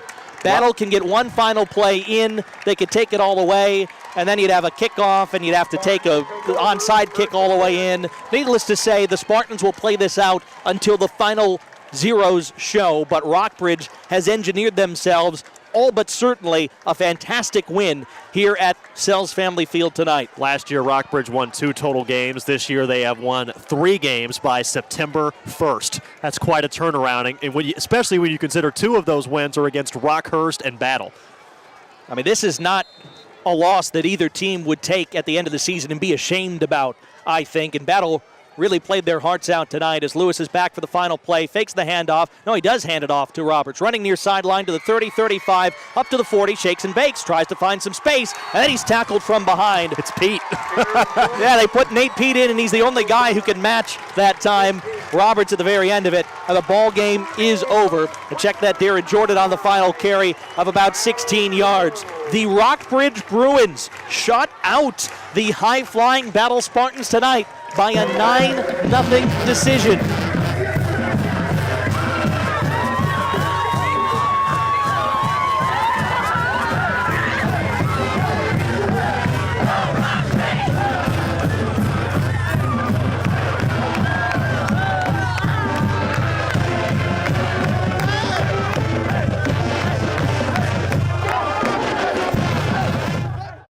Battle can get one final play in. They could take it all away, and then you'd have a kickoff, and you'd have to take a onside kick all the way in. Needless to say, the Spartans will play this out until the final zeros show, but Rockbridge has engineered themselves all but certainly a fantastic win here at Sells Family Field tonight. Last year, Rockbridge won 2 total games. This year, they have won 3 games by September 1st. That's quite a turnaround, and especially when you consider 2 of those wins are against Rockhurst and Battle. I mean, this is not a loss that either team would take at the end of the season and be ashamed about, I think, and Battle really played their hearts out tonight as Lewis is back for the final play, fakes the handoff. No, he does hand it off to Roberts. Running near sideline to the 30, 35, up to the 40, shakes and bakes, tries to find some space, and then he's tackled from behind. It's Pete. Yeah, they put Nate Pete in, and he's the only guy who can match that time. Roberts at the very end of it, and the ball game is over. And check that Darren Jordan on the final carry of about 16 yards. The Rockbridge Bruins shut out the high-flying Battle Spartans tonight by a 9-0 decision.